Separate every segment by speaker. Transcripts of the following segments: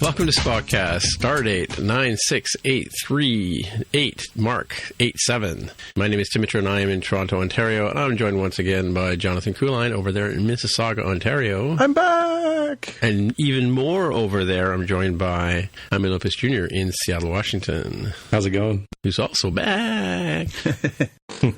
Speaker 1: Welcome to Spotcast, Stardate 96838, Mark 87. My name is Timothy and I am in Toronto, Ontario, and I'm joined once again by Jonathan Kuline over there in Mississauga, Ontario.
Speaker 2: I'm back!
Speaker 1: And even more over there, I'm joined by Jaime Lopez Jr. in Seattle, Washington.
Speaker 3: How's it going?
Speaker 1: Who's also back.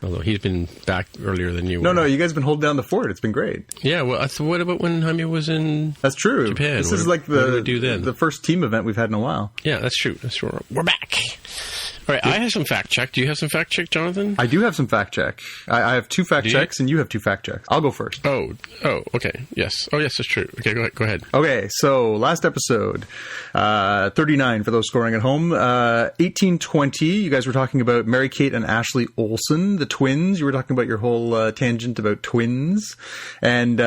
Speaker 1: Although he's been back earlier than you were.
Speaker 2: No, you guys have been holding down the fort. It's been great.
Speaker 1: Yeah, well, what about when Jaime was in
Speaker 2: That's true.
Speaker 1: Japan?
Speaker 2: This is like
Speaker 1: what did we do then?
Speaker 2: The first team event we've had in a while.
Speaker 1: Yeah, that's true. That's true. We're back. All right, I have some fact check. Do you have some fact check, Jonathan?
Speaker 2: I do have some fact check. I have two fact checks, and you have two fact checks. I'll go first.
Speaker 1: Oh, okay. Yes. Oh, yes, that's true. Okay, go ahead.
Speaker 2: Okay, so last episode, 39 for those scoring at home. 1820, you guys were talking about Mary-Kate and Ashley Olsen, the twins. You were talking about your whole tangent about twins. And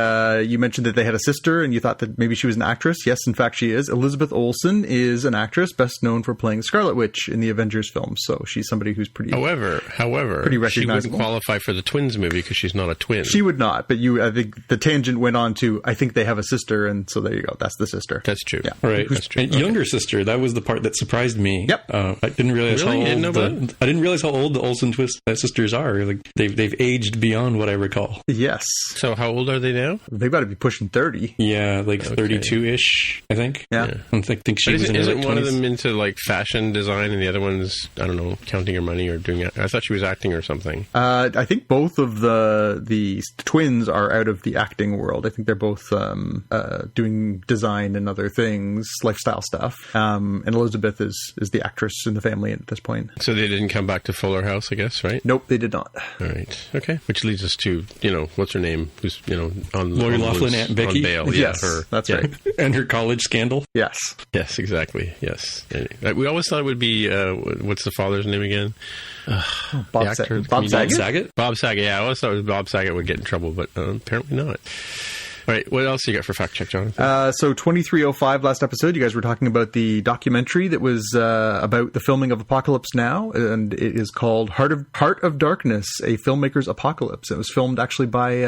Speaker 2: you mentioned that they had a sister, and you thought that maybe she was an actress. Yes, in fact, she is. Elizabeth Olsen is an actress, best known for playing Scarlet Witch in the Avengers film. So she's somebody who's pretty... However,
Speaker 1: pretty recognizable. She wouldn't qualify for the twins movie because she's not a twin.
Speaker 2: She would not, but I think the tangent went on to, I think they have a sister, and so there you go. That's the sister.
Speaker 1: That's true.
Speaker 2: Yeah.
Speaker 3: Right.
Speaker 1: That's true.
Speaker 3: And younger sister, that was the part that surprised me.
Speaker 2: Yep.
Speaker 3: I didn't realize
Speaker 1: really?
Speaker 3: I didn't realize how old the Olsen sisters are. Like they've aged beyond what I recall.
Speaker 2: Yes.
Speaker 1: So how old are they now?
Speaker 2: They've got to be pushing 30.
Speaker 3: Yeah, like 32-ish, I think.
Speaker 2: Yeah.
Speaker 3: I think she was in her late 20s.
Speaker 1: Isn't one of them into like fashion design and the other one's, I don't know, counting her money or doing it? I thought she was acting or something.
Speaker 2: I think both of the twins are out of the acting world. I think they're both doing design and other things, lifestyle stuff. And Elizabeth is the actress in the family at this point.
Speaker 1: So they didn't come back to Fuller House, I guess, right?
Speaker 2: Nope, they did not.
Speaker 1: All right. Okay. Which leads us to, what's her name? Who's, on
Speaker 3: Lori Loughlin, Aunt Becky.
Speaker 1: On bail.
Speaker 2: Yes,
Speaker 1: her.
Speaker 2: That's right.
Speaker 3: And her college scandal.
Speaker 2: Yes.
Speaker 1: Yes, exactly. Yes. We always thought it would be, what's the father's name again?
Speaker 2: Bob Saget? Bob
Speaker 3: Saget?
Speaker 1: Yeah, I always thought Bob Saget would get in trouble, but apparently not. All right, what else you got for fact check, Jonathan?
Speaker 2: So 2305, last episode, you guys were talking about the documentary that was about the filming of Apocalypse Now, and it is called Heart of Darkness, a filmmaker's apocalypse. It was filmed actually by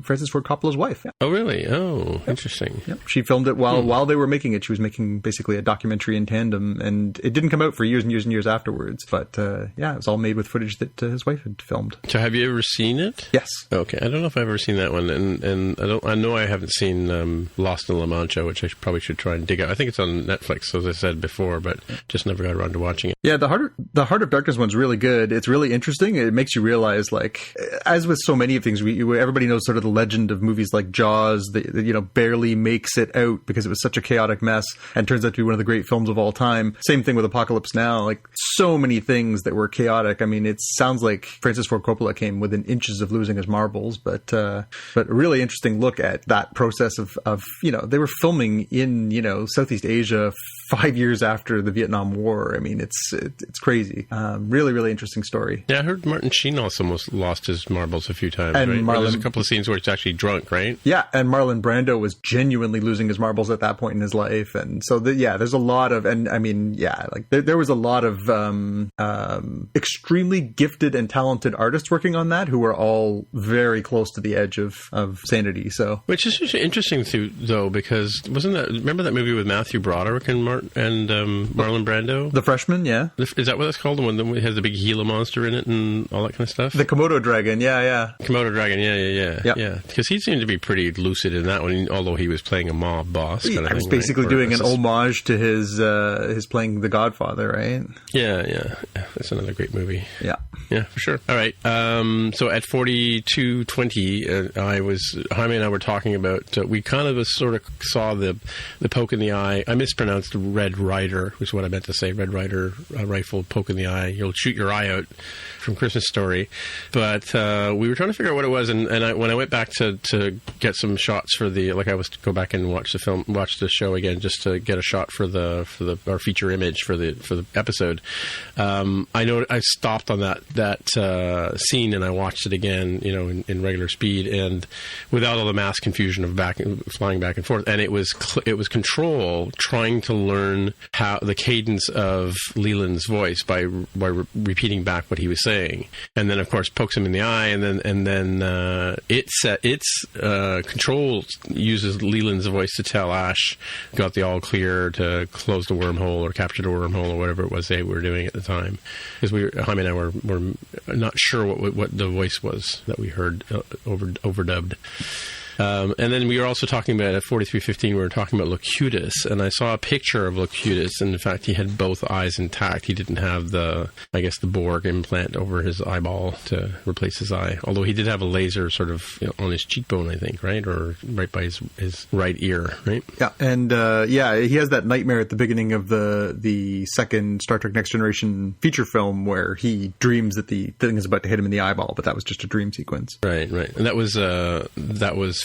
Speaker 2: Francis Ford Coppola's wife. Yeah.
Speaker 1: Oh, really? Oh, interesting.
Speaker 2: Yep. She filmed it while they were making it. She was making basically a documentary in tandem, and it didn't come out for years and years and years afterwards. But it was all made with footage that his wife had filmed.
Speaker 1: So have you ever seen it?
Speaker 2: Yes.
Speaker 1: Okay, I don't know if I've ever seen that one, and I know I haven't seen Lost in La Mancha, which I probably should try and dig out. I think it's on Netflix, as I said before, but just never got around to watching it.
Speaker 2: Yeah, the Heart of Darkness one's really good. It's really interesting. It makes you realize, like, as with so many of things, everybody knows sort of the legend of movies like Jaws that barely makes it out because it was such a chaotic mess and turns out to be one of the great films of all time. Same thing with Apocalypse Now. Like, so many things that were chaotic. I mean, it sounds like Francis Ford Coppola came within inches of losing his marbles, but a really interesting look at that process of they were filming in Southeast Asia 5 years after the Vietnam War. I mean, it's crazy. Really, really interesting story.
Speaker 1: Yeah, I heard Martin Sheen also almost lost his marbles a few times.
Speaker 2: And
Speaker 1: right? There's a couple of scenes where he's actually drunk, right?
Speaker 2: Yeah, and Marlon Brando was genuinely losing his marbles at that point in his life, and so there's a lot of, and I mean, there was a lot of extremely gifted and talented artists working on that who were all very close to the edge of sanity. So,
Speaker 1: which is interesting too, though, because remember that movie with Matthew Broderick and Marlon Brando?
Speaker 2: The Freshman, yeah.
Speaker 1: Is that what that's called? The one that has the big Gila monster in it and all that kind of stuff?
Speaker 2: The Komodo dragon, yeah.
Speaker 1: Komodo dragon, yeah. Because he seemed to be pretty lucid in that one, although he was playing a mob boss kind of thing.
Speaker 2: I was basically doing an homage to his playing The Godfather, right?
Speaker 1: Yeah. That's another great movie.
Speaker 2: Yeah,
Speaker 1: for sure. All right. So at 4220, Jaime and I were talking about, we kind of sort of saw the poke in the eye. I mispronounced Red Ryder, was what I meant to say. Red Ryder rifle, poke in the eye. You'll shoot your eye out from Christmas Story. But we were trying to figure out what it was, and when I went back to get some shots for go back and watch the show again, just to get a shot for our feature image for the episode. I know I stopped on that scene and I watched it again, in regular speed, and without all the mass confusion of flying back and forth. And it was Control trying to learn how the cadence of Leiland's voice by repeating back what he was saying, and then of course pokes him in the eye, and then Control uses Leiland's voice to tell Ash got the all clear to close the wormhole or capture the wormhole or whatever it was they were doing at the time, because Jaime and I were not sure what the voice was that we heard overdubbed. And then we were also talking about, at 4315, we were talking about Locutis, and I saw a picture of Locutis, and in fact, he had both eyes intact. He didn't have the Borg implant over his eyeball to replace his eye, although he did have a laser sort of on his cheekbone, I think, right? Or right by his right ear, right?
Speaker 2: Yeah, and he has that nightmare at the beginning of the second Star Trek Next Generation feature film where he dreams that the thing is about to hit him in the eyeball, but that was just a dream sequence.
Speaker 1: Right. And that was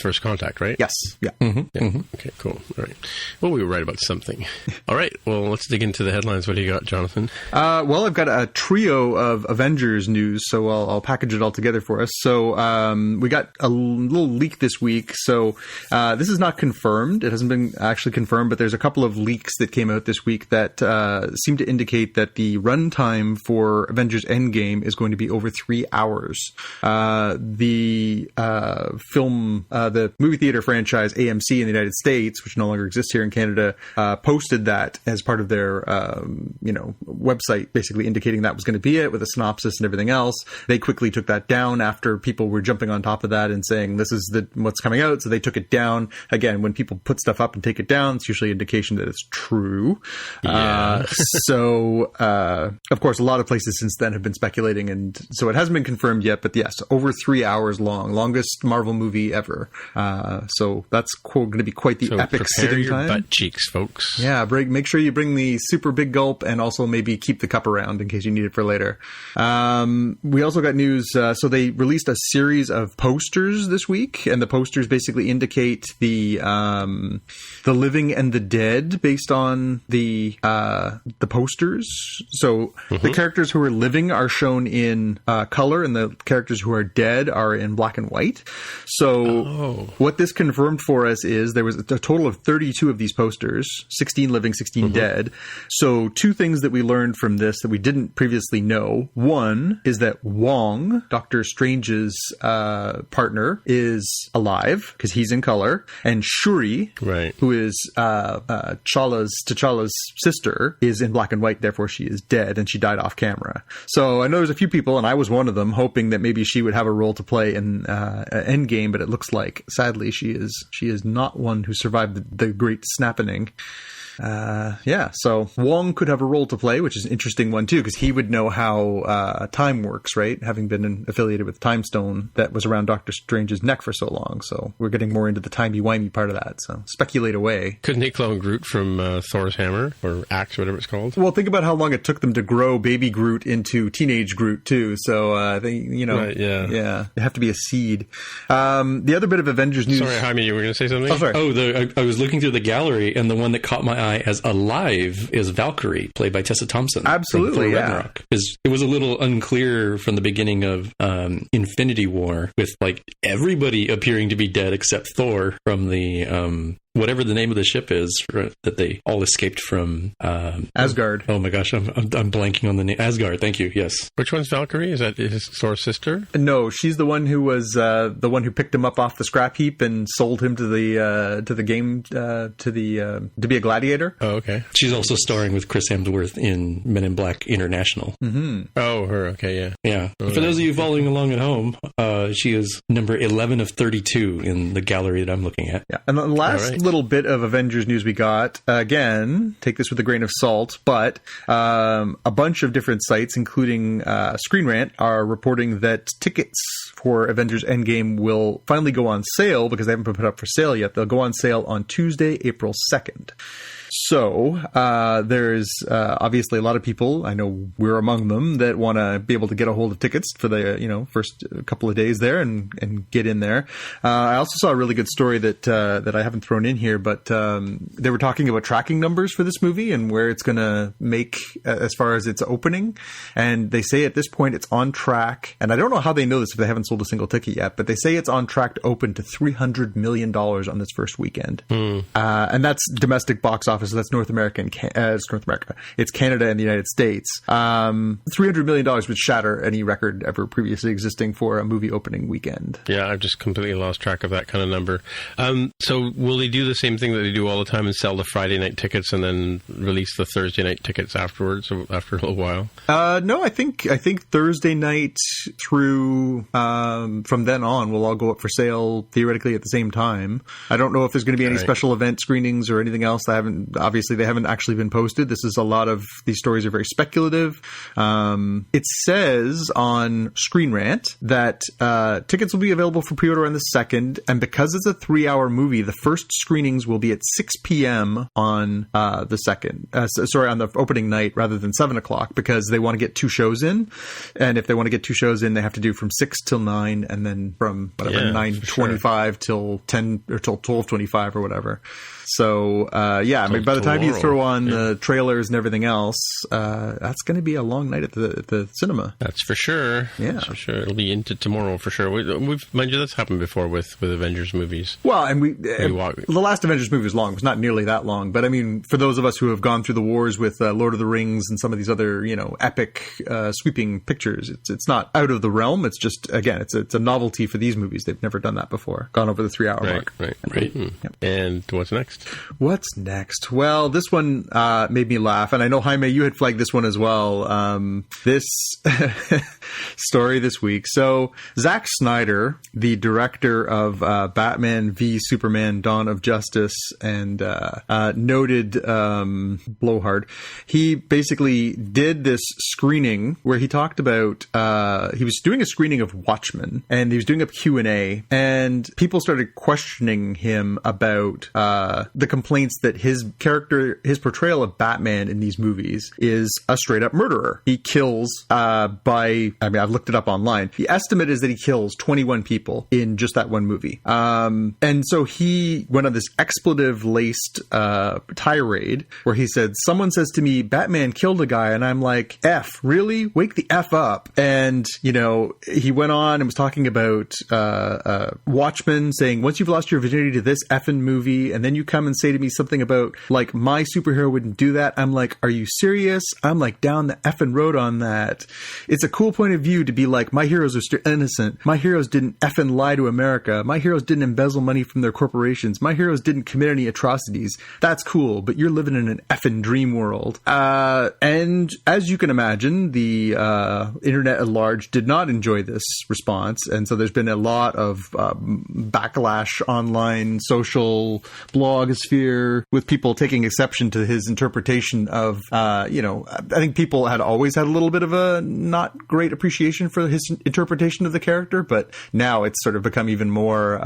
Speaker 1: First Contact, right?
Speaker 2: Yes. Yeah.
Speaker 1: Mm-hmm. Yeah. Mm-hmm. Okay, cool. All right. Well, we were right about something. All right. Well, let's dig into the headlines. What do you got, Jonathan?
Speaker 2: Well, I've got a trio of Avengers news, so I'll package it all together for us. So we got a little leak this week. So this is not confirmed. It hasn't been actually confirmed, but there's a couple of leaks that came out this week that seem to indicate that the runtime for Avengers End Game is going to be over 3 hours. The the movie theater franchise AMC in the United States, which no longer exists here in Canada, posted that as part of their website, basically indicating that was going to be it with a synopsis and everything else. They quickly took that down after people were jumping on top of that and saying this is what's coming out, so they took it down. Again, when people put stuff up and take it down, it's usually an indication that it's true. Yeah. Of course, a lot of places since then have been speculating, and so it hasn't been confirmed yet, but yes, over 3 hours long, longest Marvel movie ever. So that's going to be quite the epic sitting
Speaker 1: your
Speaker 2: time.
Speaker 1: Butt cheeks, folks.
Speaker 2: Yeah, make sure you bring the super big gulp, and also maybe keep the cup around in case you need it for later. We also got news. So they released a series of posters this week, and the posters basically indicate the living and the dead based on the posters. So the characters who are living are shown in color, and the characters who are dead are in black and white. So what this confirmed for us is there was a total of 32 of these posters, 16 living, 16 dead. So two things that we learned from this that we didn't previously know. One is that Wong, Doctor Strange's partner, is alive because he's in color, and Shuri, who is T'Challa's sister, is in black and white, therefore she is dead, and she died off camera. So I know there's a few people, and I was one of them, hoping that maybe she would have a role to play in Endgame, but it looks like, sadly, she is not one who survived the great snapping. So Wong could have a role to play, which is an interesting one too, because he would know how time works, right? Having been affiliated with Time Stone that was around Doctor Strange's neck for so long. So we're getting more into the timey-wimey part of that. So speculate away.
Speaker 1: Couldn't they clone Groot from Thor's hammer or axe, whatever it's called?
Speaker 2: Well, think about how long it took them to grow baby Groot into teenage Groot too. So it have to be a seed. The other bit of Avengers news.
Speaker 1: Sorry, Jaime, you were going to say something?
Speaker 2: Oh, sorry.
Speaker 3: I was looking through the gallery, and the one that caught my eye as alive is Valkyrie, played by Tessa Thompson.
Speaker 2: Absolutely,
Speaker 3: from Ragnarok. It was a little unclear from the beginning of Infinity War, with like everybody appearing to be dead except Thor from the whatever the name of the ship is that they all escaped from.
Speaker 2: Asgard.
Speaker 3: Oh my gosh, I'm blanking on the name. Asgard, thank you, yes.
Speaker 1: Which one's Valkyrie? Is that his Thor's sister?
Speaker 2: No, she's the one who was the one who picked him up off the scrap heap and sold him to the game to be a gladiator.
Speaker 1: Oh, okay.
Speaker 3: She's also starring with Chris Hemsworth in Men in Black International.
Speaker 2: Mm-hmm.
Speaker 1: Oh, her. Okay, yeah.
Speaker 3: Yeah. For those of you following along at home, she is number 11 of 32 in the gallery that I'm looking at.
Speaker 2: Yeah. And the last little bit of Avengers news we got, again, take this with a grain of salt, but a bunch of different sites, including Screen Rant, are reporting that tickets for Avengers Endgame will finally go on sale, because they haven't been put up for sale yet. They'll go on sale on Tuesday, April 2nd. So there's obviously a lot of people, I know we're among them, that want to be able to get a hold of tickets for the first couple of days there and get in there. I also saw a really good story that I haven't thrown in here, but they were talking about tracking numbers for this movie and where it's going to make as far as its opening. And they say at this point it's on track. And I don't know how they know this if they haven't sold a single ticket yet, but they say it's on track to open to $300 million on this first weekend. And that's domestic box office. So that's North America and it's North America. It's Canada and the United States. $300 million would shatter any record ever previously existing for a movie opening weekend.
Speaker 1: Yeah, I've just completely lost track of that kind of number. So will they do the same thing that they do all the time and sell the Friday night tickets and then release the Thursday night tickets afterwards, after a little while?
Speaker 2: No, I think Thursday night through from then on will all go up for sale theoretically at the same time. I don't know if there's going to be any special event screenings or anything else. They haven't actually been posted. This is a lot of these stories are very speculative. It says on Screen Rant that tickets will be available for pre-order on the 2nd, and because it's a 3-hour movie, the first screenings will be at 6 p.m. on the 2nd. On the opening night rather than 7 o'clock, because they want to get 2 shows in, and if they want to get 2 shows in, they have to do from 6 till 9, and then from 9:25 till 10 or till 12:25 or whatever. So, I mean, by the time you throw on the trailers and everything else, that's going to be a long night at the cinema.
Speaker 1: That's for sure.
Speaker 2: Yeah.
Speaker 1: That's for sure. It'll be into tomorrow for sure. Mind you, that's happened before with Avengers movies.
Speaker 2: Well, and the last Avengers movie was long. It was not nearly that long. But I mean, for those of us who have gone through the wars with Lord of the Rings and some of these other, epic sweeping pictures, it's not out of the realm. It's just, again, it's a novelty for these movies. They've never done that before. Gone over the 3-hour mark.
Speaker 1: Right. Yep. And what's next?
Speaker 2: What's next? Well, this one made me laugh, and I know, Jaime, you had flagged this one as well. This story this week. So, Zack Snider, the director of Batman v Superman: Dawn of Justice and noted blowhard, he basically did this screening where he talked about he was doing a screening of Watchmen, and he was doing a Q&A, and people started questioning him about the complaints that his portrayal of Batman in these movies is a straight up murderer. He kills I've looked it up online. The estimate is that he kills 21 people in just that one movie. And so he went on this expletive-laced tirade where he said, someone says to me, Batman killed a guy, and I'm like, F, really? Wake the F up. And, he went on and was talking about Watchmen, saying, once you've lost your virginity to this effing movie, and then you come and say to me something about, like, my superhero wouldn't do that, I'm like, are you serious? I'm like, down the effing road on that. It's a cool point of view to be like, my heroes are still innocent. My heroes didn't effing lie to America. My heroes didn't embezzle money from their corporations. My heroes didn't commit any atrocities. That's cool, but you're living in an effing dream world. And as you can imagine, the internet at large did not enjoy this response, and so there's been a lot of backlash online, social, blogosphere, with people taking exception to his interpretation of, I think people had always had a little bit of a not great appreciation for his interpretation of the character, but now it's sort of become even more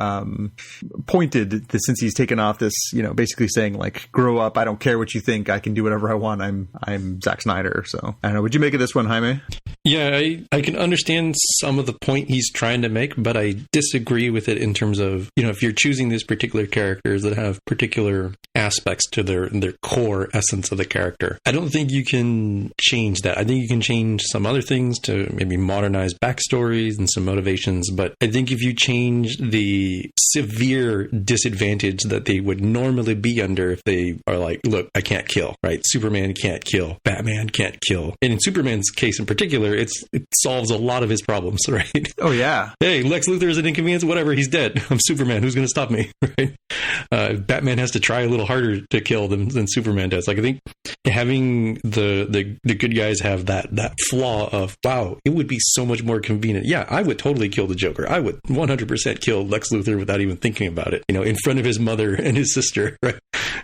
Speaker 2: pointed since he's taken off this, basically saying, like, grow up, I don't care what you think, I can do whatever I want, I'm Zack Snider. So I don't know, would you make of this one, Jaime?
Speaker 3: Yeah, I can understand some of the point he's trying to make, but I disagree with it in terms of, if you're choosing these particular characters that have particular aspects to their core essence of the character, I don't think you can change that. I think you can change some other things to maybe modernize backstories and some motivations, but I think if you change the severe disadvantage that they would normally be under if they are like, look, I can't kill, right? Superman can't kill. Batman can't kill. And in Superman's case in particular, it solves a lot of his problems, right?
Speaker 2: Oh, yeah.
Speaker 3: Hey, Lex Luthor is an inconvenience, whatever, he's dead. I'm Superman. Who's going to stop me, right? Batman has to try a little harder to kill than Superman does. Like, I think having the good guys have that flaw of, wow, it would be so much more convenient. Yeah, I would totally kill the Joker. I would 100% kill Lex Luthor without even thinking about it, in front of his mother and his sister, right?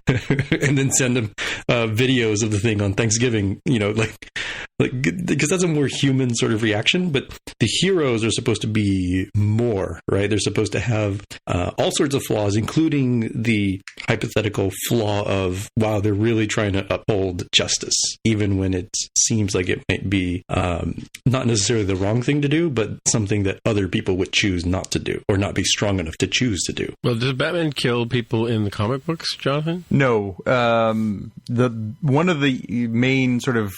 Speaker 3: And then send him videos of the thing on Thanksgiving, because that's a more human sort of reaction. But the heroes are supposed to be more, right? They're supposed to have all sorts of flaws, including the hypothetical flaw of, wow, they're really trying to uphold justice, even when it seems like it might be not necessarily the wrong thing to do, but something that other people would choose not to do or not be strong enough to choose to do.
Speaker 1: Well, does Batman kill people in the comic books, Jonathan?
Speaker 2: No. One of the main sort of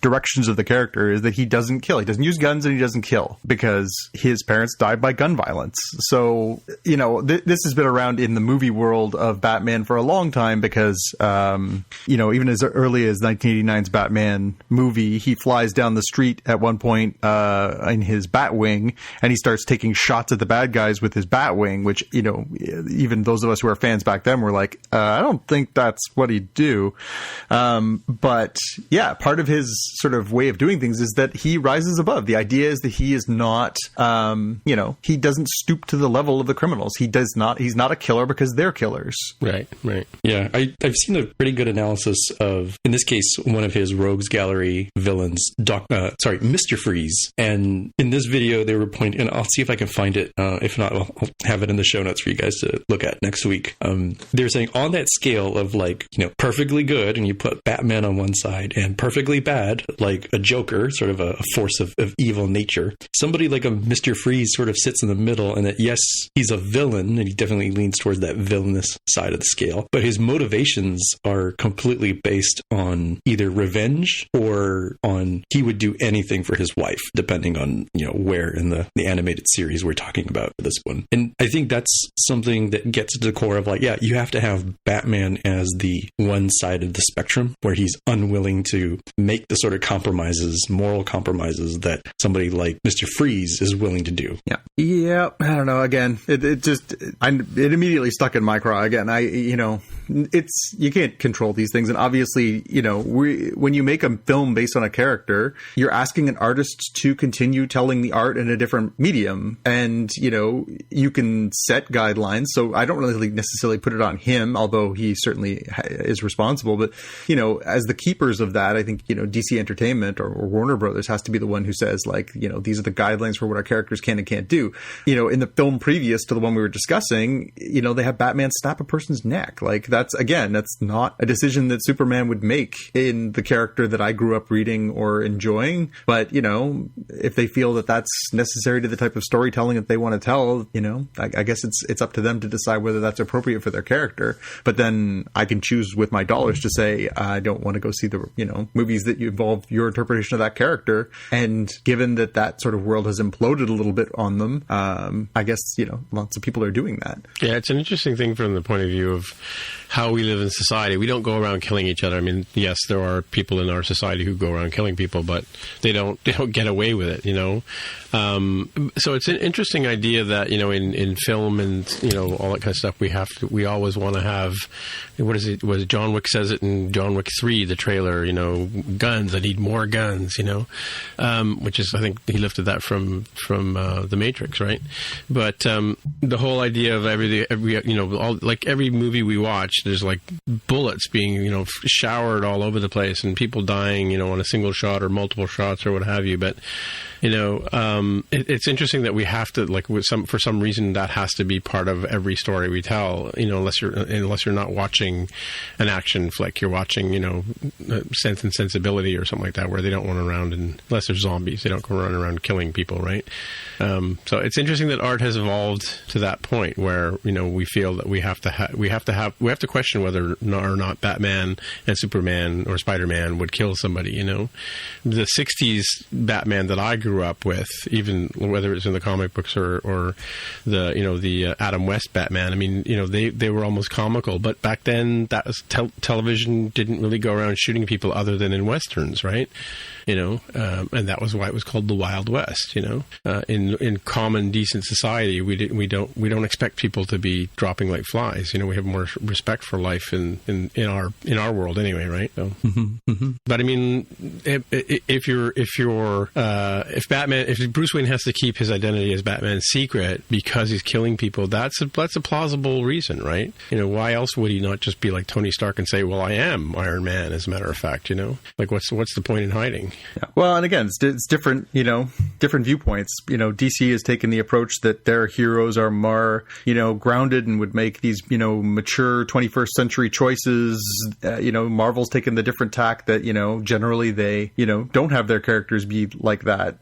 Speaker 2: directions of the character is that he doesn't kill. He doesn't use guns and he doesn't kill because his parents died by gun violence. So, this has been around in the movie world of Batman for a long time because, even as early as 1989's Batman movie, he flies down the street at one point in his Batwing and he starts taking shots at the bad guys with his Batwing, which, even those of us who are fans back then were like, I don't think that's what he'd do. But yeah, part of his sort of way of doing things is that he rises above. The idea is that he is not, he doesn't stoop to the level of the criminals. He's not a killer because they're killers.
Speaker 1: Right.
Speaker 3: Yeah, I've seen a pretty good analysis of, in this case, one of his Rogues Gallery villains, Mr. Freeze. And in this video, they were pointing, and I'll see if I can find it. If not, I'll have it in the show notes for you guys to look at next week. They're saying on that scale of perfectly good, and you put Batman on one side, and perfectly bad, like a Joker, sort of a force of evil nature. Somebody like a Mr. Freeze sort of sits in the middle, and that, yes, he's a villain, and he definitely leans towards that villainous side of the scale, but his motivations are completely based on either revenge or on he would do anything for his wife, depending on, where in the animated series we're talking about this one. And I think that's something that gets to the core of you have to have Batman as the one side of the spectrum where he's unwilling to make the sort of moral compromises that somebody like Mr. Freeze is willing to do.
Speaker 2: Yeah. I don't know. Again, it immediately stuck in my craw. Again, you can't control these things. And obviously, when you make a film based on a character, you're asking an artist to continue telling the art in a different medium. And, you can set guidelines. So I don't really necessarily put it on him, although he certainly is responsible. But, as the keepers of that, I think, DC Entertainment or Warner Brothers has to be the one who says, these are the guidelines for what our characters can and can't do. In the film previous to the one we were discussing, they have Batman snap a person's neck. That's not a decision that Superman would make in the character that I grew up reading or enjoying. But, if they feel that that's necessary to the type of storytelling that they want to tell, I guess it's up to them to decide whether that's appropriate for their character. But then I can choose with my dollars to say, I don't want to go see the, movies that involve your interpretation of that character. And given that sort of world has imploded a little bit on them, I guess, lots of people are doing that.
Speaker 1: Yeah, it's an interesting thing from the point of view of how we live in society. We don't go around killing each other. I mean, yes, there are people in our society who go around killing people, but they don't get away with it, So it's an interesting idea that, in film and, all that kind of stuff, we always want to have, what John Wick says it in John Wick 3, the trailer, guns, I need more guns, which is, I think he lifted that from The Matrix, right? But the whole idea of every movie we watch, there's bullets being, showered all over the place and people dying, on a single shot or multiple shots or what have you. But, it's interesting that we have to, for some reason, that has to be part of every story we tell, unless you're not watching an action flick, you're watching, Sense and Sensibility or something like that, where they don't run around unless they're zombies, they don't go run around killing people, right? So it's interesting that art has evolved to that point where, we feel that we have to question whether or not Batman and Superman or Spider-Man would kill somebody, The 60s Batman that I grew up with, even whether it's in the comic books or the Adam West Batman, I mean, they were almost comical, but back then that was television didn't really go around shooting people other than in westerns, right? And that was why it was called the Wild West. In common decent society, we don't expect people to be dropping like flies. We have more respect for life in our world anyway, right? So, But I mean, if Bruce Wayne has to keep his identity as Batman secret because he's killing people, that's a plausible reason, right? Why else would he not just be like Tony Stark and say, "Well, I am Iron Man"? As a matter of fact, what's the point in hiding? interesting.
Speaker 2: Yeah. Well, and again, it's different, different viewpoints. DC has taken the approach that their heroes are more, grounded and would make these, mature 21st century choices. Marvel's taken the different tack that, generally they, don't have their characters be like that.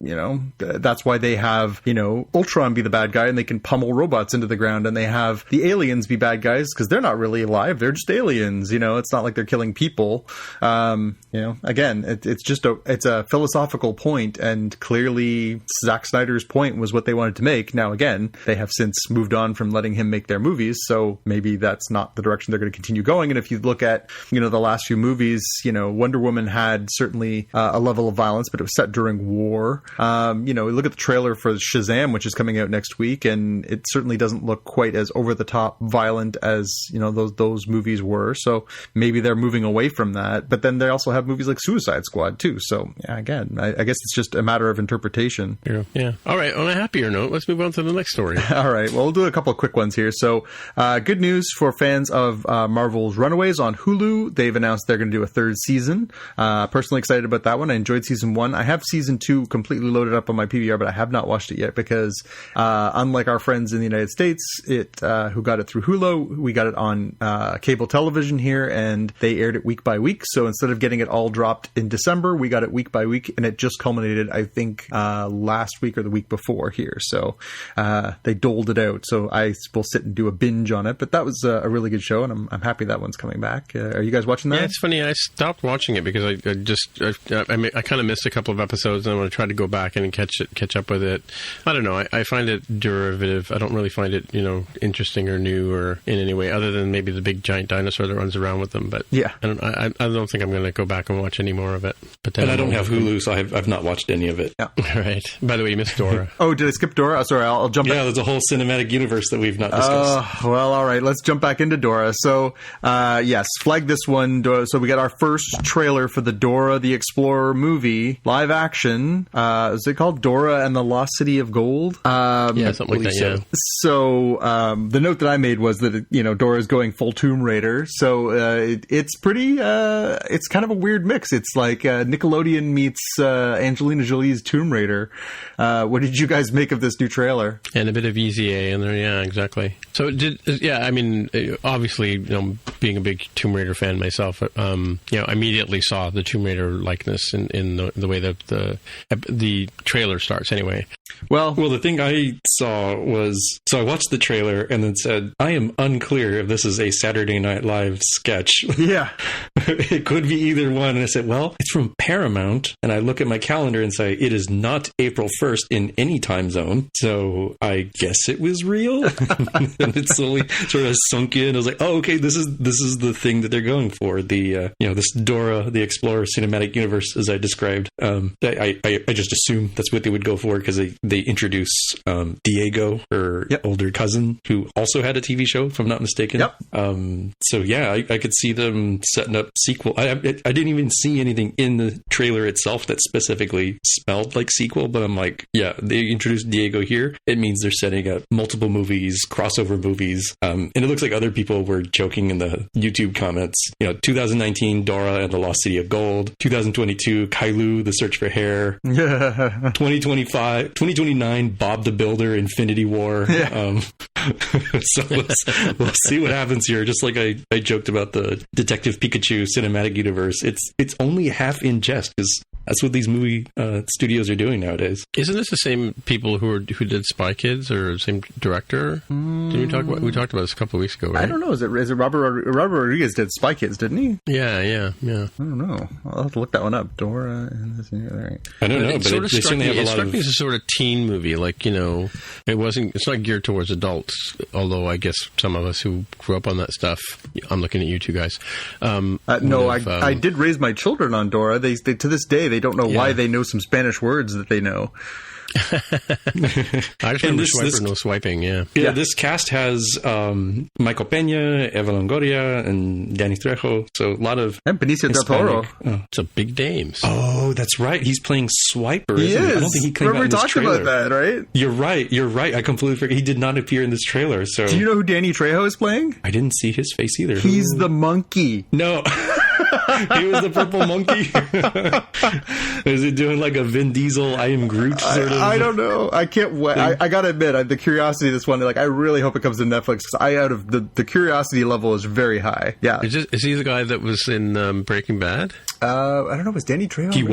Speaker 2: That's why they have, Ultron be the bad guy and they can pummel robots into the ground, and they have the aliens be bad guys because they're not really alive. They're just aliens. It's not like they're killing people. Again, it's a philosophical point, and clearly Zack Snider's point was what they wanted to make. Now, again, they have since moved on from letting him make their movies, so maybe that's not the direction they're going to continue going. And if you look at, the last few movies, Wonder Woman had certainly a level of violence, but it was set during war. Look at the trailer for Shazam, which is coming out next week, and it certainly doesn't look quite as over-the-top violent as, those movies were. So maybe they're moving away from that. But then they also have movies like Suicide Squad, too. So, yeah, again, I guess it's just a matter of interpretation.
Speaker 1: Yeah. All right. On a happier note, let's move on to the next story.
Speaker 2: All right. Well, we'll do a couple of quick ones here. So, good news for fans of Marvel's Runaways on Hulu. They've announced they're going to do a third season. Personally excited about that one. I enjoyed season 1. I have season 2 completely loaded up on my PVR, but I have not watched it yet because, unlike our friends in the United States, who got it through Hulu, we got it on cable television here, and they aired it week by week. So instead of getting it all dropped in December, we got it week by week, and it just culminated, I think, last week or the week before here. So they doled it out. So I will sit and do a binge on it. But that was a really good show, and I'm happy that one's coming back. Are you guys watching that?
Speaker 1: Yeah, it's funny. I stopped watching it because I kind of missed a couple of episodes, and I want to try to go back and catch up with it. I don't know. I find it derivative. I don't really find it, interesting or new or in any way, other than maybe the big giant dinosaur that runs around with them. But yeah, I don't think I'm going to go back and watch any more of it. But
Speaker 3: and I don't have Hulu, so I've not watched any of it.
Speaker 2: Yeah.
Speaker 1: Right. By the way, you missed Dora.
Speaker 2: Oh, did I skip Dora? Oh, sorry, I'll jump back.
Speaker 3: Yeah, there's a whole cinematic universe that we've not discussed.
Speaker 2: Well, all right, let's jump back into Dora. So, yes, flag this one. So we got our first trailer for the Dora the Explorer movie, live action. Is it called Dora and the Lost City of Gold?
Speaker 1: Yeah, something like that, yeah.
Speaker 2: So, the note that I made was that, Dora is going full Tomb Raider. So, it's pretty, it's kind of a weird mix. It's like Nickelodeon meets Angelina Jolie's Tomb Raider. What did you guys make of this new trailer?
Speaker 1: And a bit of EZA in there, yeah, exactly. So, obviously, being a big Tomb Raider fan myself, I immediately saw the Tomb Raider likeness in the way that the trailer starts, anyway.
Speaker 3: Well, the thing I saw was, so I watched the trailer and then said, I am unclear if this is a Saturday Night Live sketch.
Speaker 2: Yeah.
Speaker 3: It could be either one. And I said, well, it's from Paramount. And I look at my calendar and say, it is not April 1st in any time zone. So I guess it was real. And it slowly sort of sunk in. I was like, oh, okay, this is the thing that they're going for. The, this Dora the Explorer cinematic universe, as I described. I just assume that's what they would go for because they introduce Diego, her older cousin, who also had a TV show, if I'm not mistaken.
Speaker 2: Yep.
Speaker 3: So yeah, I could see them setting up sequel. I didn't even see anything in the trailer itself that specifically smelled like sequel, but I'm like, yeah, they introduced Diego here. It means they're setting up multiple movies, crossover movies. And it looks like other people were joking in the YouTube comments. 2019, Dora and the Lost City of Gold. 2022, Kailu, The Search for Hair. 2029, Bob the Builder, Infinity War. Yeah. So we'll see what happens here. Just like I joked about the Detective Pikachu cinematic universe, it's only half in jest because that's what these movie studios are doing nowadays.
Speaker 1: Isn't this the same people who did Spy Kids, or the same director? Did we talk about this a couple of weeks ago, right?
Speaker 2: I don't know. Is it Robert Rodriguez did Spy Kids, didn't he?
Speaker 1: Yeah.
Speaker 2: I don't know. I'll have to look that one up. Dora and this. All right.
Speaker 3: I don't know, but
Speaker 1: it struck me as a sort of teen movie. Like, it's not geared towards adults, although I guess some of us who grew up on that stuff, I'm looking at you two guys.
Speaker 2: I did raise my children on Dora. They to this day, they don't know why they know some Spanish words that they know.
Speaker 1: I just remember Swiper, no swiping, yeah.
Speaker 3: This cast has Michael Peña, Eva Longoria, and Danny Trejo. So a lot of...
Speaker 2: And Benicio del Toro.
Speaker 1: It's a big names.
Speaker 3: Oh, that's right. He's playing Swiper,
Speaker 2: he
Speaker 3: isn't
Speaker 2: is.
Speaker 3: he? I don't think he came out in this trailer.
Speaker 2: We talked about that, right?
Speaker 3: You're right. I completely forgot. He did not appear in this trailer. So
Speaker 2: do you know who Danny Trejo is playing?
Speaker 3: I didn't see his face either.
Speaker 2: He's the monkey.
Speaker 3: No. He was the purple monkey. Is he doing like a Vin Diesel I am Groot sort of?
Speaker 2: I don't know. I can't wait. I gotta admit, the curiosity of this one, like, I really hope it comes to Netflix, because the curiosity level is very high. Yeah.
Speaker 1: Is he the guy that was in Breaking Bad?
Speaker 2: I don't know. Was Danny Trejo?
Speaker 3: He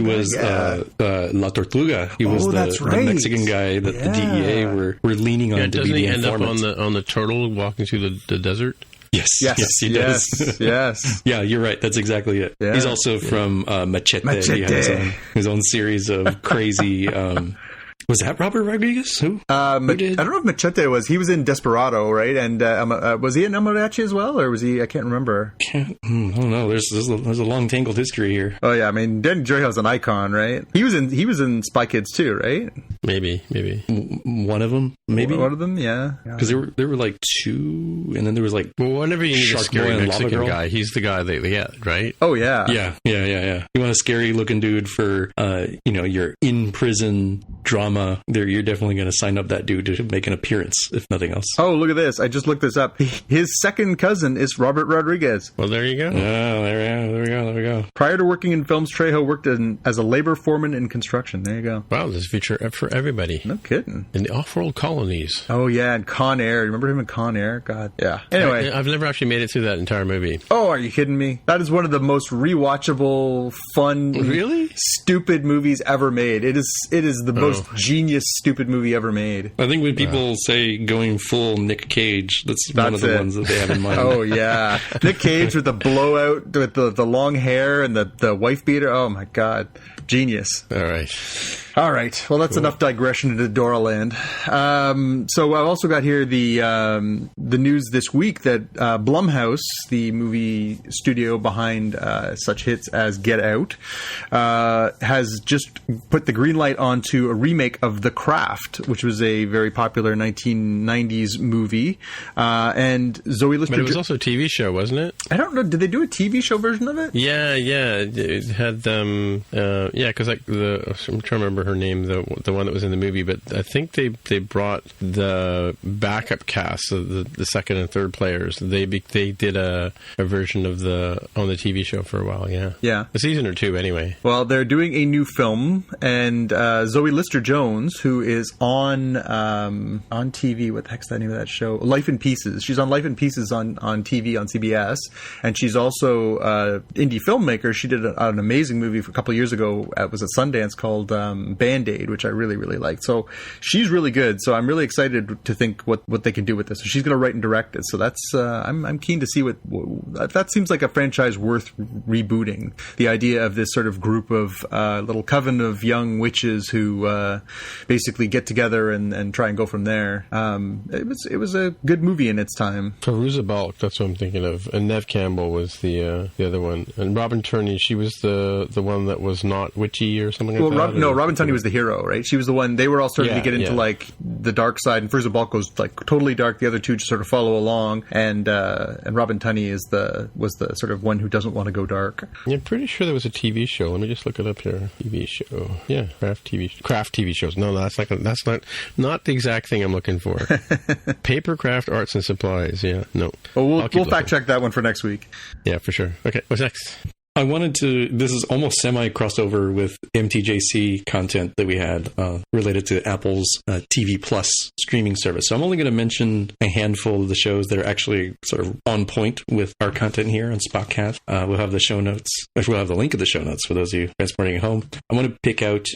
Speaker 3: was La Tortuga. He was the Mexican guy that the DEA were leaning on to be the informant.
Speaker 1: Doesn't he end up on the turtle walking through the desert?
Speaker 3: Yes, he does.
Speaker 2: Yes.
Speaker 3: Yeah, you're right. That's exactly it. Yeah. He's also from Machete. He had his own series of crazy... was that Robert Rodriguez? Who?
Speaker 2: I don't know if Machete was. He was in Desperado, right? And was he in El Mariachi as well, or was he? I can't remember.
Speaker 3: I don't know. There's a long tangled history here.
Speaker 2: Oh yeah, I mean, Danny Trejo's an icon, right? He was in Spy Kids too, right?
Speaker 3: Maybe one of them. Maybe
Speaker 2: one of them. Yeah.
Speaker 3: Because there were like two, and then there was like
Speaker 1: whenever you need a scary Mexican guy, he's the guy they get, right?
Speaker 2: Oh yeah.
Speaker 3: Yeah. You want a scary looking dude for your in prison drama. You're definitely going to sign up that dude to make an appearance, if nothing else.
Speaker 2: Oh, look at this. I just looked this up. His second cousin is Robert Rodriguez.
Speaker 1: Well, there you go.
Speaker 3: Oh, there we go.
Speaker 2: Prior to working in films, Trejo worked as a labor foreman in construction. There you go.
Speaker 1: Wow, there's a feature for everybody.
Speaker 2: No kidding.
Speaker 1: In the off-world colonies.
Speaker 2: Oh, yeah, and Con Air. Remember him in Con Air? God, yeah. Anyway.
Speaker 1: I've never actually made it through that entire movie.
Speaker 2: Oh, are you kidding me? That is one of the most rewatchable, fun,
Speaker 1: really
Speaker 2: stupid movies ever made. It is the most genius, stupid movie ever made.
Speaker 3: I think when people say going full Nick Cage, that's one of the ones that they have in mind.
Speaker 2: Oh, yeah. Nick Cage with the blowout, with the long hair and the wife beater. Oh, my God. Genius.
Speaker 1: All
Speaker 2: right. Well, that's enough digression into Dora Land. So I've also got here the news this week that Blumhouse, the movie studio behind such hits as Get Out, has just put the green light onto a remake of The Craft, which was a very popular 1990s movie. And Zoe Lister...
Speaker 1: But it was also a TV show, wasn't it?
Speaker 2: I don't know. Did they do a TV show version of it?
Speaker 1: Yeah. It had because I'm trying to remember her name, the one that was in the movie, but I think they brought the backup cast, so the second and third players. They did a version of on the TV show for a while. Yeah, a season or two anyway.
Speaker 2: Well, they're doing a new film, and Zoe Lister-Jones, who is on TV. What the heck's the name of that show? Life in Pieces. She's on Life in Pieces on TV on CBS, and she's also indie filmmaker. She did an amazing movie a couple of years ago. It was at Sundance called Band-Aid, which I really, really liked. So she's really good. So I'm really excited to think what they can do with this. So she's going to write and direct it. So that's I'm keen to see what that seems like a franchise worth rebooting. The idea of this sort of group of little coven of young witches who basically get together and try and go from there. It was a good movie in its time.
Speaker 1: Fairuza Balk, that's what I'm thinking of, and Nev Campbell was the other one, and Robin Tunney, she was the one that was not witchy or something like that.
Speaker 2: Robin Tunney was the hero, right? She was the one. They were all starting to get into like the dark side, and Fairuza Balk goes like totally dark. The other two just sort of follow along, and Robin Tunney was the sort of one who doesn't want to go dark.
Speaker 1: Yeah, I'm pretty sure there was a TV show. Let me just look it up here. TV show, yeah, Craft TV shows. No, that's not the exact thing I'm looking for. Papercraft Arts and Supplies. Yeah, no.
Speaker 2: Well, we'll fact check that one for next week.
Speaker 1: Yeah, for sure. Okay, what's next?
Speaker 3: I wanted to, this is almost semi-crossover with MTJC content that we had related to Apple's TV Plus streaming service. So I'm only going to mention a handful of the shows that are actually sort of on point with our content here on Spotcast. We'll have the show notes, we'll have the link of the show notes for those of you transporting at home. I want to pick out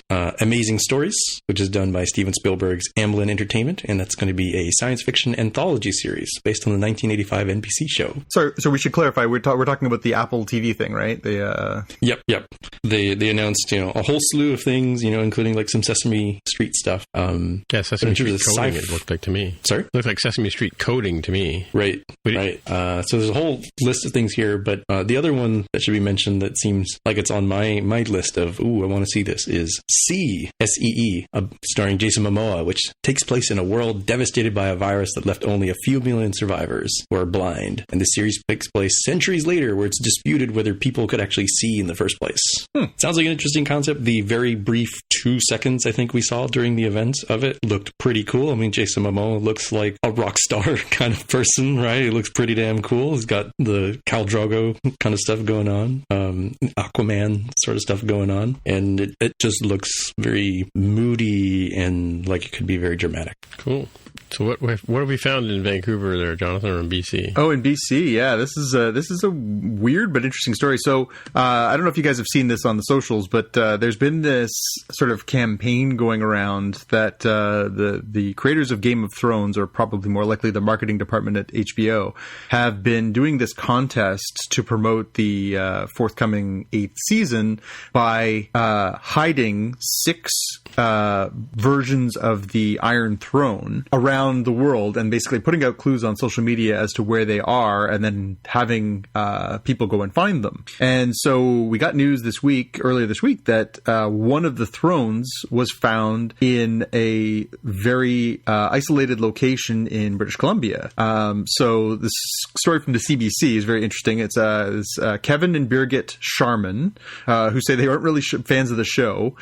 Speaker 3: Amazing Stories, which is done by Steven Spielberg's Amblin Entertainment, and that's going to be a science fiction anthology series based on the 1985 NBC show.
Speaker 2: So we should clarify, we're talking about the Apple TV thing, right?
Speaker 3: Yep. They announced, a whole slew of things, including like some Sesame Street stuff.
Speaker 1: Yeah, Sesame Street coding, it looked like to me.
Speaker 3: Sorry?
Speaker 1: It looked like Sesame Street coding to me.
Speaker 3: Right. So there's a whole list of things here, but the other one that should be mentioned that seems like it's on my list of, I want to see this, is SEE, starring Jason Momoa, which takes place in a world devastated by a virus that left only a few million survivors who are blind. And the series takes place centuries later, where it's disputed whether people could actually see in the first place. Sounds like an interesting concept. The very brief 2 seconds I think we saw during the events of it looked pretty cool. I mean, Jason Momoa looks like a rock star kind of person, right? He looks pretty damn cool. He's got the Khal Drogo kind of stuff going on, Aquaman sort of stuff going on, and it just looks very moody and like it could be very dramatic.
Speaker 1: Cool. So what have we found in Vancouver there, Jonathan, or in BC?
Speaker 2: Oh, in BC, yeah. This is a weird but interesting story. So I don't know if you guys have seen this on the socials, but there's been this sort of campaign going around that the creators of Game of Thrones, or probably more likely the marketing department at HBO, have been doing this contest to promote the forthcoming 8th season by hiding 6 versions of the Iron Throne around the world and basically putting out clues on social media as to where they are, and then having people go and find them. And so we got news earlier this week, that one of the thrones was found in a very isolated location in British Columbia. So this story from the CBC is very interesting. It's Kevin and Birgit Sharman, who say they aren't really fans of the show.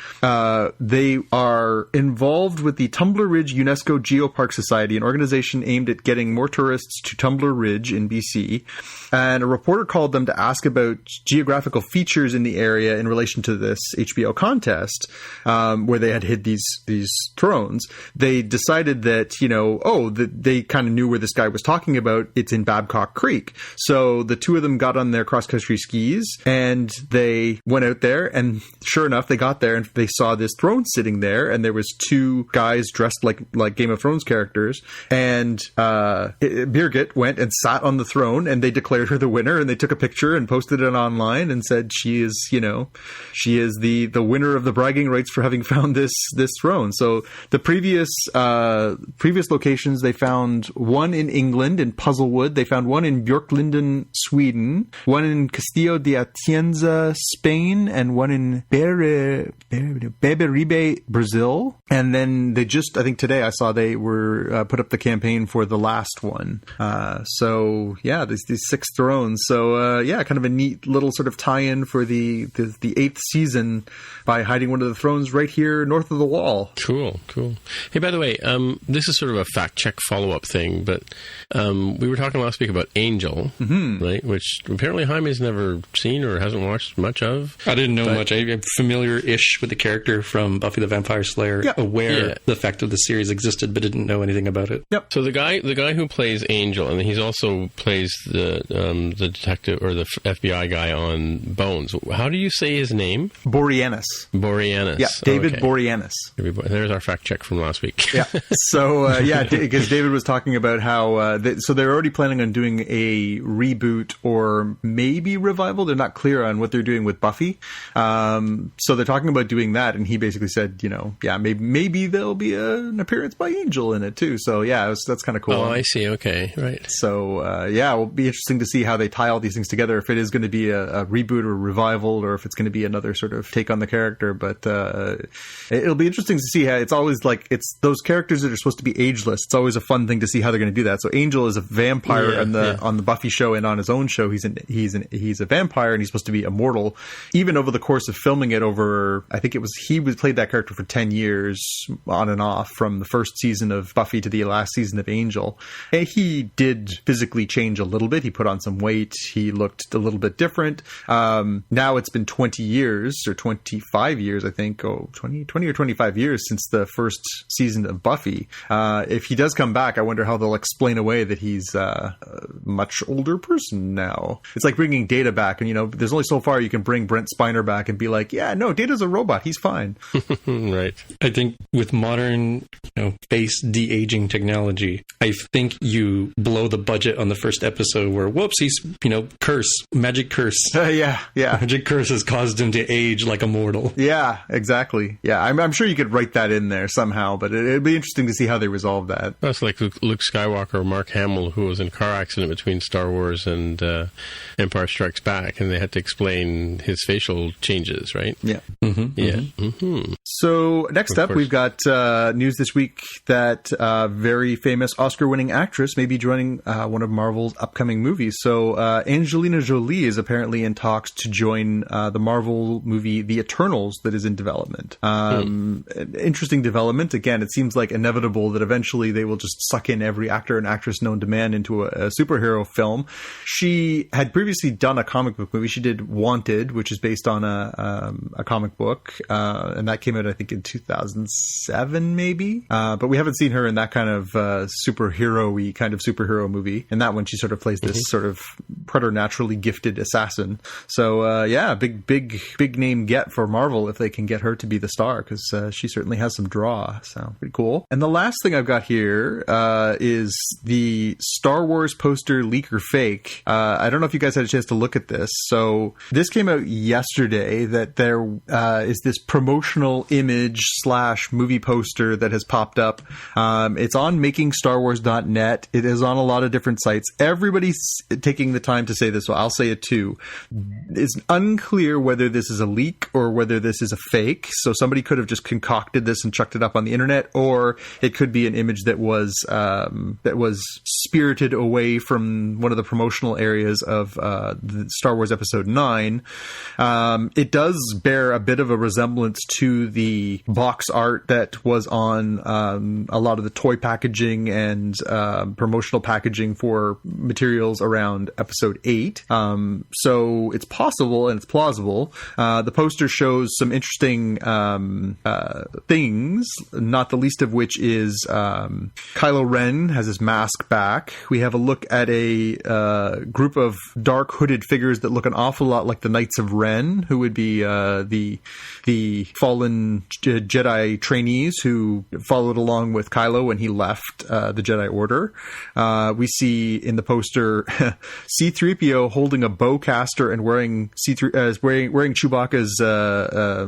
Speaker 2: They are involved with the Tumbler Ridge UNESCO Geopark Society, an organization aimed at getting more tourists to Tumbler Ridge in BC. And a reporter called them to ask about geographical features in the area in relation to this HBO contest, where they had hid these thrones. They decided that, they kind of knew where this guy was talking about. It's in Babcock Creek. So the two of them got on their cross-country skis and they went out there, and sure enough, they got there and they saw this throne sitting there, and there was 2 guys dressed like Game of Thrones characters, and Birgit went and sat on the throne, and they declared her the winner, and they took a picture and posted it online and said she is the winner of the bragging rights for having found this throne. So the previous locations, they found one in England in Puzzlewood, they found one in Björkliden, Sweden, one in Castillo de Atienza, Spain, and one in Beberibe, Brazil. And then they just, I think today I saw they were put up the campaign for the last one. So yeah, these 6 thrones. So kind of a neat little sort of tie-in for the 8th season by hiding one of the thrones right here north of the wall.
Speaker 1: Cool. Hey, by the way, this is sort of a fact-check follow-up thing, but we were talking last week about Angel, right? Which apparently Jaime's never seen or hasn't watched much of.
Speaker 3: I didn't know much. I'm familiar-ish with the character from Buffy the Vampire Slayer, aware the fact of the series existed, but didn't know anything about it.
Speaker 1: Yep. So the guy who plays Angel, and he's also plays the detective or the FBI guy on Bones. How do you say his name?
Speaker 2: Boreanaz.
Speaker 1: Yeah,
Speaker 2: David Boreanaz.
Speaker 1: There's our fact check from last week.
Speaker 2: Yeah. So because David was talking about how so they're already planning on doing a reboot or maybe revival. They're not clear on what they're doing with Buffy. So they're talking about doing that, and he basically said, maybe there'll be an appearance by Angel in it too. So that's kind of cool.
Speaker 1: Oh, I see. Okay, right.
Speaker 2: So it'll be interesting to see how they tie all these things together. If it is going to be a reboot or revival, or if it's going to be another sort of take on the character. But it'll be interesting to see how it's always like it's those characters that are supposed to be ageless. It's always a fun thing to see how they're going to do that. So Angel is a vampire on the Buffy show, and on his own show, he's a vampire, and he's supposed to be immortal. Even over the course of filming it, I think he played that character for 10 years on and off, from the first season of Buffy to the last season of Angel. And he did physically change a little bit. He put on some weight. He looked a little bit different. Now it's been 20 years or 25 years, I think. 20 or 25 years since the first season of Buffy. If he does come back, I wonder how they'll explain away that he's a much older person now. It's like bringing Data back, and there's only so far you can bring Brent Spiner back and be like, yeah, no, Data's a robot. He's fine.
Speaker 1: Right.
Speaker 3: I think with modern, face de-aging technology, I think you blow the budget on the first episode where, whoops, he's, magic curse.
Speaker 2: Yeah.
Speaker 3: Magic curse has caused him to age like a mortal.
Speaker 2: Yeah, exactly. Yeah, I'm sure you could write that in there somehow, but it'd be interesting to see how they resolve that.
Speaker 1: That's like Luke Skywalker or Mark Hamill, who was in a car accident between Star Wars and Empire Strikes Back, and they had to explain his facial changes, right?
Speaker 2: Yeah.
Speaker 3: Mm-hmm,
Speaker 1: Yeah.
Speaker 3: mm-hmm.
Speaker 1: Mm-hmm.
Speaker 2: So next up, we've got news this week that very famous Oscar-winning actress may be joining one of Marvel's upcoming movies. So Angelina Jolie is apparently in talks to join the Marvel movie The Eternals that is in development. Interesting development. Again, it seems like inevitable that eventually they will just suck in every actor and actress known to man into a superhero film. She had previously done a comic book movie. She did Wanted, which is based on a comic book, and that came out, I think, in 2007, maybe. But we haven't seen her in that kind of superhero-y kind of superhero movie. In that one, she sort of plays this sort of preternaturally gifted assassin. So, yeah, big name get for Marvel if they can get her to be the star, because she certainly has some draw. So, pretty cool. And the last thing I've got here is the Star Wars poster leaker fake. I don't know if you guys had a chance to look at this. So, this came out yesterday that there is this promotional image / movie poster that has popped up. It's on makingstarwars.net. It is on a lot of different sites. Everybody's taking the time to say this, so I'll say it too. It's unclear whether this is a leak or whether this is a fake. So somebody could have just concocted this and chucked it up on the internet, or it could be an image that was spirited away from one of the promotional areas of the Star Wars Episode 9. It does bear a bit of a resemblance to the box art that was on a lot of the toy packaging and promotional packaging for materials around Episode 8. So it's possible and it's plausible. The poster shows some interesting things, not the least of which is Kylo Ren has his mask back. We have a look at a group of dark hooded figures that look an awful lot like the Knights of Ren, who would be the fallen Jedi trainees who followed along with Kylo when he left the Jedi Order. We see in the poster C-3PO holding a bowcaster and wearing Chewbacca's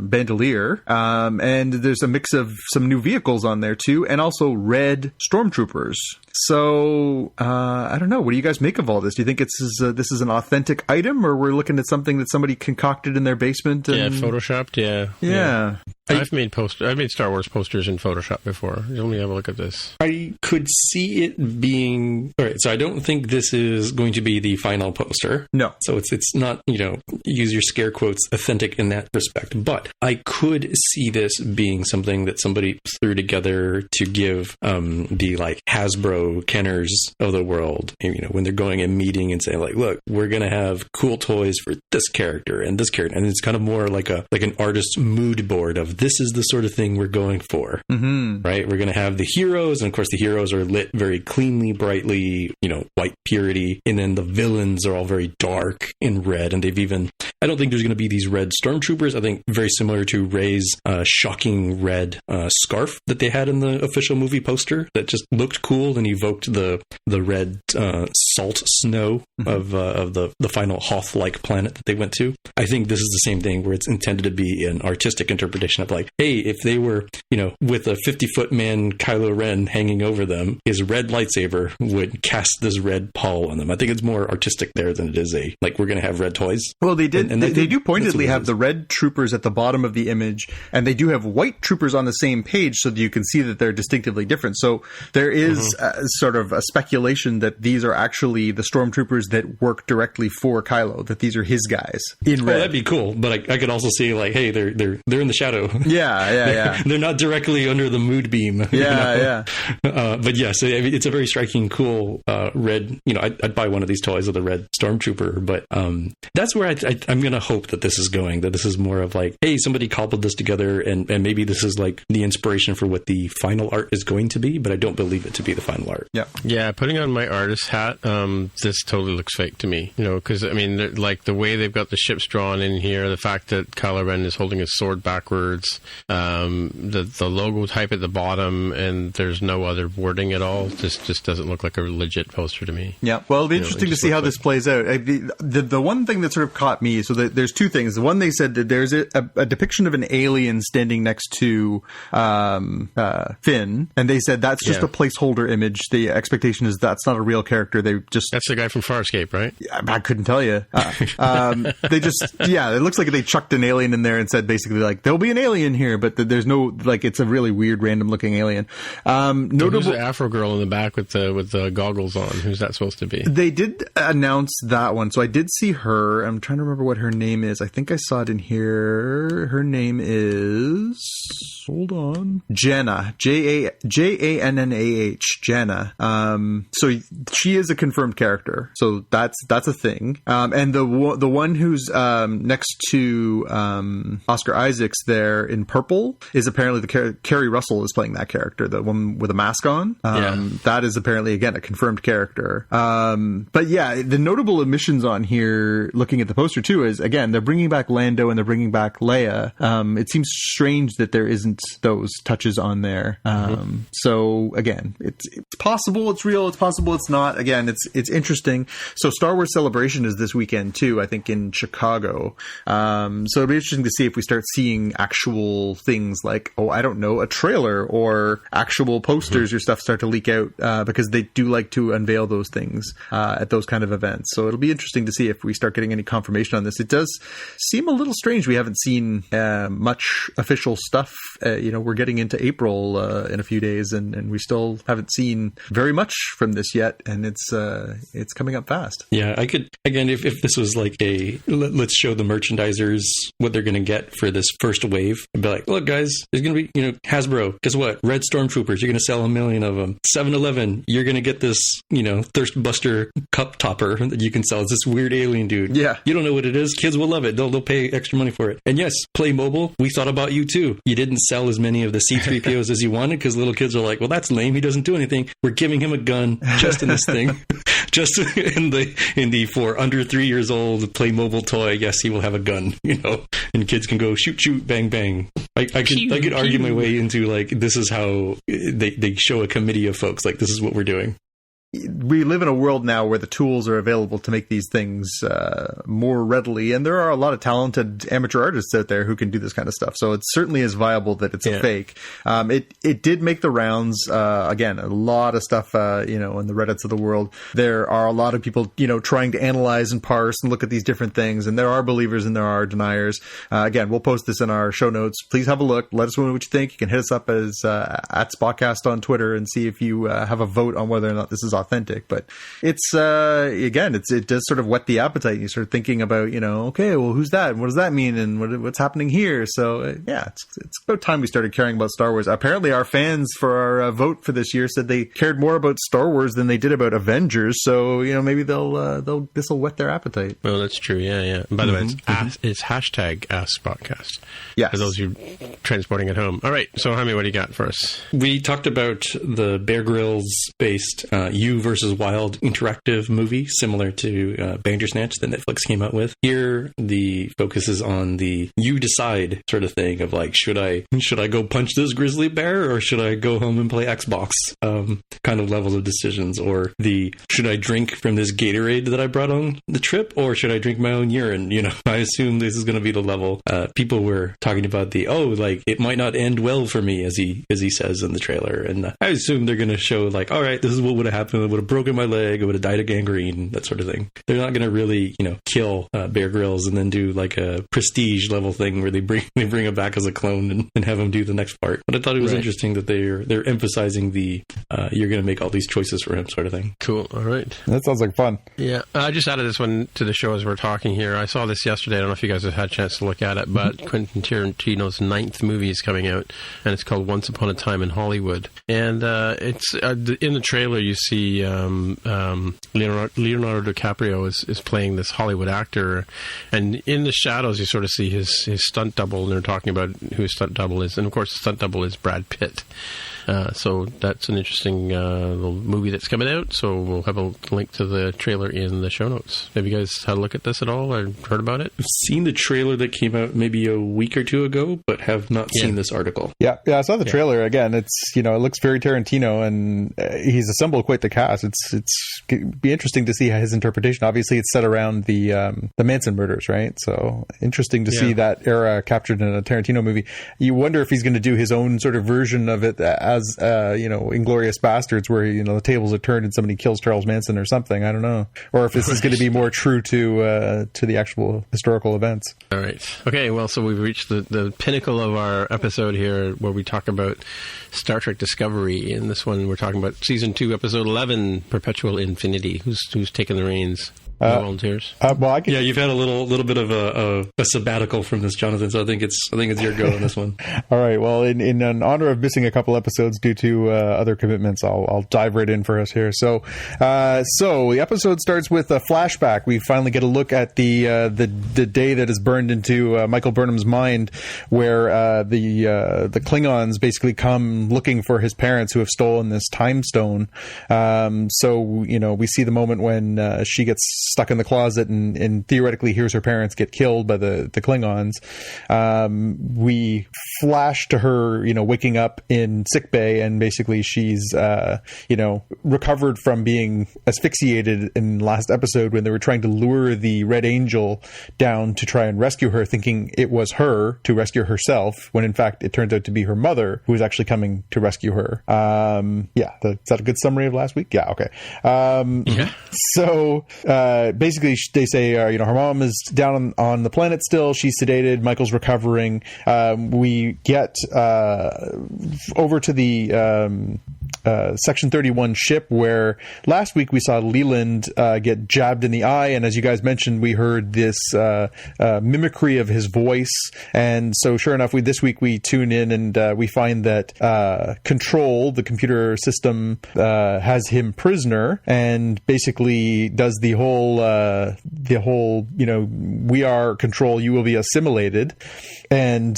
Speaker 2: bandolier. And there's a mix of some new vehicles on there too, and also red stormtroopers. So I don't know. What do you guys make of all this? Do you think this is an authentic item, or we're looking at something that somebody concocted in their basement? And...
Speaker 1: Yeah, photoshopped. Yeah. I've made Star Wars posters in Photoshop before. Let me have a look at this.
Speaker 3: I could see it being... All right, so I don't think this is going to be the final poster.
Speaker 2: No.
Speaker 3: So it's not, use your scare quotes, authentic in that respect. But I could see this being something that somebody threw together to give the Hasbro Kenners of the world, when they're going and meeting and saying look, we're going to have cool toys for this character and this character. And it's kind of more like an artist's mood board of this is the sort of thing we're going for, right? We're going to have the heroes, and of course the heroes are lit very cleanly, brightly, white purity, and then the villains are all very dark in red, and I don't think there's going to be these red stormtroopers. I think very similar to Rey's shocking red scarf that they had in the official movie poster that just looked cool and evoked the red salt snow of the final Hoth-like planet that they went to. I think this is the same thing where it's intended to be an artistic interpretation of hey, if they were, with a 50-foot man Kylo Ren hanging over them, his red lightsaber would cast this red pall on them. I think it's more artistic there than it is we're going to have red toys.
Speaker 2: Well, they did. And they do pointedly have the red troopers at the bottom of the image, and they do have white troopers on the same page so that you can see that they're distinctively different. So there is sort of a speculation that these are actually the stormtroopers that work directly for Kylo, that these are his guys in red.
Speaker 3: That'd be cool, but I could also see hey, they're in the shadow.
Speaker 2: Yeah.
Speaker 3: They're not directly under the mood beam.
Speaker 2: Yeah.
Speaker 3: But yes, it's a very striking, cool red. I'd buy one of these toys of the red stormtrooper. But that's where I'm going to hope that this is going. That this is more of hey, somebody cobbled this together, and maybe this is the inspiration for what the final art is going to be. But I don't believe it to be the final art.
Speaker 1: Yeah. Putting on my artist hat, this totally looks fake to me. Because the way they've got the ships drawn in here, the fact that Kylo Ren is holding his sword backwards. elements. The logo type at the bottom, and there's no other wording at all. Just doesn't look like a legit poster to me.
Speaker 2: Yeah, well, it'll be interesting to see how this plays out. The one thing that sort of caught me, so there's two things. The one, they said that there's a depiction of an alien standing next to Finn, and they said that's just a placeholder image. The expectation is that's not a real character.
Speaker 1: That's the guy from Farscape, right?
Speaker 2: I couldn't tell you. They just, it looks like they chucked an alien in there and said basically like, there'll be an alien here, but there's no, like, it's a really weird random looking alien.
Speaker 1: Notable, who's the Afro girl in the back with the goggles on? Who's that supposed to be?
Speaker 2: They did announce that one, so I did see her. I'm trying to remember what her name is. I think I saw it in here. Her name is, hold on, Jenna. Jannah. Jenna. So she is a confirmed character. So that's a thing. And the one who's next to Oscar Isaacs there in purple is apparently Kerry Russell is playing that character, the one with a mask on. That is apparently, again, a confirmed character. But yeah, the notable omissions on here, looking at the poster too, is, again, they're bringing back Lando and they're bringing back Leia. It seems strange that there isn't those touches on there. So again, it's possible it's real, it's possible it's not. Again, it's interesting. So Star Wars Celebration is this weekend too, I think, in Chicago. So it'll be interesting to see if we start seeing actual things like, I don't know, a trailer or actual posters or stuff start to leak out, because they do like to unveil those things at those kind of events. So it'll be interesting to see if we start getting any confirmation on this. It does seem a little strange. We haven't seen much official stuff. We're getting into April in a few days, and we still haven't seen very much from this yet, and it's coming up fast.
Speaker 3: Yeah, I could, again, if this was like let's show the merchandisers what they're going to get for this first wave, and be like, look guys, there's going to be, Hasbro, guess what? Red Stormtroopers, you're going to sell 1 million of them. 7-Eleven, you're going to get this, Thirst Buster cup topper that you can sell. It's this weird alien dude.
Speaker 2: Yeah.
Speaker 3: You don't know what it is. Kids will love it. They'll pay extra money for it. And yes, Play Mobile, we thought about you too. You didn't sell as many of the C-3POs as you wanted because little kids are like, well, that's lame. He doesn't do anything. We're giving him a gun just in this thing. Just in the for under 3 years old Playmobil toy, yes, he will have a gun, and kids can go shoot, bang, bang. I could argue my way into like, this is how they show a committee of folks like, this is what we're doing.
Speaker 2: We live in a world now where the tools are available to make these things more readily, and there are a lot of talented amateur artists out there who can do this kind of stuff. So it certainly is viable that it's a fake. It did make the rounds. Again, a lot of stuff, in the Reddits of the world. There are a lot of people, trying to analyze and parse and look at these different things, and there are believers and there are deniers. Again, we'll post this in our show notes. Please have a look. Let us know what you think. You can hit us up as at Spotcast on Twitter and see if you have a vote on whether or not this is authentic. But it's again, it does sort of whet the appetite. You start thinking about, okay, well, who's that? And what does that mean? And what's happening here? So it's about time we started caring about Star Wars. Apparently, our fans for our vote for this year said they cared more about Star Wars than they did about Avengers. So maybe this will whet their appetite.
Speaker 1: Well, that's true. Yeah. And by the way, it's hashtag #AskSpotcast.
Speaker 2: Yeah.
Speaker 1: For those of you transporting at home. All right. So, Jaime, what do you got for us?
Speaker 3: We talked about the Bear Grylls based You versus Wild interactive movie, similar to Bandersnatch that Netflix came out with. Here, the focus is on the you decide sort of thing of like, should I go punch this grizzly bear or should I go home and play Xbox kind of levels of decisions, or the should I drink from this Gatorade that I brought on the trip or should I drink my own urine? I assume this is going to be the level. People were talking about it might not end well for me, as he says in the trailer, and I assume they're going to show like, all right, this is what would have happened. I would have broken my leg. I would have died of gangrene, that sort of thing. They're not going to really, kill Bear Grylls and then do like a prestige level thing where they bring him back as a clone and have him do the next part. But I thought it was interesting that they're emphasizing the you're going to make all these choices for him sort of thing.
Speaker 1: Cool. All right.
Speaker 2: That sounds like fun.
Speaker 1: Yeah. I just added this one to the show as we're talking here. I saw this yesterday. I don't know if you guys have had a chance to look at it, but Quentin Tarantino's 9th movie is coming out, and it's called Once Upon a Time in Hollywood. And it's in the trailer you see Leonardo DiCaprio is playing this Hollywood actor, and in the shadows you sort of see his stunt double, and they're talking about who his stunt double is, and of course the stunt double is Brad Pitt. So that's an interesting little movie that's coming out. So we'll have a link to the trailer in the show notes. Have you guys had a look at this at all or heard about it?
Speaker 3: I've seen the trailer that came out maybe a week or two ago, but have not seen this article.
Speaker 2: Yeah, I saw the trailer. Again, it's, it looks very Tarantino, and he's assembled quite the cast. It's be interesting to see his interpretation. Obviously, it's set around the Manson murders, right? So interesting to see that era captured in a Tarantino movie. You wonder if he's going to do his own sort of version of it as Inglourious Bastards, where the tables are turned and somebody kills Charles Manson or something. I don't know, or if this is going to be more true to the actual historical events.
Speaker 1: All right. Okay. Well, so we've reached the pinnacle of our episode here, where we talk about Star Trek Discovery. In this one, we're talking about season 2, episode 11, Perpetual Infinity. Who's taking the reins? Volunteers.
Speaker 3: You've had a little bit of a sabbatical from this, Jonathan. So I think it's your go on this one.
Speaker 2: All right. Well, in honor of missing a couple episodes due to other commitments, I'll dive right in for us here. So the episode starts with a flashback. We finally get a look at the day that is burned into Michael Burnham's mind, where the Klingons basically come looking for his parents who have stolen this time stone. So we see the moment when she gets stuck in the closet and theoretically hears her parents get killed by the Klingons. We flash to her, waking up in sickbay, and basically she's, recovered from being asphyxiated in last episode when they were trying to lure the Red Angel down to try and rescue her, thinking it was her to rescue herself, when in fact it turns out to be her mother who was actually coming to rescue her. Is that a good summary of last week? Yeah, okay. So, basically, they say, her mom is down on the planet still. She's sedated. Michael's recovering. We get over to the Section 31 ship, where last week we saw Leiland get jabbed in the eye, and as you guys mentioned, we heard this mimicry of his voice. And so, sure enough, this week we tune in and we find that Control, the computer system, has him prisoner, and basically does the whole we are Control, you will be assimilated, and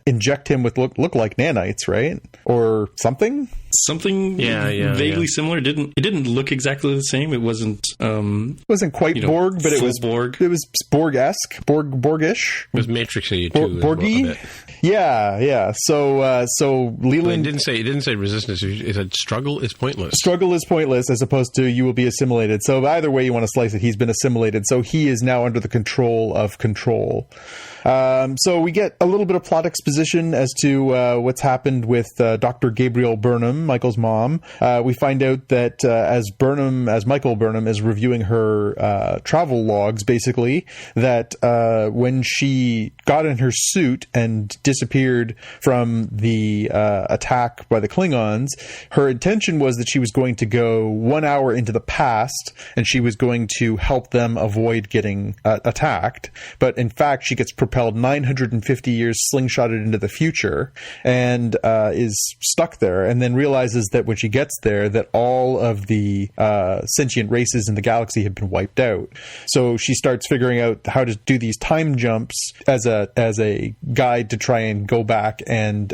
Speaker 2: inject him with look like nanites, right, or something
Speaker 3: vaguely similar. It didn't look exactly the same. It wasn't
Speaker 2: quite Borg, but it was
Speaker 3: Borg.
Speaker 2: It was Borg-esque, Borgish.
Speaker 1: It was Matrixy too.
Speaker 2: Borgy. Yeah. So Leiland
Speaker 1: didn't say resistance. It said struggle is pointless.
Speaker 2: Struggle is pointless, as opposed to you will be assimilated. So either way you want to slice it, he's been assimilated. So he is now under the control of Control. So we get a little bit of plot exposition as to what's happened with Dr. Gabriel Burnham, Michael's mom. We find out that as Michael Burnham is reviewing her travel logs, basically, that when she got in her suit and disappeared from the attack by the Klingons, her intention was that she was going to go 1 hour into the past, and she was going to help them avoid getting attacked. But in fact, she gets propelled 950 years slingshotted into the future and is stuck there, and then realizes that when she gets there that all of the sentient races in the galaxy have been wiped out. So she starts figuring out how to do these time jumps as a guide to try and go back and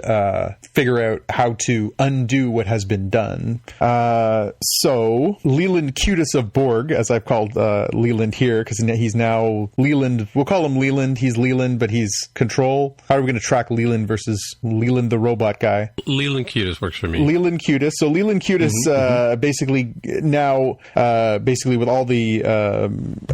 Speaker 2: figure out how to undo what has been done. So Leiland Locutis of Borg, as I've called Leiland here, because he's now Leiland. We'll call him Leiland. He's Leiland, but he's Control. How are we going to track Leiland versus Leiland the robot guy?
Speaker 1: Leiland Locutis works for me.
Speaker 2: Leiland Locutis. So Leiland Locutis basically now, with all the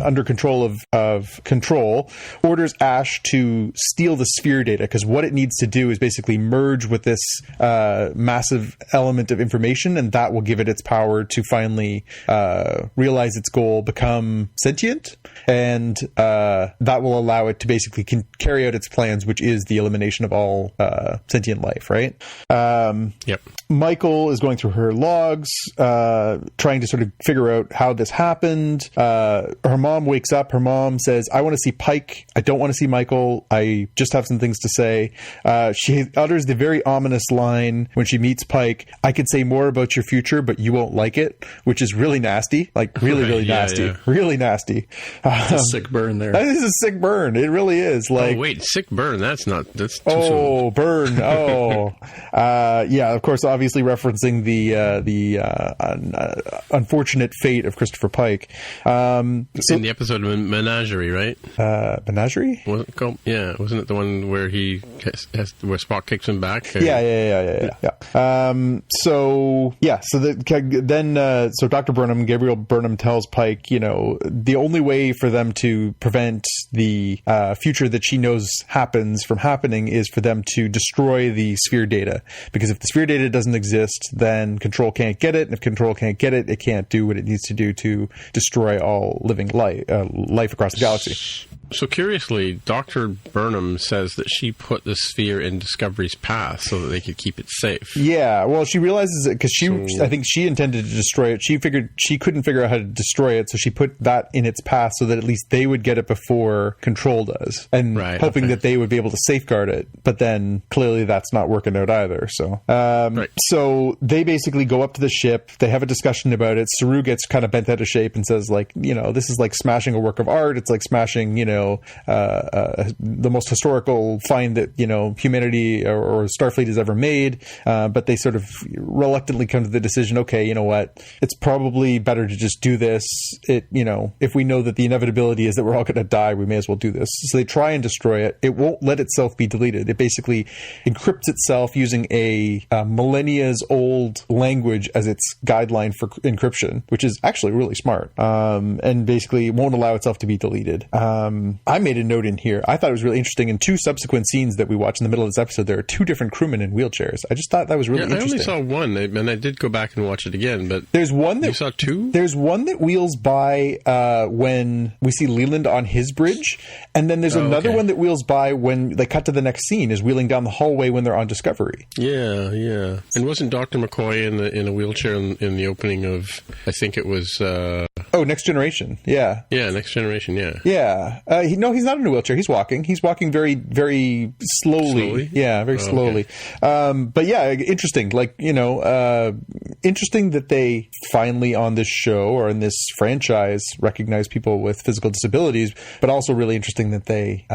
Speaker 2: under control of Control, orders Ash to steal the sphere data, because what it needs to do is basically merge with this massive element of information, and that will give it its power to finally realize its goal, become sentient, and that will allow it to basically carry out its plans, which is the elimination of all sentient life, right?
Speaker 1: Yep.
Speaker 2: Michael Michael is going through her logs, trying to sort of figure out how this happened. Her mom wakes up. Her mom says, I want to see Pike. I don't want to see Michael. I just have some things to say. She utters the very ominous line when she meets Pike, I could say more about your future, but you won't like it, which is really nasty. Like, really nasty. Yeah. Really nasty.
Speaker 3: That's a sick burn there.
Speaker 2: That is a sick burn. It really is. Like,
Speaker 1: oh, wait, sick burn. That's too
Speaker 2: soon. Burn. Oh. Yeah, of course, obviously referencing the unfortunate fate of Christopher Pike.
Speaker 1: In the episode of Menagerie, right?
Speaker 2: Menagerie?
Speaker 1: Yeah, wasn't it the one where where Spock kicks him back?
Speaker 2: Yeah. So Dr. Burnham, Gabriel Burnham, tells Pike, the only way for them to prevent the future that she knows happens from happening is for them to destroy the sphere data. Because if the sphere data doesn't exist, then Control can't get it. And if Control can't get it, it can't do what it needs to do to destroy all living life across the galaxy.
Speaker 1: So curiously, Dr. Burnham says that she put the sphere in Discovery's path so that they could keep it safe.
Speaker 2: Yeah, well, she realizes it because I think she intended to destroy it. She figured she couldn't figure out how to destroy it, so she put that in its path so that at least they would get it before Control does, and hoping that they would be able to safeguard it. But then clearly that's not working out either. So, so they basically go up to the ship. They have a discussion about it. Saru gets kind of bent out of shape and says, like, this is like smashing a work of art. It's like smashing, the most historical find that humanity or Starfleet has ever made, but they sort of reluctantly come to the decision, okay, you know what, it's probably better to just do this. If we know that the inevitability is that we're all going to die, we may as well do this. So they try and destroy it. It won't let itself be deleted. It basically encrypts itself using a millennia's old language as its guideline for encryption, which is actually really smart, and basically won't allow itself to be deleted. I made a note in here. I thought it was really interesting. In two subsequent scenes that we watch in the middle of this episode, there are two different crewmen in wheelchairs. I just thought that was really interesting.
Speaker 1: I only saw one, and I did go back and watch it again. But
Speaker 2: there's one that
Speaker 1: you saw two.
Speaker 2: There's one that wheels by when we see Leiland on his bridge, and then there's another one that wheels by when they cut to the next scene, is wheeling down the hallway when they're on Discovery.
Speaker 1: Yeah. And wasn't Dr. McCoy in a wheelchair in the opening of? I think it was.
Speaker 2: Next Generation. Yeah.
Speaker 1: Yeah, Next Generation. Yeah.
Speaker 2: Yeah. He's not in a wheelchair. He's walking. He's walking very, very slowly. Yeah, very slowly. Okay. But yeah, interesting. Like, interesting that they finally on this show or in this franchise recognize people with physical disabilities, but also really interesting that they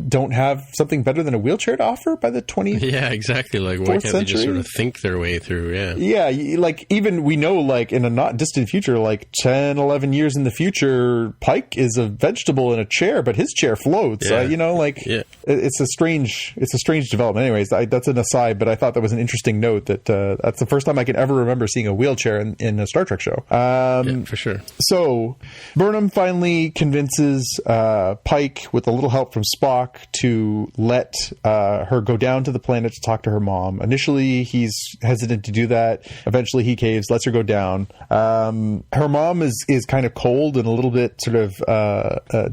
Speaker 2: don't have something better than a wheelchair to offer by the 20th.
Speaker 1: Yeah, exactly. Like, why can't they just sort of think their way through? Yeah.
Speaker 2: Yeah. Like, even we know, like, in a not distant future, like 10, 11 years in the future, Pike is a vegetable in a chair, but his chair floats. It's a strange development. Anyways, that's an aside, but I thought that was an interesting note that that's the first time I can ever remember seeing a wheelchair in a Star Trek show.
Speaker 1: For sure.
Speaker 2: So Burnham finally convinces Pike, with a little help from Spock, to let her go down to the planet to talk to her mom. Initially, he's hesitant to do that. Eventually, he caves, lets her go down. Her mom is kind of cold and a little bit sort of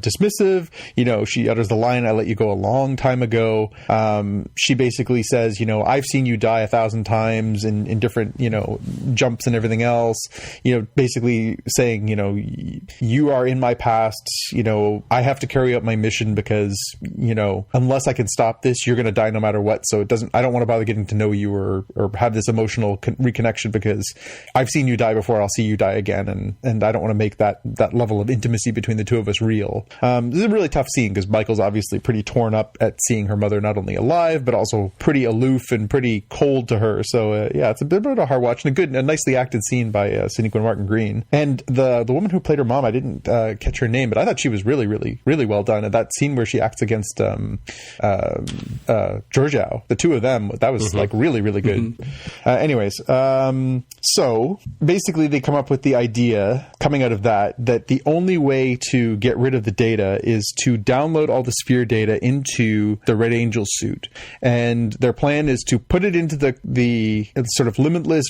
Speaker 2: dismissive. She utters the line, I let you go a long time ago. She basically says, I've seen you die 1,000 times in different, jumps and everything else. Basically saying, you are in my past. I have to carry out my mission because, unless I can stop this, you're going to die no matter what. So I don't want to bother getting to know you or have this emotional reconnection because I've seen you die before. I'll see you die again. And I don't want to make that level of intimacy between the two of us real. This is a really tough scene because Michael's obviously pretty torn up at seeing her mother not only alive, but also pretty aloof and pretty cold to her. So, it's a bit of a hard watch and a nicely acted scene by Sidney Martin Green. And the woman who played her mom, I didn't catch her name, but I thought she was really, really, really well done. And that scene where she acts against Georgiou, the two of them, that was like really, really good. Anyways, so basically they come up with the idea coming out of that the only way to get rid of the data is to download all the sphere data into the Red Angel suit. And their plan is to put it into the sort of limitless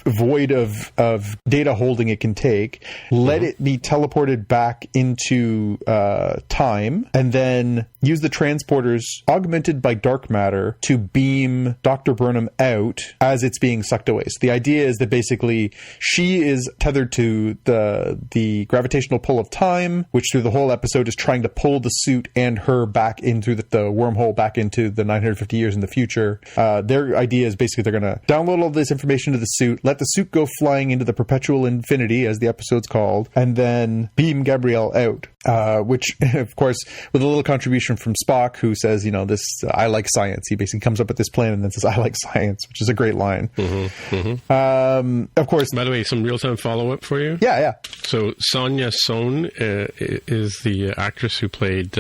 Speaker 2: void of data holding it can take, let it be teleported back into time, and then use the transporters augmented by dark matter to beam Dr. Burnham out as it's being sucked away. So the idea is that basically she is tethered to the gravitational pull of time, which through the whole episode is trying to pull the suit and her back in through the wormhole back into the 950 years in the future. Their idea is basically they're going to download all this information to the suit, let the suit go flying into the Perpetual Infinity, as the episode's called, and then beam Gabrielle out. Which, of course, with a little contribution from Spock, who says, this, I like science. He basically comes up with this plan and then says, I like science, which is a great line. Of course.
Speaker 1: By the way, some real-time follow-up for you?
Speaker 2: Yeah.
Speaker 1: So Sonia Sohn is the actress who played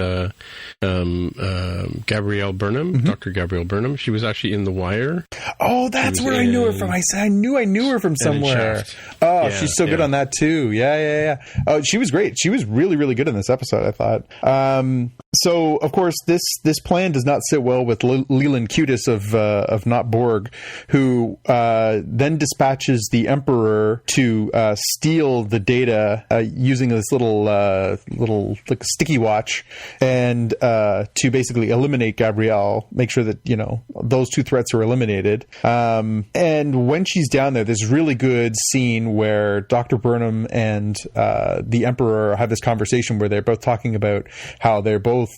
Speaker 1: Gabrielle Burnham, Dr. Gabrielle Burnham. She was actually in The Wire.
Speaker 2: Oh, that's where I knew her from. I knew I knew her from somewhere. Oh, yeah, she's so good on that too. Yeah. Oh, she was great. She was really, really good in this episode, I thought. So, of course, this plan does not sit well with Leiland Locutis of Not Borg, who then dispatches the Emperor to steal the data using this little like sticky watch, and to basically eliminate Gabrielle, make sure that those two threats are eliminated. And when she's down there, there's a really good scene where Dr. Burnham and the Emperor have this conversation where they're both talking about how they're both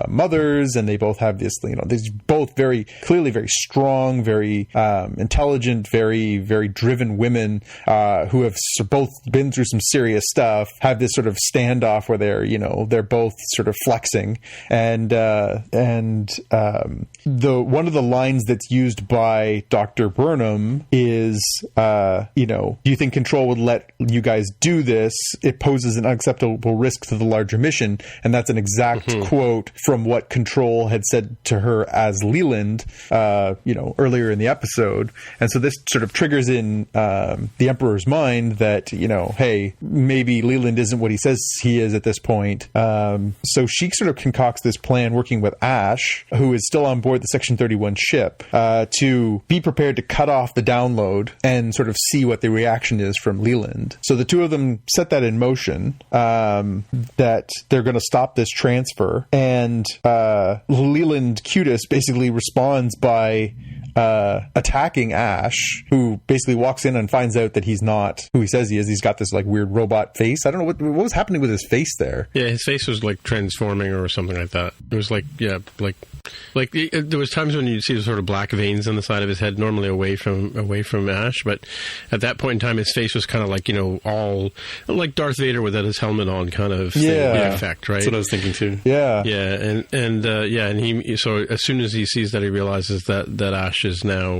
Speaker 2: mothers, and they both have this these both very clearly very strong, very intelligent, very, very driven women who have both been through some serious stuff, have this sort of standoff where they're both sort of flexing, and the one of the lines that's used by Dr. Burnham is do you think Control would let you guys do this? It poses an unacceptable risk to the larger mission. And that's an exact quote from what Control had said to her as Leiland earlier in the episode. And so this sort of triggers in the Emperor's mind that hey, maybe Leiland isn't what he says he is at this point. So she sort of concocts this plan working with Ash, who is still on board the Section 31 ship, to be prepared to cut off the download and sort of see what the reaction is from Leiland. So the two of them set that in motion, that they're going to stop this transfer, and Leiland Locutis basically responds by attacking Ash, who basically walks in and finds out that he's not who he says he is. He's got this like weird robot face. I don't know what was happening with his face there.
Speaker 1: Yeah, his face was like transforming or something like that. It was like there was times when you'd see sort of black veins on the side of his head, normally away from Ash, but at that point in time his face was kind of like all like Darth Vader without his helmet on kind of effect, right?
Speaker 3: That's what I was thinking too.
Speaker 1: And he so as soon as he sees that, he realizes that Ash is now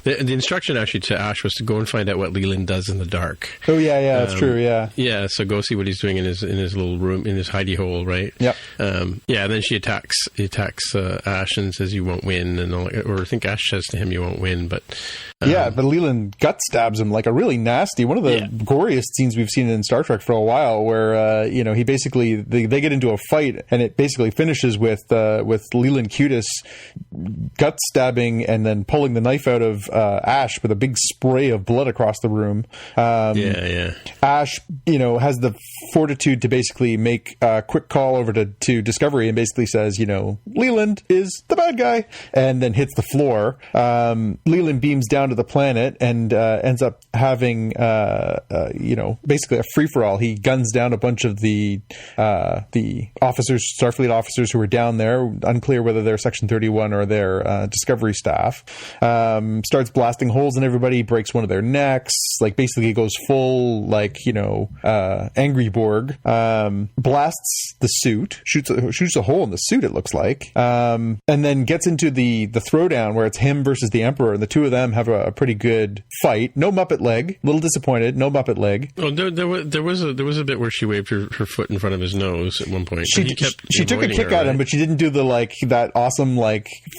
Speaker 1: the instruction actually to Ash was to go and find out what Leiland does in the dark.
Speaker 2: Oh that's true.
Speaker 1: So go see what he's doing in his little room, in his hidey hole, right? And then she attacks Ash and says you won't win, or I think Ash says to him you won't win, but
Speaker 2: but Leiland gut stabs him like a really nasty, one of the goriest scenes we've seen in Star Trek for a while, where he basically they get into a fight, and it basically finishes with Leiland Locutis gut stabbing and then pulling the knife out of Ash with a big spray of blood across the room. Ash has the fortitude to basically make a quick call over to Discovery and basically says Leiland is the bad guy, and then hits the floor. Leiland beams down to the planet and ends up having basically a free-for-all. He guns down a bunch of the officers, Starfleet officers who were down there, unclear whether they're Section 31 or they're Discovery staff. Starts blasting holes in everybody, breaks one of their necks, like basically goes full Angry Borg, blasts the suit, shoots a hole in the suit, it looks like, and then gets into the throwdown where it's him versus the Emperor, and the two of them have a pretty good fight. No Muppet leg. A little disappointed. No Muppet leg.
Speaker 1: Oh, there was a bit where she waved her foot in front of his nose at one point.
Speaker 2: She took a kick at him, but she didn't do that awesome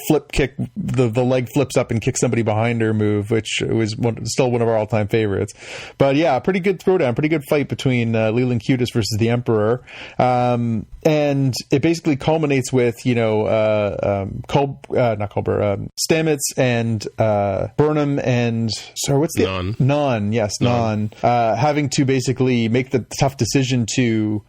Speaker 2: flip kick. The leg flips up and kicks somebody behind her move, which was still one of our all-time favorites. But yeah, pretty good throwdown, pretty good fight between Leiland Locutis versus the Emperor. And it basically culminates with, Stamets and Burnham and Non. Yes, Non. Having to basically make the tough decision to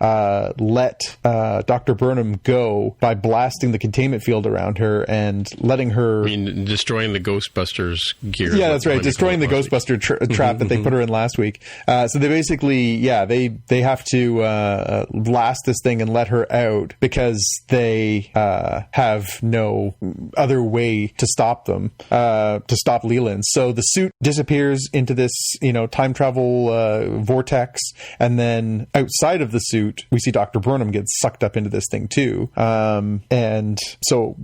Speaker 2: let Dr. Burnham go by blasting the containment field around her and letting her...
Speaker 1: I mean, destroying the Ghostbusters gear.
Speaker 2: Yeah, that's right. Destroying the Ghostbuster trap that they put her in last week. So they basically, they have to blast this thing and let her out because they have no other way to stop them, to stop Leiland. So the suit disappears into this, time travel vortex, and then outside of the suit, we see Dr. Burnham get sucked up into this thing too. And so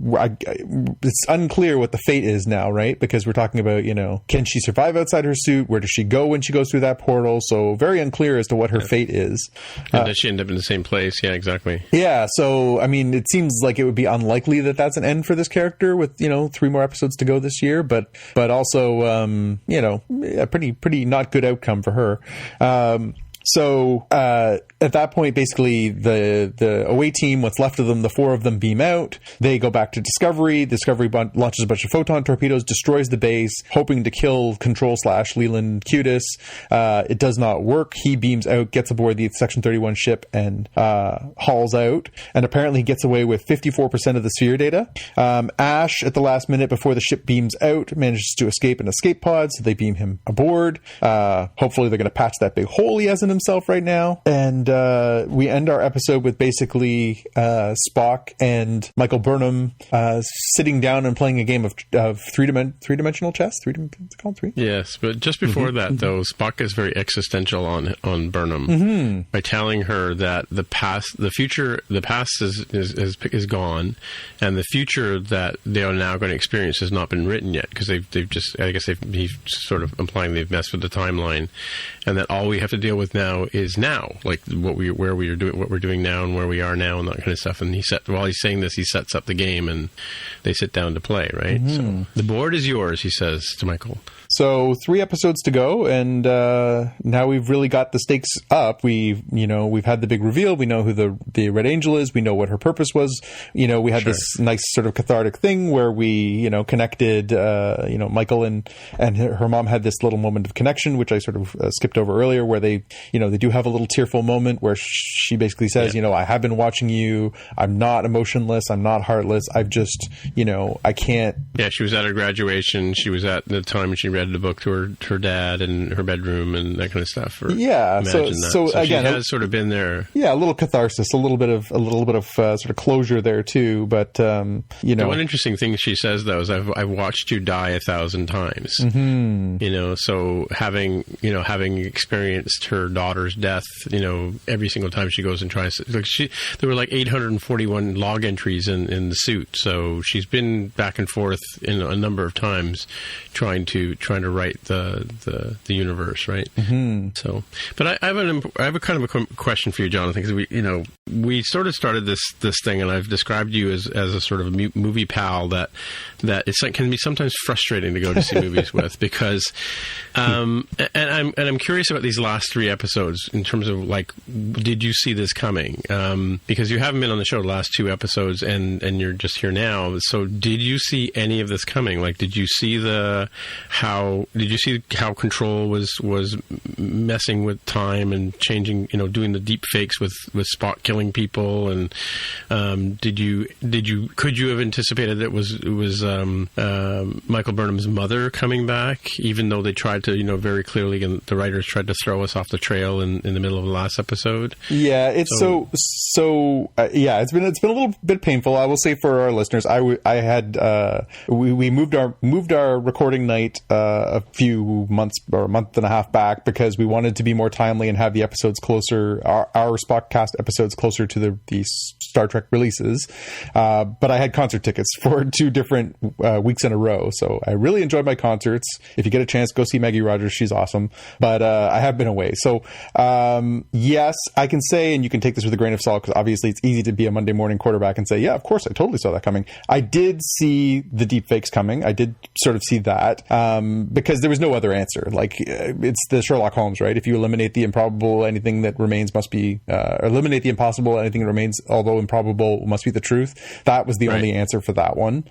Speaker 2: it's unclear what the fate is now, right? Because we're talking about, can she survive outside her suit? Where does she go when she goes through that portal? So very unclear as to what her fate is.
Speaker 1: And does she end up in the same place? Yeah, exactly.
Speaker 2: Yeah. So, I mean, it seems like it would be unlikely that that's an end for this character with, 3 more episodes to go this year, but also, a pretty not good outcome for her. So at that point, basically, the away team, what's left of them, the 4 of them beam out. They go back to Discovery. Discovery launches a bunch of photon torpedoes, destroys the base, hoping to kill Control/Leiland Locutis. It does not work. He beams out, gets aboard the Section 31 ship, and hauls out. And apparently he gets away with 54% of the sphere data. Ash, at the last minute before the ship beams out, manages to escape an escape pod, so they beam him aboard. Hopefully they're going to patch that big hole he has in himself right now. And we end our episode with basically Spock and Michael Burnham sitting down and playing a game of three-dimensional chess. Three?
Speaker 1: Yes, but just before that, though, Spock is very existential on Burnham by telling her that the past is gone, and the future that they are now going to experience has not been written yet, because he's sort of implying they've messed with the timeline, and that all we have to deal with now is now, like what we're doing now and where we are now and that kind of stuff. And while he's saying this, he sets up the game and they sit down to play, right? So the board is yours, he says to Michael.
Speaker 2: So 3 episodes to go, and now we've really got the stakes up. We've had the big reveal. We know who the Red Angel is. We know what her purpose was. We had this nice sort of cathartic thing where we, connected, Michael and her mom had this little moment of connection, which I sort of skipped over earlier, where they do have a little tearful moment where she basically says, I have been watching you. I'm not emotionless. I'm not heartless. I've just, I can't.
Speaker 1: Yeah, she was at her graduation. She was at the time when she read the book to her dad in her bedroom and that kind of stuff. So again, she has sort of been there.
Speaker 2: Yeah, a little catharsis, a little bit of sort of closure there too. But
Speaker 1: The one interesting thing she says though is I've watched you die 1,000 times. So having experienced her daughter's death, every single time she goes and tries to, there were like 841 log entries in the suit, so she's been back and forth a number of times trying to write the universe, right? So, but I have a kind of a question for you, Jonathan, because we sort of started this thing, and I've described you as a sort of a movie pal that can be sometimes frustrating to go to see movies with, because and I'm curious about these last 3 episodes in terms of did you see this coming? Because you haven't been on the show the last 2 episodes, and you're just here now. So did you see any of this coming? Did you see how Control was messing with time and changing, doing the deep fakes with Spock killing people, and could you have anticipated that it was Michael Burnham's mother coming back, even though they tried to, very clearly, and the writers tried to throw us off the trail in the middle of the last episode? Yeah,
Speaker 2: it's it's been a little bit painful. I will say for our listeners, we moved our recording night a few months or a month and a half back because we wanted to be more timely and have the episodes closer, our Spockcast episodes closer to the Star Trek releases. But I had concert tickets for 2 different weeks in a row, so I really enjoyed my concerts. If you get a chance, go see Maggie Rogers. She's awesome. But I have been away. So yes, I can say, and you can take this with a grain of salt, because obviously it's easy to be a Monday morning quarterback and say, yeah, of course, I totally saw that coming. I did see the deepfakes coming. I did sort of see that because there was no other answer. It's the Sherlock Holmes, right? If you eliminate the improbable, anything that remains must be, eliminate the impossible, anything that remains, although
Speaker 4: improbable must be the truth. That was the only answer for that one.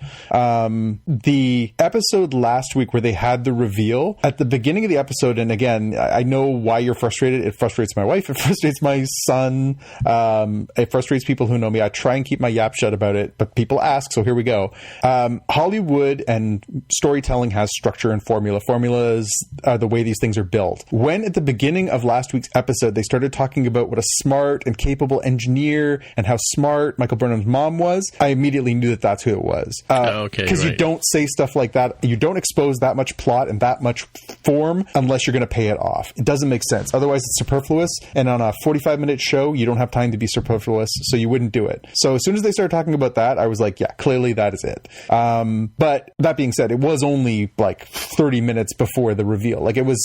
Speaker 4: The episode last week where they had the reveal at the beginning of the episode, and again, I know why you're frustrated. It frustrates my wife. It frustrates my son. It frustrates people who know me. I try and keep my yap shut about it, but people ask, so here we go. Hollywood and storytelling has structure and formula. Formulas are the way these things are built. When at the beginning of last week's episode, they started talking about what a smart and capable engineer and how smart Michael Burnham's mom was, I immediately knew that that's who it was. Because you don't say stuff like that. You don't expose that much plot and that much form unless you're going to pay it off. It doesn't make sense. Otherwise, it's superfluous. And on a 45-minute show, you don't have time to be superfluous, so you wouldn't do it. So as soon as they started talking about that, I was like, yeah, clearly that is it. But that being said, it was only like 30 minutes before the reveal. Like it was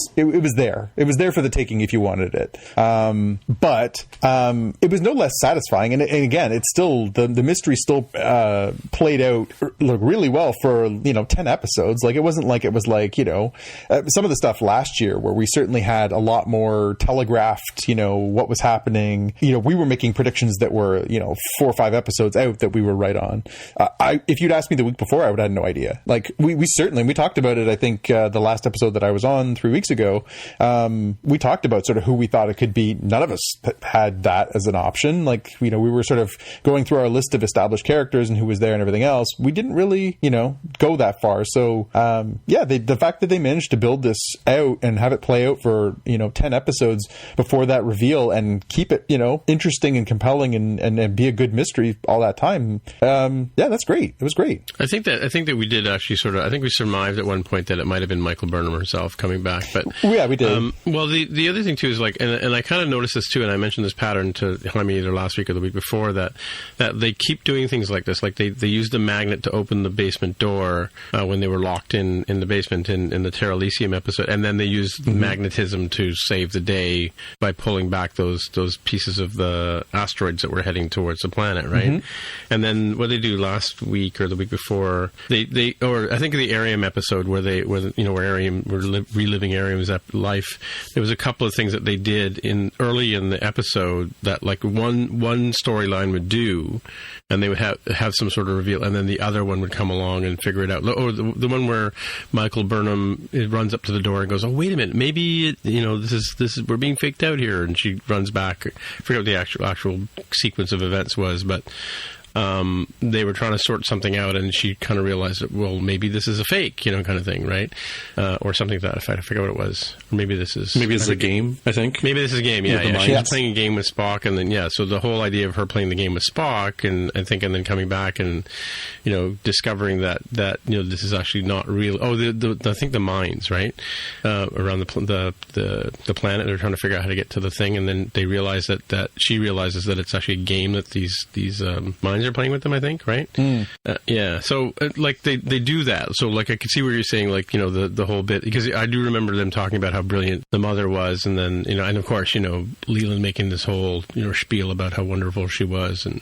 Speaker 4: there. It was there for the taking if you wanted it. But it was no less satisfying. And again, it's still the mystery still played out really well for 10 episodes. Like it wasn't like it was like some of the stuff last year where we certainly had a lot more telegraphed what was happening. We were making predictions that were 4 or 5 episodes out that we were right on. If you'd asked me the week before, I would have had no idea. Like we talked about it. I think the last episode that I was on 3 weeks ago, we talked about sort of who we thought it could be. None of us had that as an option. Like we were sort of going through our list of established characters and who was there and everything else. We didn't really go that far. So the fact that they managed to build this out and have it play out for 10 episodes before that reveal and keep it interesting and compelling and be a good mystery all that time, that's great. It was great.
Speaker 1: I think that we did actually I think we surmised at one point that it might have been Michael Burnham herself coming back, but
Speaker 4: yeah, we did.
Speaker 1: Well, the other thing too is like, and I kind of noticed this too, and I mentioned this pattern to Jaime either last week or the week before, that they keep doing things like this. Like they used the magnet to open the basement door when they were locked in the basement in the Terra Elysium episode, and then they used magnetism to save the day by pulling back those pieces of the asteroids that were heading towards the planet, right? And then what they do last week or the week before, or I think the Arium episode where Arium were reliving Arium's life, there was a couple of things that they did early in the episode that like one storyline would do, and they would have some sort of reveal, and then the other one would come along and figure it out. Or the one where Michael Burnham runs up to the door and goes, "Oh, wait a minute, maybe this is we're being faked out here," and she runs back. I forget what the actual sequence of events was, but they were trying to sort something out, and she kind of realized that, well, maybe this is a fake, kind of thing, right? Or something like that. I forget what it was. Or maybe this is
Speaker 3: a game, I think.
Speaker 1: Maybe this is a game, yeah. She was playing a game with Spock, and then, so the whole idea of her playing the game with Spock, and then coming back and, discovering that this is actually not real. Oh, I think the mines, right? Around the planet, they're trying to figure out how to get to the thing, and then they realize that she realizes that it's actually a game that these mines are playing with them, I think, right? So like they do that. So like I could see where you're saying, like, the whole bit, because I do remember them talking about how brilliant the mother was, and then and of course Leiland making this whole spiel about how wonderful she was, and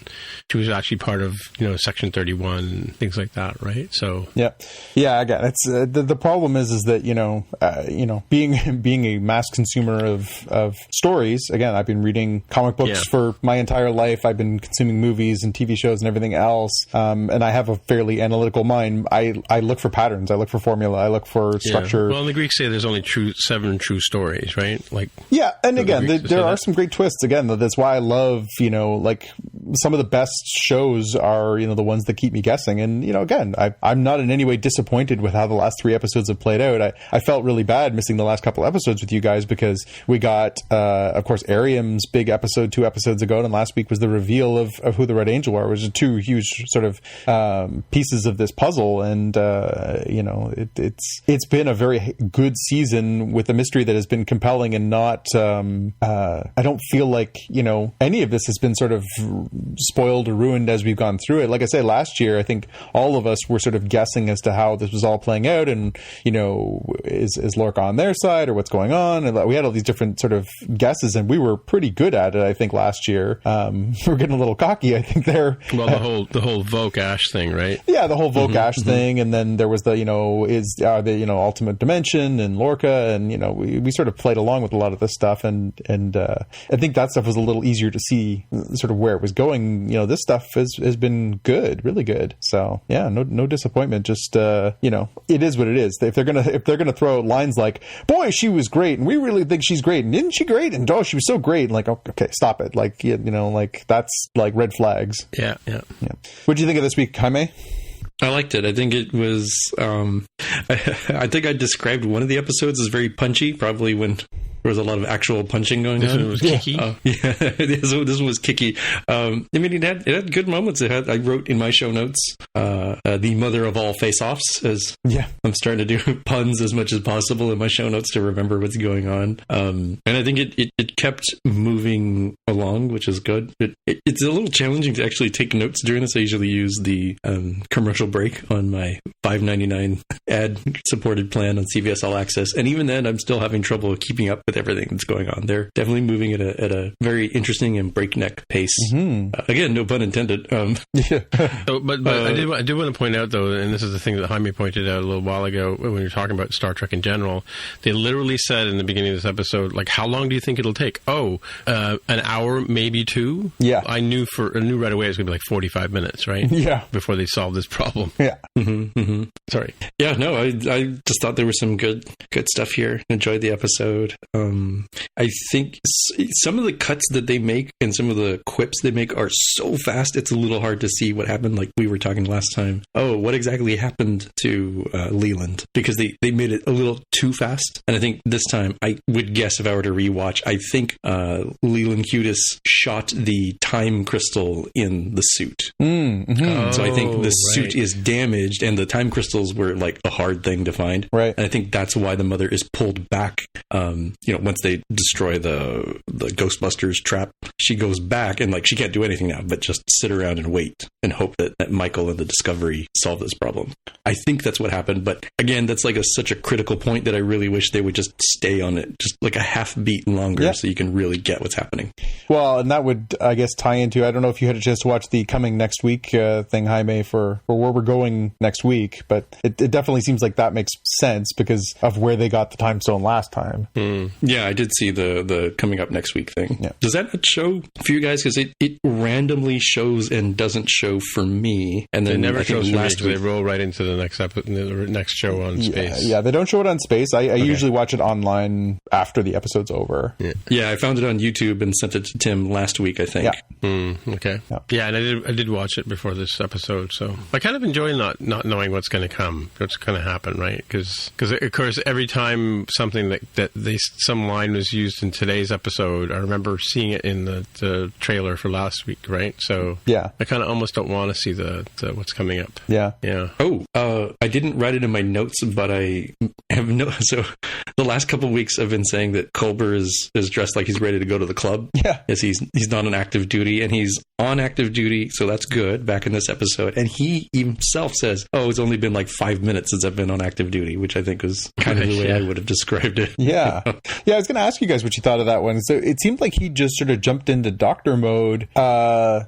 Speaker 1: she was actually part of Section 31 and things like that, right? So
Speaker 4: yeah. Again, it's the problem is that being a mass consumer of stories. Again, I've been reading comic books for my entire life. I've been consuming movies and TV shows and everything else, and I have a fairly analytical mind. I look for patterns, I look for formula, I look for structure.
Speaker 1: Well, the Greeks say there's only 7 true stories, right? Like,
Speaker 4: and again, there are some great twists. Again, that's why I love like some of the best shows are the ones that keep me guessing. And again, I'm not in any way disappointed with how the last 3 episodes have played out. I felt really bad missing the last couple episodes with you guys, because we got of course Arium's big episode 2 episodes ago, and last week was the reveal of who the Red Angel are, which are 2 huge sort of pieces of this puzzle. And it's been a very good season with a mystery that has been compelling, and not I don't feel like any of this has been sort of spoiled or ruined as we've gone through it. Like I say, last year I think all of us were sort of guessing as to how this was all playing out, and is Lorca on their side or what's going on, and we had all these different sort of guesses, and we were pretty good at it, I think, last year. We're getting a little cocky, I think, there.
Speaker 1: Well, the whole Voke Ash thing, right?
Speaker 4: Yeah, the whole Voke Ash thing, and then there was the ultimate dimension and Lorca, and we sort of played along with a lot of this stuff, and I think that stuff was a little easier to see sort of where it was going. going, this stuff has been good, really good. So yeah, no disappointment. Just it is what it is. If they're gonna throw out lines like, boy, she was great, and we really think she's great, and isn't she great, and oh, she was so great, and like, okay, stop it. Like, like that's like red flags.
Speaker 1: Yeah.
Speaker 4: What do you think of this week, Jaime?
Speaker 3: I liked it. I think it was, I think I described one of the episodes as very punchy, probably when there was a lot of actual punching going on.
Speaker 1: It was kicky.
Speaker 3: This one was kicky. I mean, it had good moments. I wrote in my show notes, the mother of all face-offs, as I'm starting to do puns as much as possible in my show notes to remember what's going on. And I think it kept moving along, which is good. It's a little challenging to actually take notes during this. I usually use the commercial break on my $5.99 ad-supported plan on CBS All Access. And even then, I'm still having trouble keeping up with everything that's going on. They're definitely moving at a very interesting and breakneck pace. Mm-hmm. Again, no pun intended.
Speaker 1: But I do want to point out, though, and this is the thing that Jaime pointed out a little while ago when you're talking about Star Trek in general, they literally said in the beginning of this episode, like, how long do you think it'll take? An hour, maybe 2?
Speaker 4: Yeah.
Speaker 1: I knew right away it was going to be like 45 minutes, right?
Speaker 4: Yeah.
Speaker 1: Before they solve this problem.
Speaker 4: Yeah.
Speaker 3: Mm-hmm, mm-hmm.
Speaker 1: Sorry.
Speaker 3: Yeah, no, I just thought there was some good stuff here. Enjoyed the episode. I think some of the cuts that they make and some of the quips they make are so fast, it's a little hard to see what happened. Like we were talking last time. Oh, what exactly happened to Leiland? Because they made it a little too fast. And I think this time, I would guess if I were to rewatch, I think Leiland Cutis shot the time crystal in the suit.
Speaker 4: Mm-hmm.
Speaker 3: So I think the suit is damaged and the time crystals were like a hard thing to find.
Speaker 4: Right.
Speaker 3: And I think that's why the mother is pulled back. Once they destroy the Ghostbusters trap, she goes back and like she can't do anything now but just sit around and wait and hope that Michael and the Discovery solve this problem. I think that's what happened, but again, that's like such a critical point that I really wish they would just stay on it just like a half beat longer so you can really get what's happening.
Speaker 4: Well, and that would, I guess, tie into, I don't know if you had a chance to watch the coming next week thing, Jaime, for where we're going next week, but it definitely seems like that makes sense because of where they got the time stone last time.
Speaker 3: Yeah, I did see the coming up next week thing.
Speaker 4: Yeah.
Speaker 3: Does that not show for you guys? Because it randomly shows and doesn't show for me. And then
Speaker 1: it never shows for
Speaker 3: last
Speaker 1: me,
Speaker 3: week
Speaker 1: they roll right into the next show on Space.
Speaker 4: Yeah, they don't show it on Space. I usually watch it online after the episode's over.
Speaker 3: Yeah, I found it on YouTube and sent it to Tim last week, I think.
Speaker 4: Yeah.
Speaker 1: Okay. Yeah, and I did watch it before this episode, so I kind of enjoy not knowing what's going to come, what's going to happen, right? Because of course every time something that some line was used in today's episode, I remember seeing it in the trailer for last week, right? So
Speaker 4: yeah,
Speaker 1: I kind of almost don't want to see the what's coming up.
Speaker 4: Yeah.
Speaker 3: I didn't write it in my notes, but I have so the last couple of weeks I've been saying that Culber is dressed like he's ready to go to the club.
Speaker 4: Yeah,
Speaker 3: as he's not on active duty, and he's on active duty, so that's good. Back in this episode, and he himself says, "Oh, it's only been like 5 minutes since I've been on active duty," which I think was kind of the way I would have described it.
Speaker 4: Yeah. Yeah, I was going to ask you guys what you thought of that one. So it seemed like he just sort of jumped into doctor mode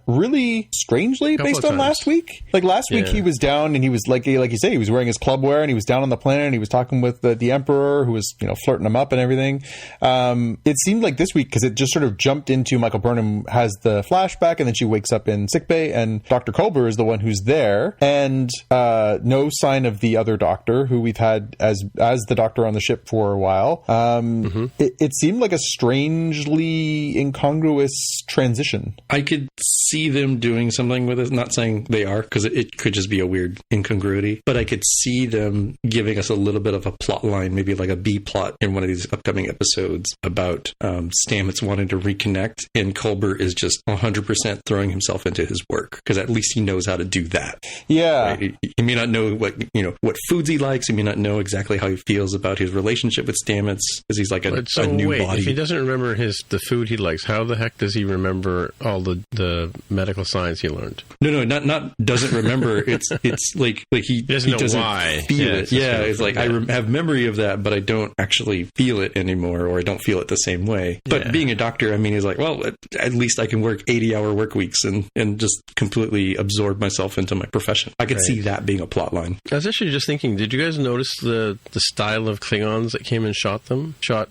Speaker 4: really strangely based on last week. Like last week he was down and he was like you say, he was wearing his club wear and he was down on the planet and he was talking with the Emperor who was, flirting him up and everything. It seemed like this week, because it just sort of jumped into Michael Burnham has the flashback and then she wakes up in sickbay and Dr. Culber is the one who's there, and no sign of the other doctor who we've had as the doctor on the ship for a while. It seemed like a strangely incongruous transition.
Speaker 3: I could see them doing something with it. Not saying they are, because it could just be a weird incongruity, but I could see them giving us a little bit of a plot line, maybe like a B plot in one of these upcoming episodes about Stamets wanting to reconnect, and Culber is just 100% throwing himself into his work, because at least he knows how to do that.
Speaker 4: Yeah.
Speaker 3: Right? He may not know what foods he likes. He may not know exactly how he feels about his relationship with Stamets, because he's like a new body.
Speaker 1: If he doesn't remember the food he likes, how the heck does he remember all the medical science he learned?
Speaker 3: No, not doesn't remember. It's like he doesn't
Speaker 1: know why.
Speaker 3: feel it. Yeah, it's like I have memory of that, but I don't actually feel it anymore, or I don't feel it the same way. But being a doctor, I mean, he's like, well, at least I can work 80-hour work weeks and just completely absorb myself into my profession. I could see that being a plot line.
Speaker 1: I was actually just thinking, did you guys notice the style of Klingons that came and shot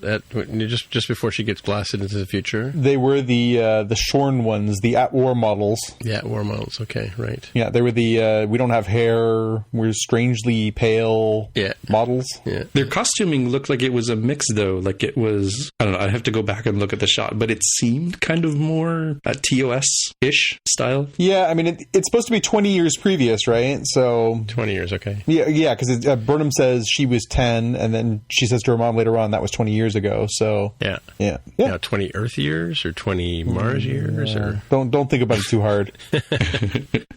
Speaker 1: at just before she gets blasted into the future?
Speaker 4: They were the Shorn ones, the at-war models.
Speaker 1: The at-war models, okay, right.
Speaker 4: Yeah, they were the we don't have hair, we're strangely pale models.
Speaker 1: Yeah.
Speaker 3: Their costuming looked like it was a mix, though. Like it was, I don't know, I'd have to go back and look at the shot, but it seemed kind of more TOS-ish style.
Speaker 4: Yeah, I mean, it's supposed to be 20 years previous, right? So
Speaker 1: 20 years, okay.
Speaker 4: Yeah, because Burnham says she was 10, and then she says to her mom later on that was 20 years ago. So
Speaker 1: yeah. Now, 20 Earth years or 20 Mars years, or
Speaker 4: don't think about it too hard.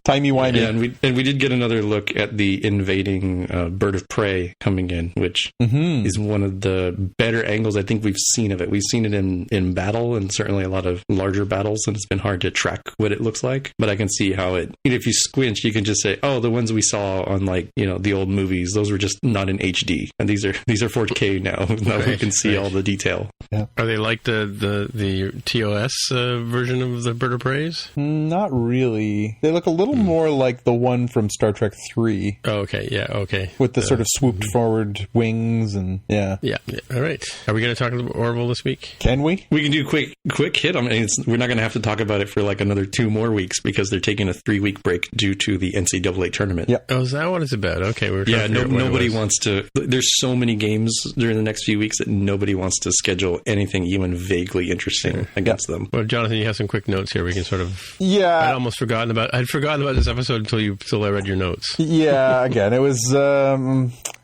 Speaker 4: Timey-wimey.
Speaker 3: Yeah, and we did get another look at the invading bird of prey coming in, which is one of the better angles I think we've seen of it. We've seen it in battle, and certainly a lot of larger battles, and it's been hard to track what it looks like. But I can see how it, if you squint, you can just say, oh, the ones we saw on the old movies, those were just not in HD, and these are 4K now. Now we can see all the detail.
Speaker 1: Yeah. Are they like the TOS version of the bird of preys?
Speaker 4: Not really. They look a little more like the one from Star Trek 3.
Speaker 1: Oh, okay. Yeah. Okay.
Speaker 4: With the sort of swooped forward wings and yeah.
Speaker 1: All right. Are we going to talk about Orville this week?
Speaker 4: Can we?
Speaker 3: We can do quick hit. I mean, we're not going to have to talk about it for like another 2 more weeks because they're taking a 3-week break due to the NCAA tournament.
Speaker 4: Yeah.
Speaker 1: Oh, is that what it's about? Okay.
Speaker 3: Nobody wants to. There's so many games during the next few weeks that nobody wants to schedule anything even vaguely interesting against them.
Speaker 1: Well, Jonathan, you have some quick notes here. We can sort of.
Speaker 4: Yeah.
Speaker 1: I'd forgotten about this episode until I read your notes.
Speaker 4: Yeah. Again, it was.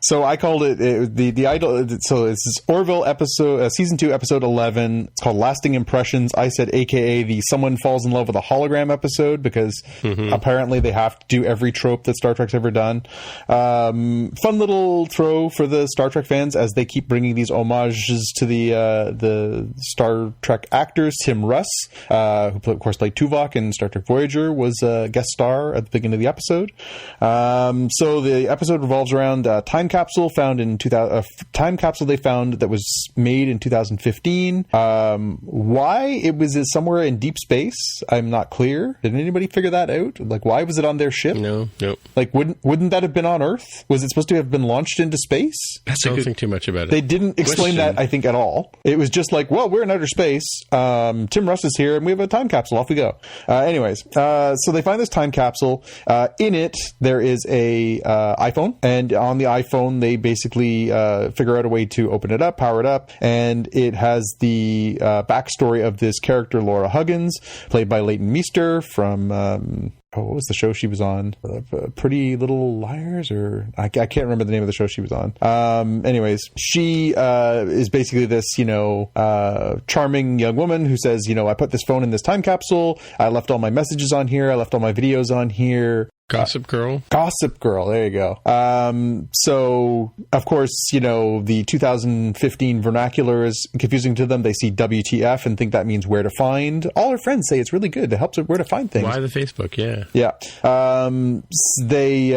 Speaker 4: So I called it the idol. So it's Orville episode, season 2, episode 11. It's called Lasting Impressions. I said, AKA the someone falls in love with a hologram episode, because apparently they have to do every trope that Star Trek's ever done. Fun little throw for the Star Trek fans as they keep bringing these homages to the Star Trek actors. Tim Russ, who of course played Tuvok in Star Trek Voyager, was a guest star at the beginning of the episode. So the episode revolves around a time capsule found in time capsule they found that was made in 2015. Why it was somewhere in deep space, I'm not clear. Did anybody figure that out? Like, why was it on their ship?
Speaker 1: No.
Speaker 4: Like, wouldn't that have been on Earth? Was it supposed to have been launched into space?
Speaker 1: Don't think too much about it.
Speaker 4: They didn't explain that, I think, at all. It was just like, well, we're in outer space. Tim Russ is here, and we have a time capsule. Off we go. Anyways, so they find this time capsule. In it, there is a iPhone, and on the iPhone, they basically figure out a way to open it up, power it up, and it has the backstory of this character, Laura Huggins, played by Leighton Meester from... what was the show she was on? Pretty Little Liars, or I can't remember the name of the show she was on. Anyways, she is basically this, charming young woman who says, I put this phone in this time capsule. I left all my messages on here. I left all my videos on here.
Speaker 1: Gossip Girl.
Speaker 4: There you go. So, of course, the 2015 vernacular is confusing to them. They see WTF and think that means where to find. All her friends say it's really good. It helps with where to find things.
Speaker 1: Why the Facebook? Yeah.
Speaker 4: Yeah. They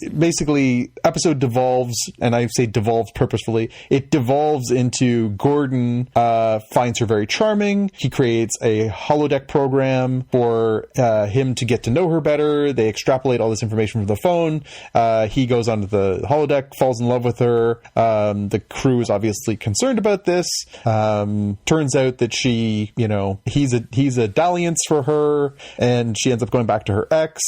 Speaker 4: basically, episode devolves, and I say devolves purposefully. It devolves into Gordon finds her very charming. He creates a holodeck program for him to get to know her better. They extrapolate all this information from the phone. He goes onto the holodeck, falls in love with her. The crew is obviously concerned about this. Turns out that she, he's a dalliance for her, and she ends up going back to her ex.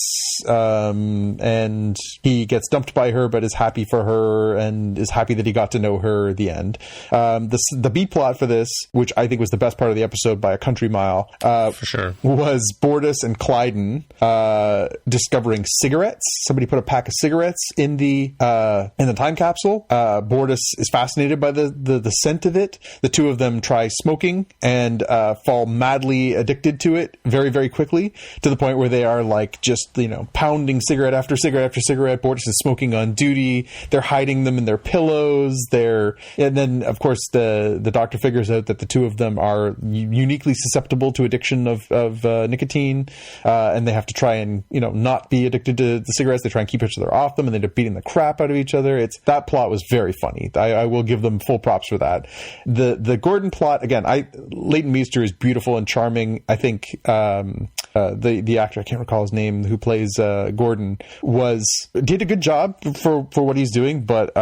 Speaker 4: And he gets dumped by her, but is happy for her and is happy that he got to know her at the end. The B plot for this, which I think was the best part of the episode by a country mile,
Speaker 1: for sure,
Speaker 4: was Bortus and Clyden discovering cigarettes. Somebody put a pack of cigarettes in the time capsule. Bortus is fascinated by the scent of it. The two of them try smoking and fall madly addicted to it very, very quickly, to the point where they are like just, pounding cigarette after cigarette after cigarette. Bortus is smoking on duty. They're hiding them in their pillows. And then of course the doctor figures out that the two of them are uniquely susceptible to addiction of nicotine, and they have to try and not be addicted to the cigarettes. They try and keep each other off them, and they end up beating the crap out of each other. That plot was very funny. I will give them full props for that. The Gordon plot, again, Leighton Meester is beautiful and charming. I think the actor, I can't recall his name, who plays Gordon, did a good job for what he's doing, but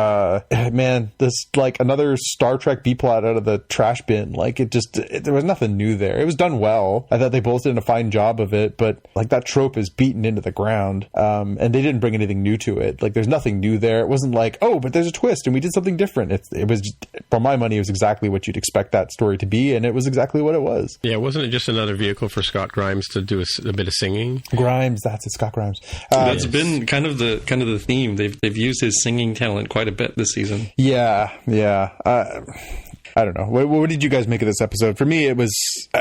Speaker 4: man, this like another Star Trek B plot out of the trash bin. Like there was nothing new there. It was done well. I thought they both did a fine job of it, but like that trope is beaten into the ground, and they didn't bring anything new to it. Like there's nothing new there. It wasn't like, oh, but there's a twist and we did something different. It was, for my money, it was exactly what you'd expect that story to be, and it was exactly what it was.
Speaker 1: Yeah, wasn't it just another vehicle for Scott Grimes to do a bit of singing?
Speaker 4: Grimes, that's it, Scott Grimes.
Speaker 3: That's been kind of the theme. They've used his singing talent quite a bit this season.
Speaker 4: Yeah. I don't know. What did you guys make of this episode? For me, it was,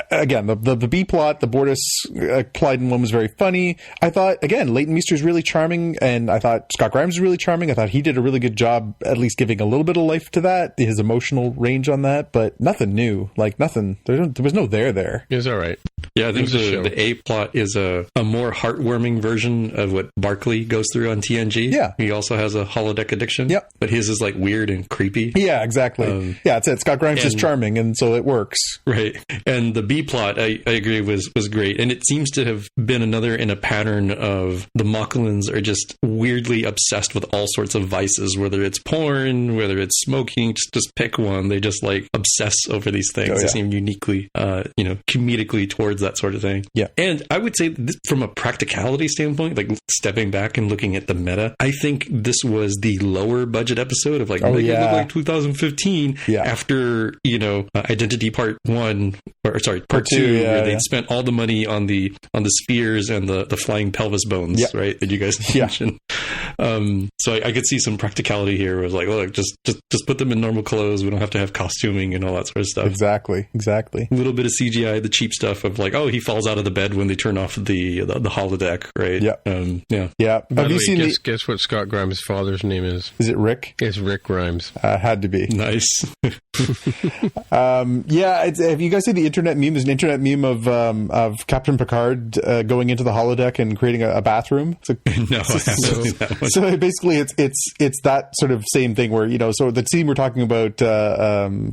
Speaker 4: again, the B plot, the Bortus Plyden one was very funny. I thought, again, Leighton Meester is really charming, and I thought Scott Grimes was really charming. I thought he did a really good job at least giving a little bit of life to that, his emotional range on that, but nothing new. Like, nothing. There was no there.
Speaker 1: It was all right.
Speaker 3: Yeah, I think the A plot is a more heartwarming version of what Barclay goes through on TNG.
Speaker 4: Yeah.
Speaker 3: He also has a holodeck addiction.
Speaker 4: Yep.
Speaker 3: But his is like weird and creepy.
Speaker 4: Yeah, exactly. That's it. Scott Grimes is charming, and so it works.
Speaker 3: Right. And the B plot, I agree, was great. And it seems to have been another in a pattern of the Mocklins are just weirdly obsessed with all sorts of vices, whether it's porn, whether it's smoking, just pick one. They just like obsess over these things.
Speaker 4: Oh, yeah.
Speaker 3: They seem uniquely, comedically towards that sort of thing.
Speaker 4: Yeah.
Speaker 3: And I would say this, from a practicality standpoint, like stepping back and looking at the meta, I think this was the lower budget episode of like, make it look like 2015 after, Identity Part 2, where they'd spent all the money on the spheres and the flying pelvis bones, right? That you guys mentioned. So I could see some practicality here. Where it was like, look, just put them in normal clothes. We don't have to have costuming and all that sort of stuff.
Speaker 4: Exactly.
Speaker 3: A little bit of CGI, the cheap stuff of like, oh, he falls out of the bed when they turn off the holodeck, right?
Speaker 4: Yeah.
Speaker 1: Have you seen guess what Scott Grimes' father's name is?
Speaker 4: Is it Rick?
Speaker 1: It's Rick Grimes.
Speaker 4: Had to be.
Speaker 3: Nice.
Speaker 4: Have you guys seen the internet meme? There's an internet meme of Captain Picard going into the holodeck and creating a bathroom.
Speaker 3: No, I haven't seen that one.
Speaker 4: So basically, it's that sort of same thing where so the scene we're talking about,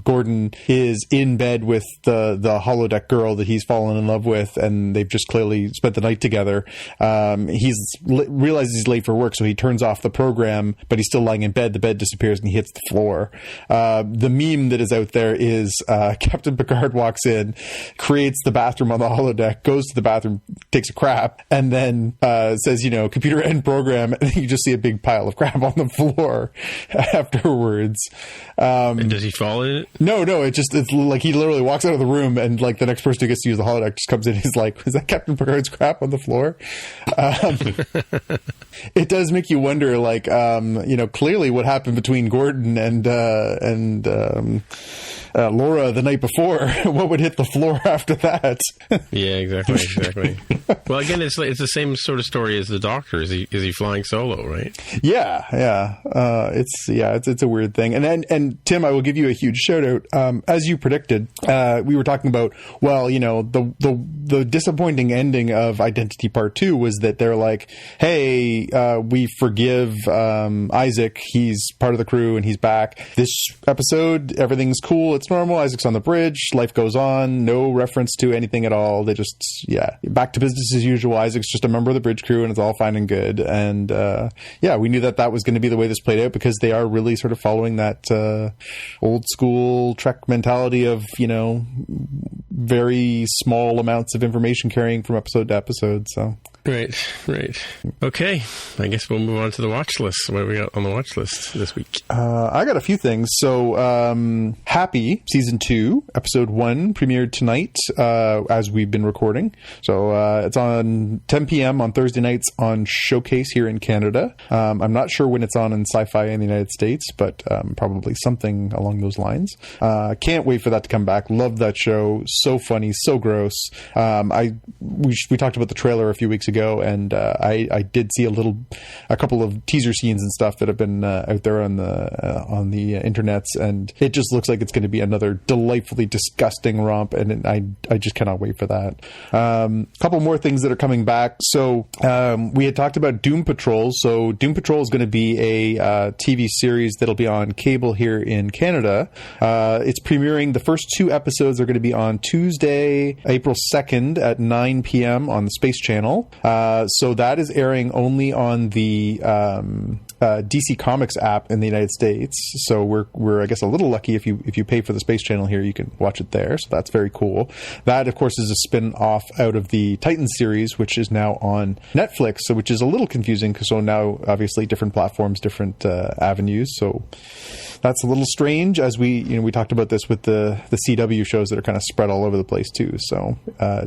Speaker 4: Gordon is in bed with the holodeck girl that he's fallen in love with, and they've just clearly spent the night together. He's realizes he's late for work, so he turns off the program, but he's still lying in bed. The bed disappears and he hits the floor. The meme that is out there is Captain Picard walks in, creates the bathroom on the holodeck, goes to the bathroom, takes a crap, and then says, computer end program, and you just see a big pile of crap on the floor afterwards.
Speaker 1: And does he fall in it? No,
Speaker 4: it's like he literally walks out of the room, and like the next person who gets to use the holodeck just comes in, he's like, is that Captain Picard's crap on the floor? It does make you wonder, like, clearly what happened between Gordon and Laura the night before. What would hit the floor after that?
Speaker 1: Yeah, exactly. Well, again, it's the same sort of story as the Doctor. Is he flying solo, right?
Speaker 4: Yeah. It's a weird thing. And Tim, I will give you a huge shout out. As you predicted, we were talking about, the disappointing ending of Identity Part 2 was that they're like, hey, we forgive Isaac. He's part of the crew and he's back. This episode, everything's cool. It's normal. Isaac's on the bridge. Life goes on. No reference to anything at all. They just, back to business as usual. Isaac's just a member of the bridge crew and it's all fine and good. And we knew that was going to be the way this played out because they are really sort of following that old school Trek mentality of, very small amounts of information carrying from episode to episode. So.
Speaker 1: Right. Okay, I guess we'll move on to the watch list. What have we got on the watch list this week?
Speaker 4: I got a few things. So, Happy, Season 2, Episode 1, premiered tonight as we've been recording. So, it's on 10 p.m. on Thursday nights on Showcase here in Canada. I'm not sure when it's on in Sci-Fi in the United States, but probably something along those lines. Can't wait for that to come back. Love that show. So funny, so gross. We talked about the trailer a few weeks ago, and I did see a couple of teaser scenes and stuff that have been out there on the internets, and it just looks like it's going to be another delightfully disgusting romp, and I just cannot wait for that. Couple more things that are coming back. So we had talked about Doom Patrol. So Doom Patrol is going to be a TV series that'll be on cable here in Canada. It's premiering. The first 2 episodes are going to be on Tuesday, April 2nd at 9 p.m. on the Space Channel. So that is airing only on the DC Comics app in the United States. So we're I guess a little lucky if you pay for the Space Channel here, you can watch it there. So that's very cool. That of course is a spin-off out of the Titan series, which is now on Netflix. So which is a little confusing because so now obviously different platforms, different avenues. So that's a little strange, as we talked about this with the CW shows that are kind of spread all over the place too. So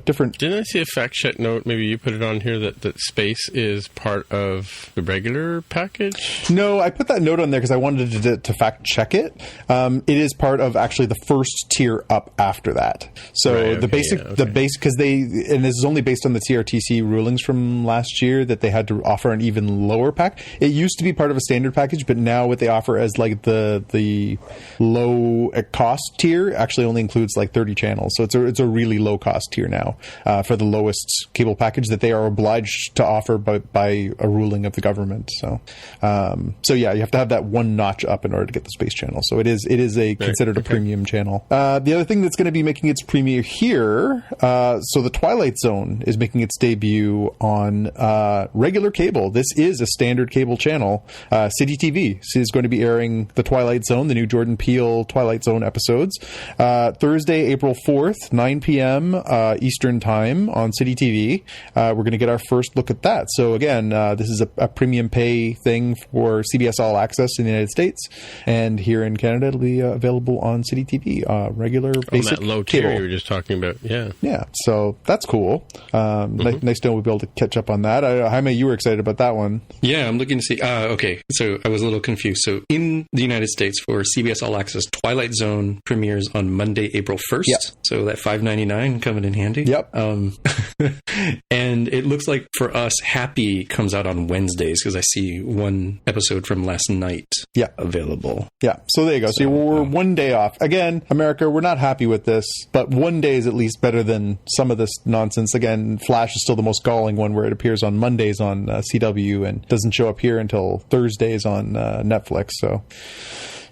Speaker 4: different.
Speaker 1: Didn't I see a fact check note? Maybe you put it on here that Space is part of the regular package.
Speaker 4: No, I put that note on there because I wanted to fact check it. It is part of actually the first tier up after that. So
Speaker 1: right,
Speaker 4: the base because and this is only based on the TRTC rulings from last year that they had to offer an even lower pack. It used to be part of a standard package, but now what they offer as like the low cost tier actually only includes like 30 channels. So it's a really low cost tier now for the lowest cable package that they are obliged to offer by a ruling of the government. So yeah, you have to have that one notch up in order to get the Space Channel. So it is considered a premium channel. The other thing that's going to be making its premiere here, so the Twilight Zone is making its debut on regular cable. This is a standard cable channel. City TV is going to be airing the Twilight Zone, the new Jordan Peele Twilight Zone episodes, Thursday, April 4th, 9 p.m. Eastern Time on City TV. We're going to get our first look at that. So again, this is a premium pay thing for CBS All Access in the United States, and here in Canada it'll be available on City TV, regular basic
Speaker 1: that low
Speaker 4: cable.
Speaker 1: tier you were just talking about. Yeah,
Speaker 4: so that's cool. Nice to know we'll be able to catch up on that. Jaime, you were excited about that one.
Speaker 3: Yeah, I'm looking to see. Okay, so I was a little confused. So in the United States for CBS All Access, Twilight Zone premieres on Monday, April 1st.
Speaker 4: Yep.
Speaker 3: So that $5.99 coming in handy.
Speaker 4: Yep.
Speaker 3: And it looks like for us, Happy comes out on Wednesdays because I see one episode from last night available.
Speaker 4: Yeah, so there you go. So we're one day off. Again, America, we're not happy with this, but one day is at least better than some of this nonsense. Again, Flash is still the most galling one where it appears on Mondays on CW and doesn't show up here until Thursdays on Netflix. So,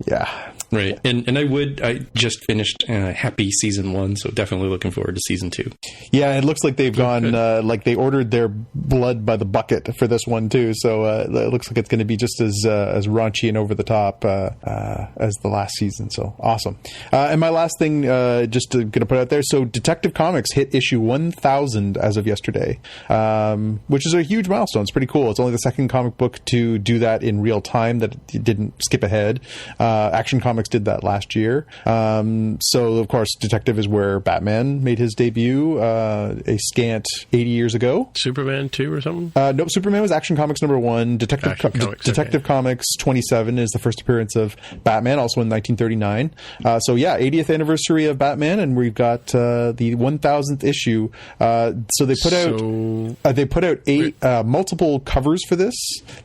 Speaker 4: yeah.
Speaker 3: Right. And I just finished Happy Season 1, so definitely looking forward to Season 2.
Speaker 4: Yeah, it looks like they've gone, like they ordered their blood by the bucket for this one too, so it looks like it's going to be just as raunchy and over the top as the last season, so awesome. And my last thing, just going to put out there, so Detective Comics hit issue 1000 as of yesterday, which is a huge milestone. It's pretty cool. It's only the second comic book to do that in real time, that it didn't skip ahead. Action Comics did that last year. So, of course, Detective is where Batman made his debut a scant 80 years ago.
Speaker 1: Superman 2 or something?
Speaker 4: Nope, Superman was Action Comics number 1. Detective Comics 27 is the first appearance of Batman, also in 1939. So, yeah, 80th anniversary of Batman, and we've got the 1000th issue. So they put out 8 multiple covers for this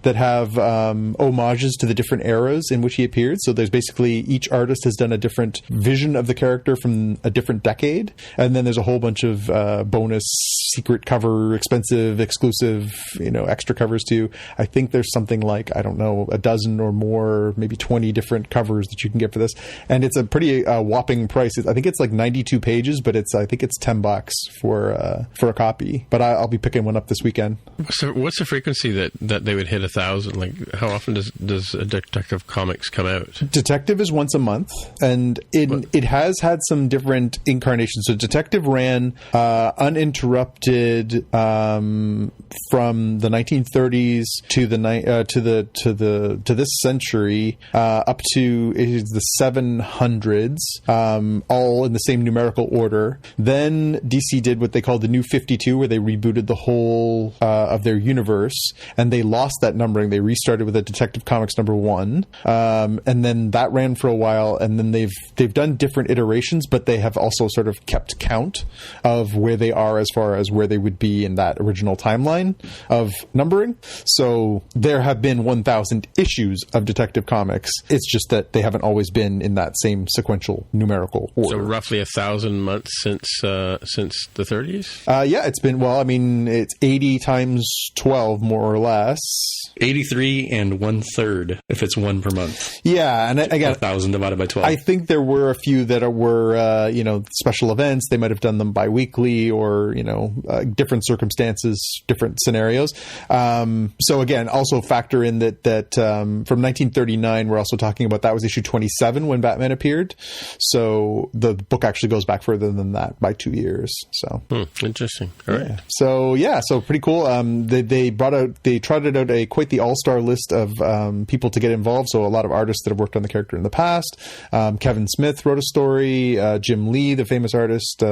Speaker 4: that have homages to the different eras in which he appeared. So there's basically each artist has done a different vision of the character from a different decade, and then there's a whole bunch of bonus secret cover, expensive, exclusive, extra covers too. I think there's something like, I don't know, a dozen or more, maybe 20 different covers that you can get for this, and it's a pretty whopping price. I think it's like 92 pages, but I think it's $10 for a copy. But I'll be picking one up this weekend.
Speaker 1: What's the frequency that they would hit 1,000? Like, how often does a Detective Comics come out?
Speaker 4: Detective is once a month, and it has had some different incarnations. So Detective ran uninterrupted from the 1930s to this century up to the 700s, all in the same numerical order. Then DC did what they called the New 52, where they rebooted the whole of their universe, and they lost that numbering. They restarted with a Detective Comics number 1, and then that ran for for a while, and then they've done different iterations, but they have also sort of kept count of where they are as far as where they would be in that original timeline of numbering. So there have been 1,000 issues of Detective Comics. It's just that they haven't always been in that same sequential numerical order.
Speaker 1: So roughly 1,000 months since the 30s?
Speaker 4: Yeah, it's been, well, I mean, it's 80 times 12, more or less.
Speaker 3: 83 and 1/3 if it's one per month.
Speaker 4: Yeah, and again,
Speaker 3: 1,000 divided by 12.
Speaker 4: I think there were a few that were, special events. They might have done them bi-weekly or, different circumstances, different scenarios. So again, also factor in that from 1939, we're also talking about that was issue 27 when Batman appeared. So the book actually goes back further than that by 2 years. So
Speaker 1: interesting. All right.
Speaker 4: So pretty cool. They trotted out quite the all-star list of people to get involved. So a lot of artists that have worked on the character in the past. Kevin Smith wrote a story. Jim Lee, the famous artist,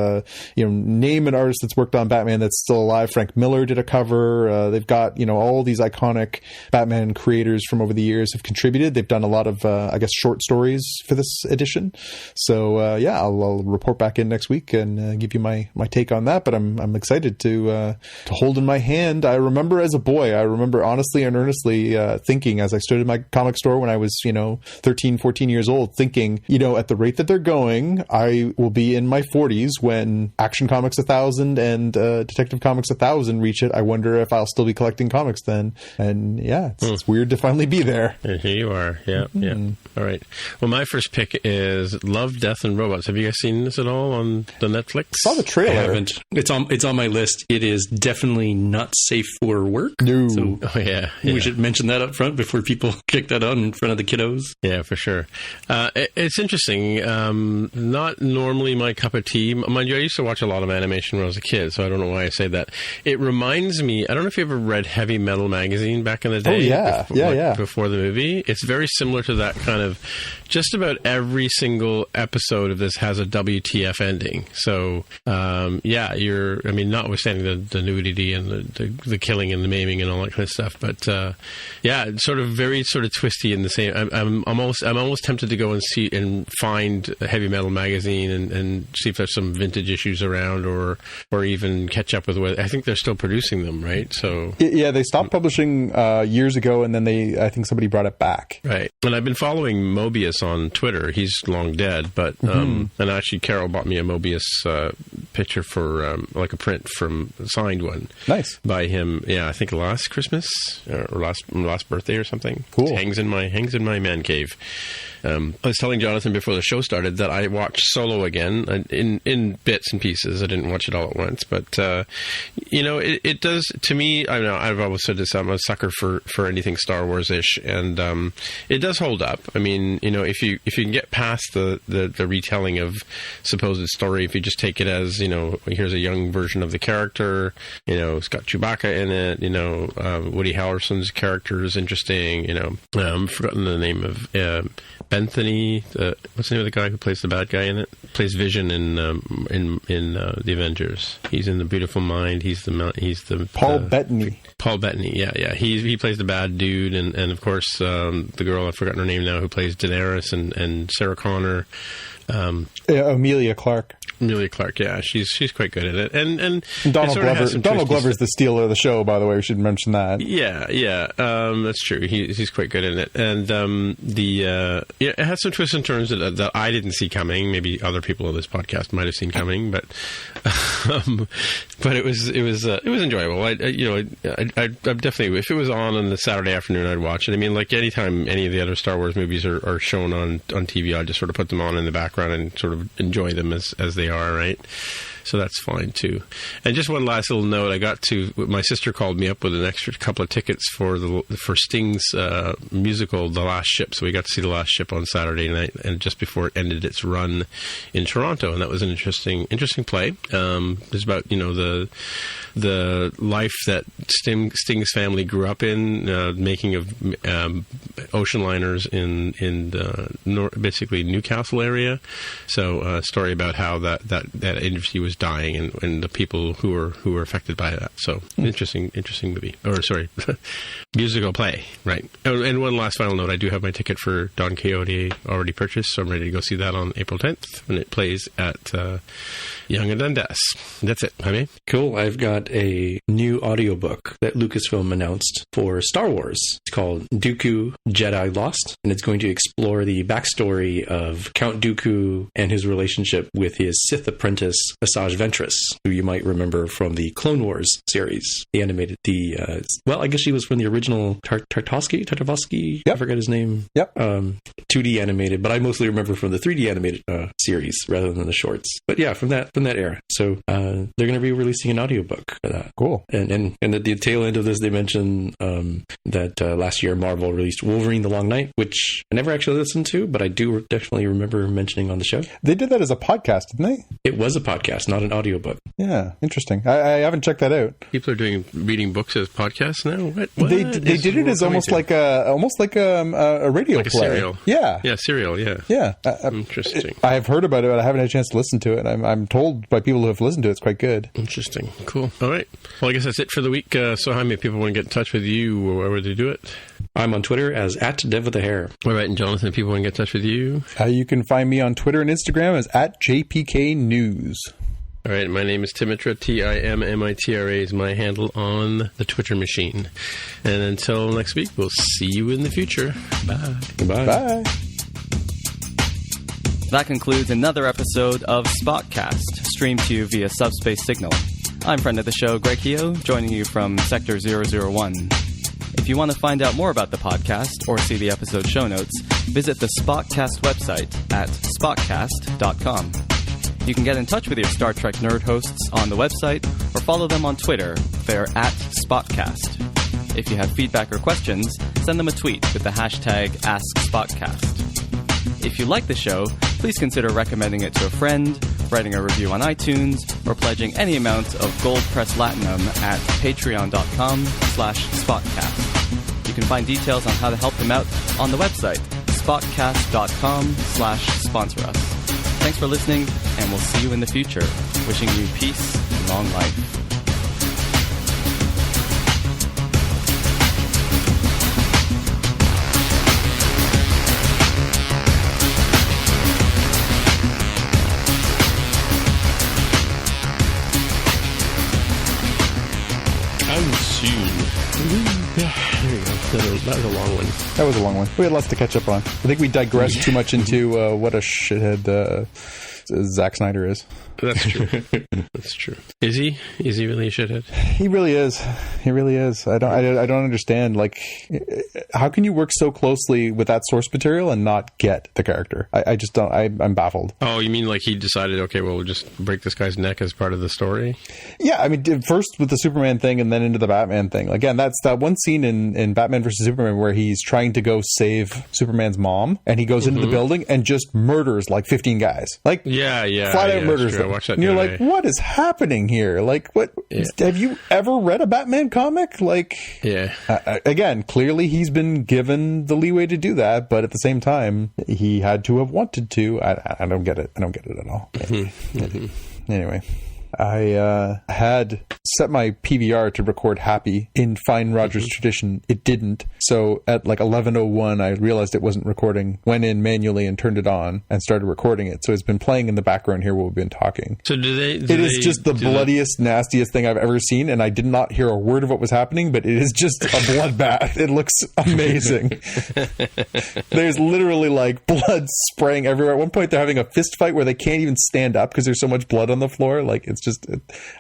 Speaker 4: name an artist that's worked on Batman that's still alive. Frank Miller did a cover. They've got, all these iconic Batman creators from over the years have contributed. They've done a lot of, short stories for this edition. So, I'll report back in next week and give you my take on that. But I'm excited to hold in my hand. I remember as a boy, honestly and earnestly thinking as I stood in my comic store when I was, 13, 14 years old, thinking, at the rate that they're going, I will be in my 40s when Action Comics 1000 and Detective Comics 1000 reach it. I wonder if I'll still be collecting comics then. And it's weird to finally be there.
Speaker 1: And here you are. Yeah. All right. Well, my first pick is Love, Death, and Robots. Have you guys seen this at all on the Netflix?
Speaker 4: Saw the trailer.
Speaker 3: I haven't. It's on my list. It is definitely not safe for work.
Speaker 4: No.
Speaker 3: So
Speaker 1: yeah.
Speaker 3: We should mention that up front before people kick that on in front of the kiddos.
Speaker 1: Yeah, for sure. It's interesting. Not normally my cup of tea. Mind you, I used to watch a lot of animation when I was a kid, so I don't know why I say that. It reminds me, I don't know if you ever read Heavy Metal magazine back in the day.
Speaker 4: Oh, yeah.
Speaker 1: Before the movie. It's very similar to that kind of, just about every single episode of this has a WTF ending. So, notwithstanding the nudity and the killing and the maiming and all that kind of stuff, but it's sort of very sort of twisty in the same. I'm almost tempted to go and see and find a Heavy Metal magazine and see if there's some vintage issues around or even catch up with what I think they're still producing them, right? So
Speaker 4: they stopped publishing years ago, and then I think somebody brought it back.
Speaker 1: Right. And I've been following Mobius on Twitter. He's long dead, but and actually Carol bought me a Mobius picture for like a print from signed one.
Speaker 4: Nice.
Speaker 1: By him. Yeah, I think last Christmas or last birthday or something.
Speaker 4: Cool.
Speaker 1: It hangs in my man cave. I was telling Jonathan before the show started that I watched Solo again in bits and pieces. I didn't watch it all at once, but it does to me. I don't know. I've always said this. I'm a sucker for anything Star Wars-ish, and it does hold up. I mean, if you can get past the retelling of supposed story, if you just take it as here's a young version of the character. It's got Chewbacca in it. Woody Harrelson's character is interesting. I've forgotten the name of Bethany. What's the name of the guy who plays the bad guy in it? Plays Vision in the Avengers. He's in The Beautiful Mind. He's the
Speaker 4: Paul Bettany.
Speaker 1: Paul Bettany. Yeah. He plays the bad dude, and of course the girl, I've forgotten her name now, who plays Daenerys and Sarah Connor.
Speaker 4: Emilia Clarke.
Speaker 1: Emilia Clarke, yeah, she's quite good at it, and
Speaker 4: Donald Glover. Donald Glover's the steal of the show, by the way. We should mention that.
Speaker 1: Yeah, that's true. He's quite good in it, and it has some twists and turns that I didn't see coming. Maybe other people on this podcast might have seen coming, but it was enjoyable. I definitely, if it was on the Saturday afternoon, I'd watch it. I mean, like anytime any of the other Star Wars movies are shown on TV, I just sort of put them on in the background and sort of enjoy them as they are, right? So that's fine too. And just one last little note, my sister called me up with an extra couple of tickets for Sting's musical, The Last Ship. So we got to see The Last Ship on Saturday night, and just before it ended its run in Toronto, and that was an interesting play. It's about the life that Sting's family grew up in, making of ocean liners in basically Newcastle area. So a story about how that industry was characters dying and the people who were affected by that. So interesting movie. Or sorry, musical play, right? Oh, and one last final note: I do have my ticket for Don Quixote already purchased, so I'm ready to go see that on April 10th when it plays at Young and Dundas. That's it. Jaime?
Speaker 3: Cool. I've got a new audiobook that Lucasfilm announced for Star Wars. It's called Dooku, Jedi Lost, and it's going to explore the backstory of Count Dooku and his relationship with his Sith apprentice, Asajj Ventress, who you might remember from the Clone Wars series. The animated, I guess she was from the original Tartakovsky?
Speaker 4: Yep.
Speaker 3: I forget his name.
Speaker 4: Yep.
Speaker 3: 2D animated, but I mostly remember from the 3D animated series rather than the shorts. But yeah, from that era. So they're going to be releasing an audiobook for that.
Speaker 4: Cool.
Speaker 3: And at the tail end of this, they mentioned that last year Marvel released Wolverine: The Long Night, which I never actually listened to, but I do definitely remember mentioning on the show.
Speaker 4: They did that as a podcast, didn't they?
Speaker 3: It was a podcast, not an audiobook.
Speaker 4: Yeah, interesting. I haven't checked that out.
Speaker 1: People are reading books as podcasts now. What?
Speaker 4: They did it as almost like a radio
Speaker 1: like
Speaker 4: play.
Speaker 1: A serial.
Speaker 4: Yeah,
Speaker 1: serial. Yeah.
Speaker 4: Yeah.
Speaker 1: Interesting.
Speaker 4: I've heard about it, but I haven't had a chance to listen to it. I'm told by people who have listened to it, it's quite good.
Speaker 1: Interesting. Cool. All right. Well, I guess that's it for the week. So how many people want to get in touch with you? Where would they do it?
Speaker 3: I'm on Twitter as @DevWithAHair.
Speaker 1: All right. And Jonathan, people want to get in touch with you?
Speaker 4: You can find me on Twitter and Instagram as @JPKNews.
Speaker 1: All right. My name is Timitra. TIMMITRA is my handle on the Twitter machine. And until next week, we'll see you in the future. Bye.
Speaker 3: Goodbye.
Speaker 4: Bye.
Speaker 5: That concludes another episode of Spotcast, streamed to you via Subspace Signal. I'm friend of the show, Greg Heo, joining you from Sector 001. If you want to find out more about the podcast or see the episode show notes, visit the Spotcast website at spotcast.com. You can get in touch with your Star Trek nerd hosts on the website or follow them on Twitter. They're @Spotcast. If you have feedback or questions, send them a tweet with the hashtag AskSpotcast. If you like the show, please consider recommending it to a friend, writing a review on iTunes, or pledging any amount of Gold Press Platinum at patreon.com/spotcast. You can find details on how to help them out on the website, spotcast.com/sponsor us. Thanks for listening, and we'll see you in the future. Wishing you peace and long life.
Speaker 1: That was a long one.
Speaker 4: That was a long one. We had lots to catch up on. I think we digressed too much into what a shithead Zack Snider is.
Speaker 1: That's true. That's true. Is he? Is he really a shithead?
Speaker 4: He really is. He really is. I don't understand. Like, how can you work so closely with that source material and not get the character? I just don't. I'm baffled.
Speaker 1: Oh, you mean like he decided, okay, well, we'll just break this guy's neck as part of the story?
Speaker 4: Yeah, I mean, first with the Superman thing and then into the Batman thing. Again, that's that one scene in Batman vs. Superman where he's trying to go save Superman's mom, and he goes into the building and just murders like 15 guys. Like,
Speaker 1: yeah,
Speaker 4: flat out murders them.
Speaker 1: And
Speaker 4: you're like, what is happening here? Like, what? Yeah. Have you ever read a Batman comic? Like,
Speaker 1: yeah.
Speaker 4: Again, clearly he's been given the leeway to do that, but at the same time, he had to have wanted to. I don't get it. I don't get it at all. Anyway. I had set my PVR to record Happy in fine Rogers tradition. It didn't. So at like 11:01, I realized it wasn't recording, went in manually and turned it on and started recording it. So it's been playing in the background here while we've been talking.
Speaker 1: So
Speaker 4: it is just the bloodiest, nastiest thing I've ever seen. And I did not hear a word of what was happening, but it is just a bloodbath. It looks amazing. There's literally like blood spraying everywhere. At one point, they're having a fist fight where they can't even stand up because there's so much blood on the floor. Like, it's just,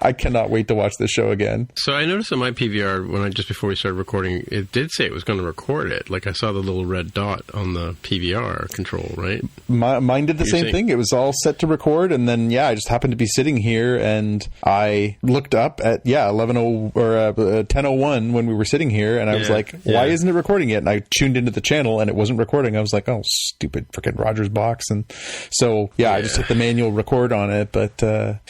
Speaker 4: I cannot wait to watch this show again.
Speaker 1: So I noticed on my PVR just before we started recording, it did say it was going to record it. Like I saw the little red dot on the PVR control, right?
Speaker 4: Mine did the same thing. It was all set to record, and then I just happened to be sitting here, and I looked up at 10:01 when we were sitting here, and I was like, why isn't it recording yet? And I tuned into the channel, and it wasn't recording. I was like, oh, stupid freaking Rogers box. And so I just hit the manual record on it, but that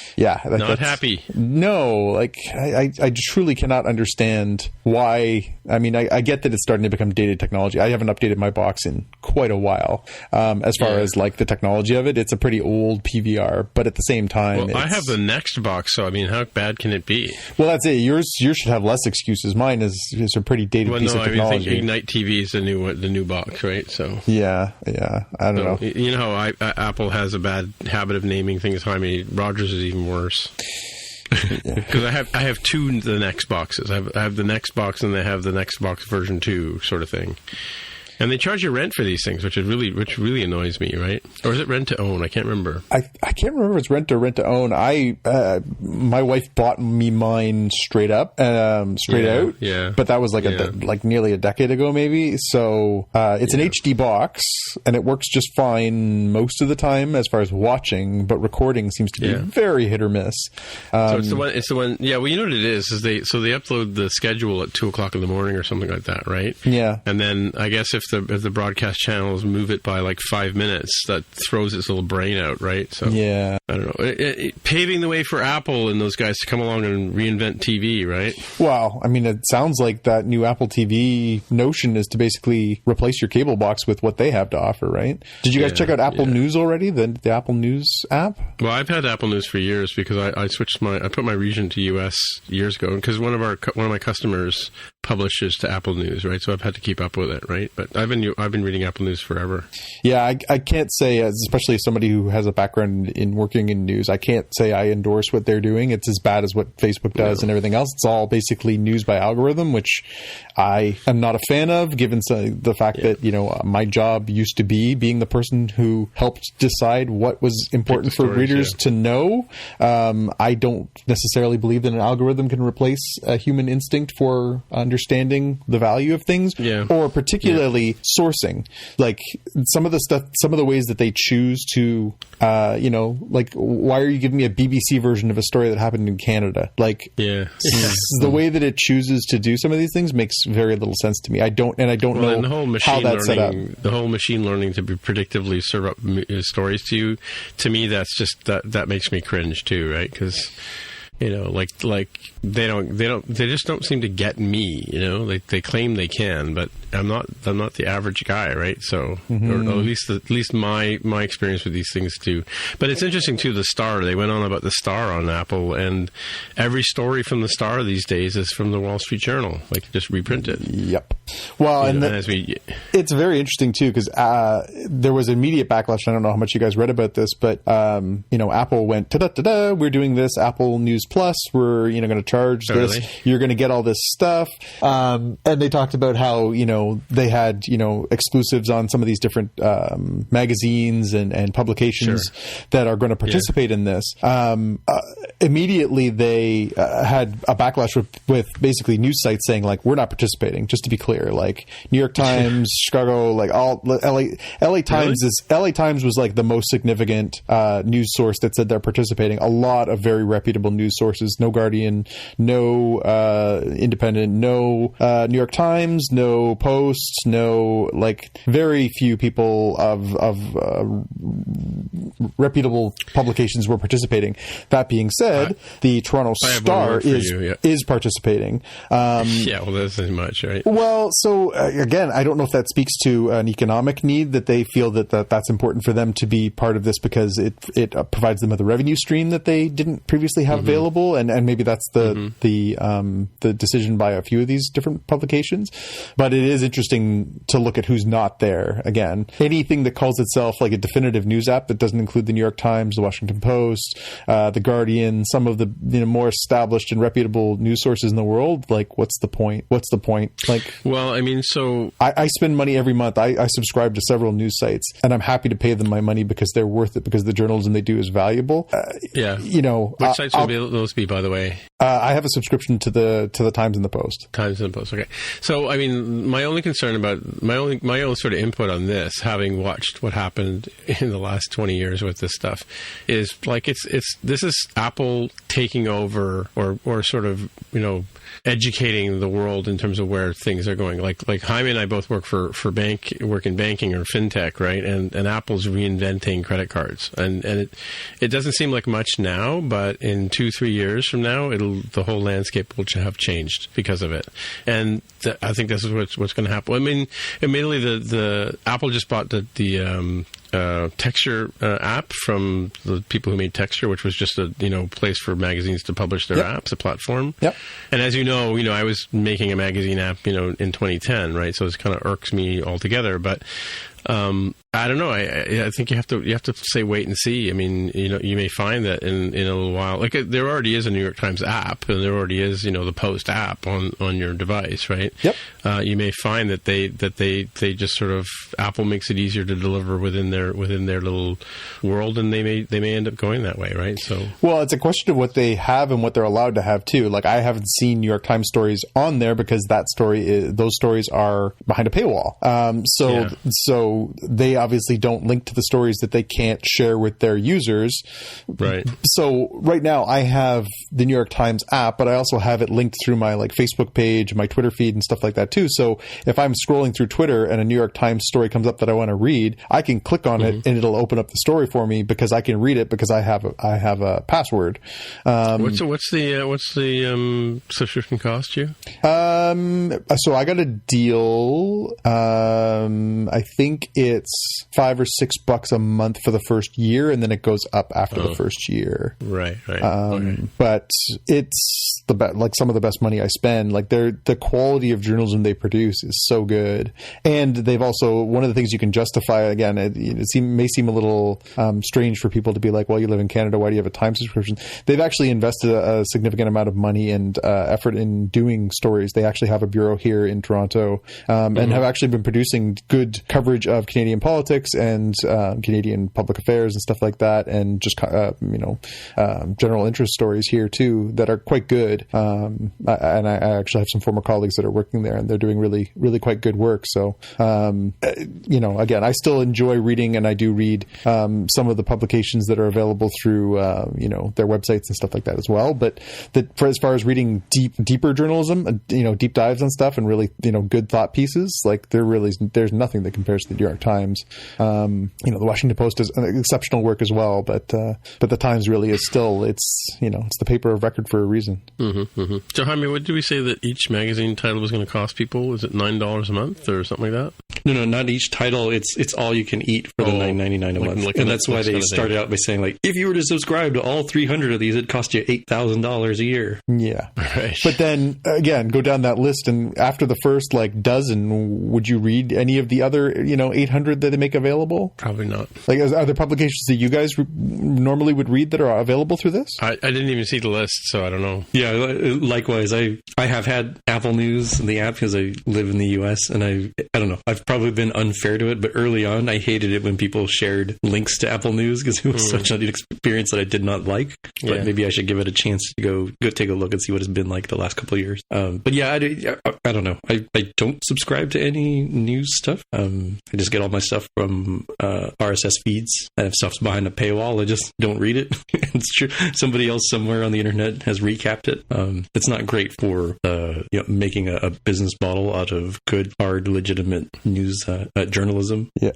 Speaker 1: Not happy.
Speaker 4: No, like I truly cannot understand why. I mean, I get that it's starting to become dated technology. I haven't updated my box in quite a while. As far as like the technology of it, it's a pretty old PVR, but at the same time,
Speaker 1: I have the next box, so I mean, how bad can it be?
Speaker 4: Well, that's it. Yours should have less excuses. Mine is a pretty dated piece of technology.
Speaker 1: I think Ignite TV is the new box, right? So
Speaker 4: yeah. I don't know.
Speaker 1: You know how Apple has a bad habit of naming things. Jaime Rogers is even worse. Because I have two the next boxes. I have the next box and they have the next box version 2 sort of thing. And they charge you rent for these things, which really annoys me, right? Or is it rent to own? I can't remember.
Speaker 4: I can't remember if it's rent or rent to own. My wife bought me mine straight out.
Speaker 1: Yeah.
Speaker 4: But that was like nearly a decade ago, maybe. So it's an HD box, and it works just fine most of the time as far as watching, but recording seems to be very hit or miss.
Speaker 1: So it's the one. Yeah. Well, you know what it is they upload the schedule at 2:00 in the morning or something like that, right?
Speaker 4: Yeah.
Speaker 1: And then I guess if the broadcast channels move it by like 5 minutes, that throws its little brain out, right? So I don't know. Paving the way for Apple and those guys to come along and reinvent TV, right?
Speaker 4: Well, I mean, it sounds like that new Apple TV notion is to basically replace your cable box with what they have to offer, right? Did you guys check out Apple News already? The Apple News app?
Speaker 1: Well, I've had Apple News for years because I put my region to US years ago because one of my customers publishes to Apple News, right? So I've had to keep up with it, right? But I've been reading Apple News forever.
Speaker 4: Yeah, I can't say, especially as somebody who has a background in working in news, I can't say I endorse what they're doing. It's as bad as what Facebook does and everything else. It's all basically news by algorithm, which I am not a fan of, given the fact that, my job used to be being the person who helped decide what was important for readers to know. I don't necessarily believe that an algorithm can replace a human instinct for understanding the value of things, or particularly sourcing. Like some of the ways that they choose to, why are you giving me a BBC version of a story that happened in Canada? The way that it chooses to do some of these things makes very little sense to me. I don't know how that's set up.
Speaker 1: The whole machine learning to be predictively serve up stories to you, to me, that's just that makes me cringe too, right? Because they just don't seem to get me, they claim they can, but I'm not the average guy, right? So, or at least my experience with these things too. But it's interesting too, the Star, they went on about the Star on Apple, and every story from the Star these days is from the Wall Street Journal, just reprinted.
Speaker 4: Yep. Well, it's very interesting too, because there was immediate backlash. I don't know how much you guys read about this, but Apple went ta-da-ta-da, we're doing this Apple News Plus, we're going to charge this, you're going to get all this stuff, and they talked about how they had exclusives on some of these different magazines and publications that are going to participate in this. Immediately they had a backlash with basically news sites saying we're not participating. Just to be clear, New York Times, Chicago, all LA Times LA Times was the most significant news source that said they're participating. A lot of very reputable news sources, no Guardian, no Independent, no New York Times, no Post, no very few people of reputable publications were participating. That being said, the Toronto Star is participating.
Speaker 1: Well, that's as much, right?
Speaker 4: Well, so again, I don't know if that speaks to an economic need that they feel that's important for them to be part of this because it provides them with a revenue stream that they didn't previously have available, and maybe that's the decision by a few of these different publications. But it is interesting to look at who's not there. Again, anything that calls itself a definitive news app that doesn't include the New York Times, the Washington Post, the Guardian, some of the more established and reputable news sources in the world, what's the point?
Speaker 1: Well, I mean, so
Speaker 4: I spend money every month. I subscribe to several news sites, and I'm happy to pay them my money because they're worth it, because the journalism they do is valuable.
Speaker 1: Which sites will those be, by the way?
Speaker 4: I have a subscription to the Times and the Post.
Speaker 1: Times and the Post. Okay. So, I mean, my only concern about my only sort of input on this, having watched what happened in the last 20 years with this stuff, is like this is Apple taking over or sort of, you know, educating the world in terms of where things are going. Like Jaime and I both work work in banking or fintech, right? And Apple's reinventing credit cards, and it doesn't seem like much now, but in 2-3 years from now, the whole landscape will have changed because of it. And I think this is what's going to happen. I mean, admittedly, the Apple just bought the Texture app from the people who made Texture, which was just a place for magazines to publish their apps, a platform.
Speaker 4: Yep.
Speaker 1: And as you know, I was making a magazine app, in 2010, right? So it kind of irks me altogether. But I don't know. I think you have to say wait and see. I mean, you may find that in a little while, like there already is a New York Times app, and there already is the Post app on your device, right?
Speaker 4: Yep.
Speaker 1: You may find that they just sort of Apple makes it easier to deliver within their little world, and they may end up going that way, right? So
Speaker 4: well, it's a question of what they have and what they're allowed to have too. Like I haven't seen New York Times stories on there because those stories are behind a paywall. So they obviously don't link to the stories that they can't share with their users.
Speaker 1: Right.
Speaker 4: So right now I have the New York Times app, but I also have it linked through my Facebook page, my Twitter feed and stuff like that too. So if I'm scrolling through Twitter and a New York Times story comes up that I want to read, I can click on it and it'll open up the story for me because I can read it because I have a password.
Speaker 1: What's the subscription cost you?
Speaker 4: So I got a deal. I think it's $5 or $6 a month for the first year, and then it goes up after the first year.
Speaker 1: Right. Okay.
Speaker 4: But it's some of the best money I spend. Like the quality of journalism they produce is so good, and they've also one of the things you can justify. Again, it may seem a little strange for people to be like, "Well, you live in Canada, why do you have a Times subscription?" They've actually invested a significant amount of money and effort in doing stories. They actually have a bureau here in Toronto, and have actually been producing good coverage of Canadian politics and Canadian public affairs and stuff like that, and just general interest stories here too that are quite good. And I actually have some former colleagues that are working there, and they're doing really, really quite good work. So, again, I still enjoy reading, and I do read some of the publications that are available through their websites and stuff like that as well. But as far as reading deeper journalism, deep dives on stuff and really good thought pieces, like there's nothing that compares to the New York Times. The Washington Post does exceptional work as well, but the Times really is still it's the paper of record for a reason.
Speaker 1: So, Jaime, what did we say that each magazine title was going to cost people? Is it $9 a month or something like that?
Speaker 3: No, not each title. It's all you can eat for the $9.99 a month, and that's why they started out by saying like, if you were to subscribe to all 300 of these, it'd cost you $8,000 a year.
Speaker 4: Yeah,
Speaker 1: right.
Speaker 4: But then again, go down that list, and after the first dozen, would you read any of the other 800 that they make available?
Speaker 1: Probably not.
Speaker 4: Like, are there publications that you guys normally would read that are available through this?
Speaker 1: I didn't even see the list, so I don't know.
Speaker 3: Yeah, likewise. I have had Apple News, the app, because I live in the U.S., and I don't know. I've probably been unfair to it, but early on, I hated it when people shared links to Apple News because it was such an experience that I did not like. But maybe I should give it a chance to go take a look and see what it's been like the last couple of years. But yeah, I don't know. I don't subscribe to any news stuff. I just get all my stuff from RSS feeds. And if stuff's behind a paywall, I just don't read it. It's true. Somebody else somewhere on the internet has recapped it. It's not great for making a business model out of good, hard, legitimate news journalism.
Speaker 4: Yeah.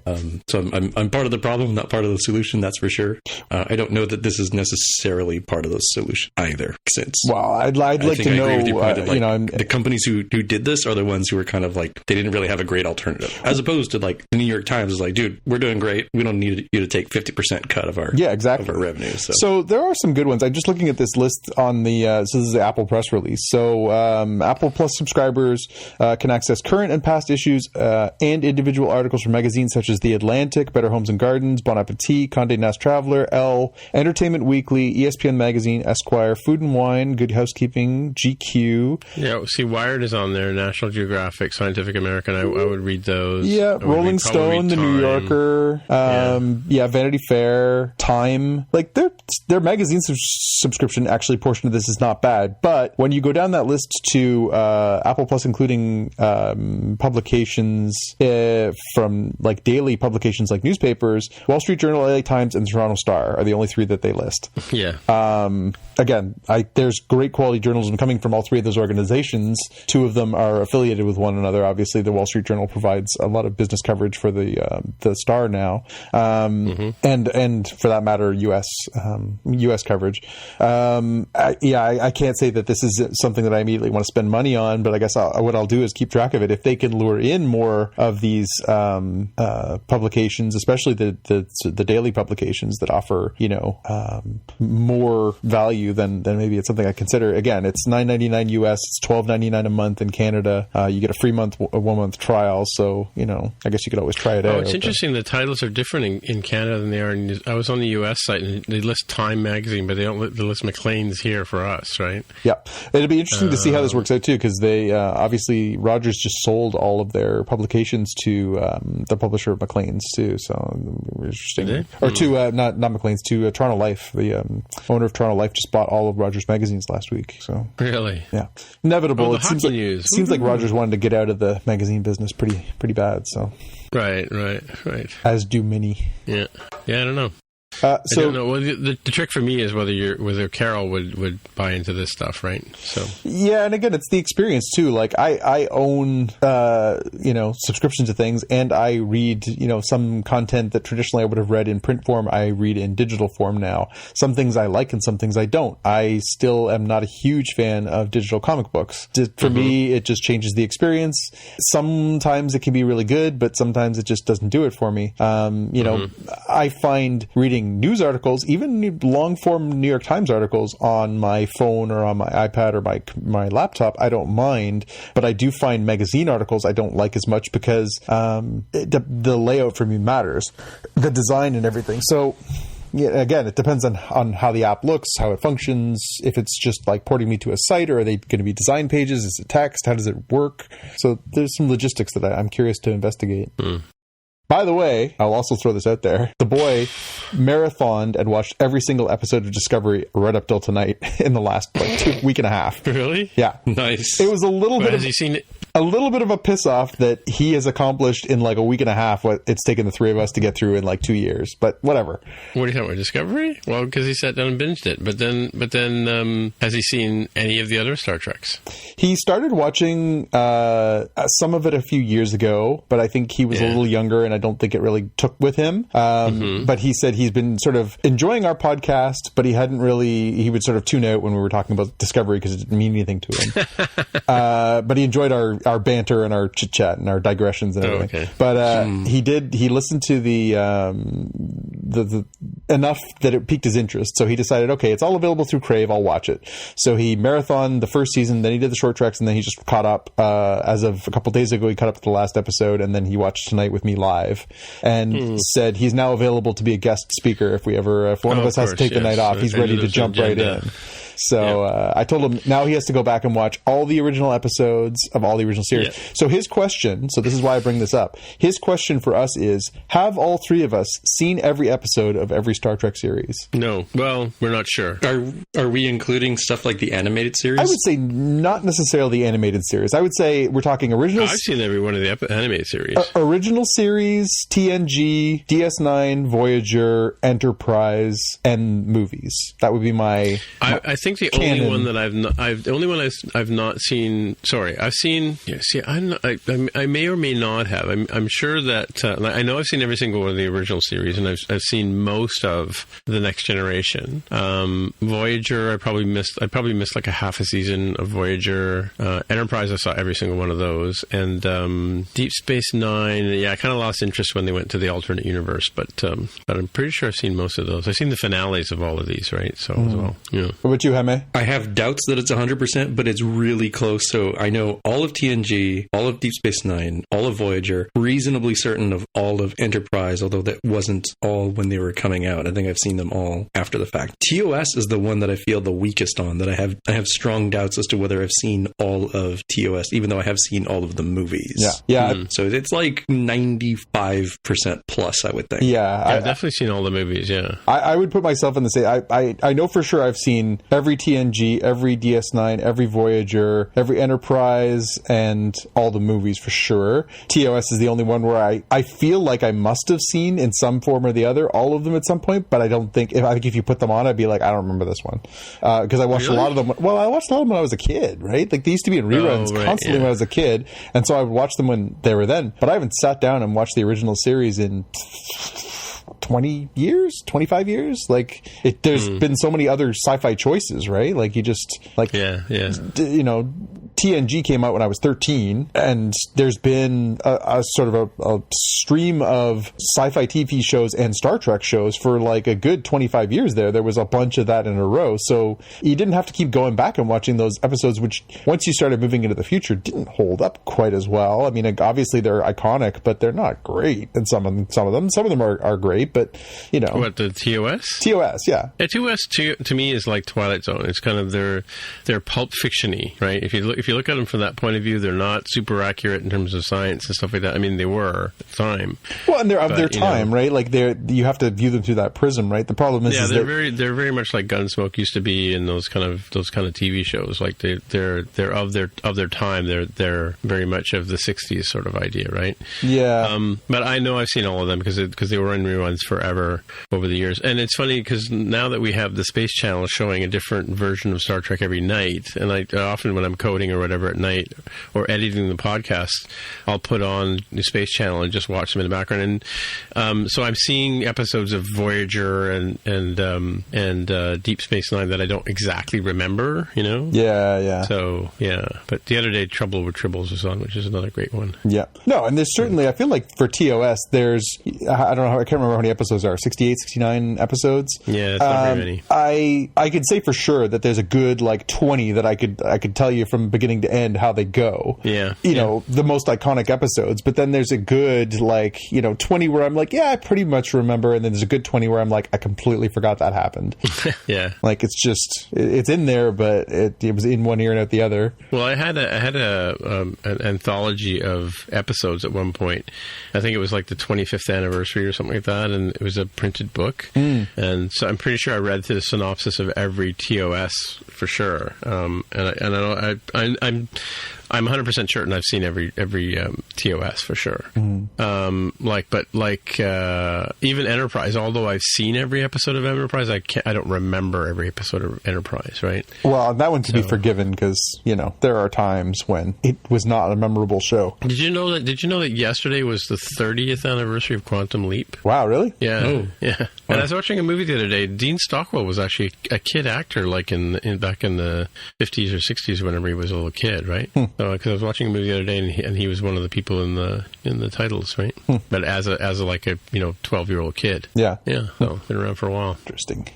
Speaker 3: So I'm part of the problem, not part of the solution. That's for sure. I don't know that this is necessarily part of the solution either. Since
Speaker 4: I'd like to know.
Speaker 3: With your point that, the companies who did this are the ones who were kind of like they didn't really have a great alternative, as opposed to like the New York Times is like, dude, we're doing great. We don't need you to take 50% cut of our of our revenue.
Speaker 4: So there are some good ones. I'm just looking at this list on the this is the Apple press release. So Apple Plus subscribers can access current and past issues and and individual articles from magazines such as The Atlantic, Better Homes and Gardens, Bon Appetit, Condé Nast Traveler, Elle, Entertainment Weekly, ESPN Magazine, Esquire, Food and Wine, Good Housekeeping, GQ.
Speaker 1: Yeah, see, Wired is on there, National Geographic, Scientific American. I would read those.
Speaker 4: Yeah, Rolling Stone, The New Yorker, Vanity Fair, Time. Like, their magazine subscription actually portion of this is not bad. But when you go down that list to Apple Plus, including publications from like daily publications like newspapers, Wall Street Journal, LA Times, and the Toronto Star are the only three that they list.
Speaker 1: Yeah.
Speaker 4: Again, there's great quality journalism coming from all three of those organizations. Two of them are affiliated with one another. Obviously, the Wall Street Journal provides a lot of business coverage for the Star now, and for that matter, U.S. coverage. I can't say that this is something that I immediately want to spend money on, but I guess what I'll do is keep track of it. If they can lure in more of these publications, especially the daily publications that offer more value, then maybe it's something I consider. Again, it's $9.99 US, it's $12.99 a month in Canada. You get a free 1 month trial, so I guess you could always try it out.
Speaker 1: It's interesting. The titles are different in Canada than they are in. I was on the US site and they list Time magazine, but they don't list Maclean's here for us, right?
Speaker 4: Yeah, it'll be interesting to see how this works out too, because they obviously Rogers just sold all of their publications to the publisher of Maclean's too. So interesting, or to not Maclean's, to Toronto Life. The owner of Toronto Life just bought all of Rogers magazines last week. So
Speaker 1: really,
Speaker 4: yeah, inevitable. It
Speaker 1: seems
Speaker 4: like Rogers wanted to get out of the magazine business pretty bad. So
Speaker 1: right.
Speaker 4: As do many.
Speaker 1: Yeah. I don't know. I don't know. Well, the trick for me is whether Carol would buy into this stuff, right? So
Speaker 4: yeah, and again, it's the experience too. Like I own subscription to things, and I read some content that traditionally I would have read in print form. I read in digital form now. Some things I like, and some things I don't. I still am not a huge fan of digital comic books. For me, it just changes the experience. Sometimes it can be really good, but sometimes it just doesn't do it for me. I find reading news articles, even long form New York Times articles, on my phone or on my iPad or my laptop, I don't mind. But I do find magazine articles I don't like as much because the layout for me matters, the design and everything. So yeah, again, it depends on how the app looks, how it functions, if it's just like porting me to a site, or are they going to be design pages? Is it text? How does it work? So there's some logistics that I'm curious to investigate. By the way, I'll also throw this out there. The boy marathoned and watched every single episode of Discovery right up till tonight in the last week and a half.
Speaker 1: Really?
Speaker 4: Yeah.
Speaker 1: Nice.
Speaker 4: It was a little bit.
Speaker 1: Has he seen it?
Speaker 4: A little bit of a piss off that he has accomplished in like a week and a half what it's taken the three of us to get through in like 2 years. But whatever.
Speaker 1: What are you talking about? Discovery? Well, because he sat down and binged it. But then, has he seen any of the other Star Treks?
Speaker 4: He started watching some of it a few years ago, but I think he was a little younger, and I don't think it really took with him. But he said he's been sort of enjoying our podcast, but he would sort of tune out when we were talking about Discovery because it didn't mean anything to him. But he enjoyed our banter and our chit chat and our digressions and everything. Okay. But he listened to the enough that it piqued his interest. So he decided, okay, it's all available through Crave, I'll watch it. So he marathoned the first season, then he did the short treks, and then he just caught up. As of a couple days ago, he caught up to the last episode, and then he watched Tonight with me live, and said he's now available to be a guest speaker if one of us has to take the night off. He's ready to jump right in. So I told him now he has to go back and watch all the original episodes of all the original series. Yeah. So his question, so this is why I bring this up, his question for us is, have all three of us seen every episode of every Star Trek series?
Speaker 1: No. Well, we're not sure.
Speaker 3: Are we including stuff like the animated series?
Speaker 4: I would say not necessarily the animated series. I would say we're talking original...
Speaker 1: I've seen every one of the animated series.
Speaker 4: Original series, TNG, DS9, Voyager, Enterprise, and movies. That would be my...
Speaker 1: I think the canon. Only one that I've not seen. Sorry, I've seen. Yeah, see, I may or may not have. I'm sure that I know I've seen every single one of the original series, and I've seen most of the Next Generation. Voyager, I probably missed like a half a season of Voyager. Enterprise, I saw every single one of those, and Deep Space Nine. Yeah, I kind of lost interest when they went to the alternate universe, but I'm pretty sure I've seen most of those. I've seen the finales of all of these, right? So as well, yeah.
Speaker 4: What about you? Jaime?
Speaker 3: I have doubts that it's 100%, but it's really close. So I know all of TNG, all of Deep Space Nine, all of Voyager, reasonably certain of all of Enterprise, although that wasn't all when they were coming out. I think I've seen them all after the fact. TOS is the one that I feel the weakest on, that I have strong doubts as to whether I've seen all of TOS, even though I have seen all of the movies.
Speaker 4: Yeah.
Speaker 3: So it's like 95% plus, I would think.
Speaker 4: Yeah.
Speaker 1: I've definitely seen all the movies, yeah.
Speaker 4: I would put myself in the same... I know for sure I've seen every TNG, every DS9, every Voyager, every Enterprise, and all the movies for sure. TOS is the only one where I feel like I must have seen in some form or the other all of them at some point, but I don't think... I think if you put them on, I'd be like, I don't remember this one. Because I watched a lot of them... Well, I watched a lot of them when I was a kid, right? Like, they used to be in reruns constantly when I was a kid, and so I would watch them when they were then. But I haven't sat down and watched the original series in 20 years, 25 years. Like, there's been so many other sci-fi choices, right? Like, you just, like, you know, TNG came out when I was 13, and there's been a sort of a stream of sci-fi TV shows and Star Trek shows for like a good 25 years there. There was a bunch of that in a row. So you didn't have to keep going back and watching those episodes, which once you started moving into the future didn't hold up quite as well. I mean, obviously they're iconic, but they're not great. And some of them are great, but you know.
Speaker 1: What, the TOS?
Speaker 4: TOS, yeah.
Speaker 1: TOS to me is like Twilight Zone. It's kind of they're pulp fiction-y, right? If you look at them from that point of view, they're not super accurate in terms of science and stuff like that. I mean, they were at the time.
Speaker 4: Well, and they're of their time, right? Like you have to view them through that prism, right? The problem is,
Speaker 1: they're very much like Gunsmoke used to be in those kind of TV shows. Like they're of their time. They're very much of the 60s sort of idea, right?
Speaker 4: Yeah.
Speaker 1: But I know I've seen all of them because they were in reruns forever over the years. And it's funny because now that we have the Space Channel showing a different version of Star Trek every night, and I often when I'm coding or whatever at night or editing the podcast, I'll put on the Space Channel and just watch them in the background. And so I'm seeing episodes of Voyager and Deep Space Nine that I don't exactly remember, you know?
Speaker 4: Yeah.
Speaker 1: So, yeah. But the other day, Trouble with Tribbles was on, which is another great one.
Speaker 4: Yeah. No, and there's certainly, I feel like for TOS, there's, I don't know, I can't remember how many episodes there are, 68, 69 episodes?
Speaker 1: Yeah, it's not very many.
Speaker 4: I could say for sure that there's a good, like, 20 that I could tell you from beginning to end how they go.
Speaker 1: Yeah.
Speaker 4: You know, the most iconic episodes. But then there's a good, like, 20 where I'm like, yeah, I pretty much remember. And then there's a good 20 where I'm like, I completely forgot that happened.
Speaker 1: Yeah.
Speaker 4: Like, it's just, it's in there, but it was in one ear and out the other.
Speaker 1: Well, I had an anthology of episodes at one point. I think it was like the 25th anniversary or something like that. And it was a printed book. And so I'm pretty sure I read through the synopsis of every TOS for sure. I'm 100% certain I've seen every TOS for sure. Even Enterprise, although I've seen every episode of Enterprise, I don't remember every episode of Enterprise, right?
Speaker 4: Well, that one can be forgiven because, there are times when it was not a memorable show.
Speaker 1: Did you know that yesterday was the 30th anniversary of Quantum Leap?
Speaker 4: Wow, really?
Speaker 1: Yeah.
Speaker 3: Oh.
Speaker 1: Yeah. Wow. And I was watching a movie the other day. Dean Stockwell was actually a kid actor, like back in the 50s or 60s, whenever he was a little kid, right? Because I was watching a movie the other day, and he was one of the people in the titles, right? But as a 12-year-old kid.
Speaker 4: Yeah.
Speaker 1: Yeah. So been around for a while.
Speaker 4: Interesting.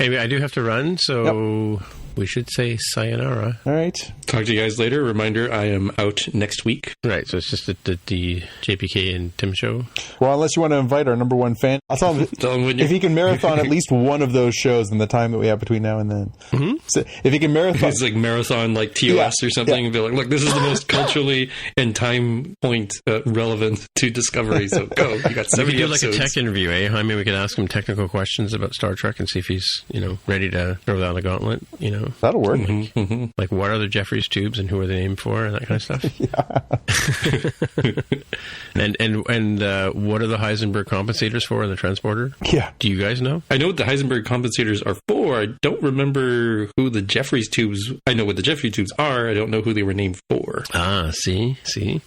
Speaker 1: Anyway, I do have to run, so we should say sayonara.
Speaker 4: All right.
Speaker 3: Talk to you guys later. Reminder, I am out next week.
Speaker 1: Right. So it's just the JPK and Tim show.
Speaker 4: Well, unless you want to invite our number one fan, I'll tell him if he can marathon at least one of those shows in the time that we have between now and then. So if he can marathon,
Speaker 3: it's like marathon, like TOS or something, and be like, look, this is the most culturally and time point relevant to Discovery. So go. You got 70
Speaker 1: we could do
Speaker 3: episodes.
Speaker 1: Like a tech interview, eh? I mean, we could ask him technical questions about Star Trek and see if he's ready to throw down the gauntlet.
Speaker 4: That'll work.
Speaker 1: Like, what are the Jeffries tubes and who are they named for and that kind of stuff? and what are the Heisenberg compensators for in the transporter?
Speaker 4: Yeah.
Speaker 1: Do you guys know?
Speaker 3: I know what the Heisenberg compensators are for. I don't remember who the Jeffries tubes... I know what the Jeffries tubes are. I don't know who they were named for.
Speaker 1: Ah, see?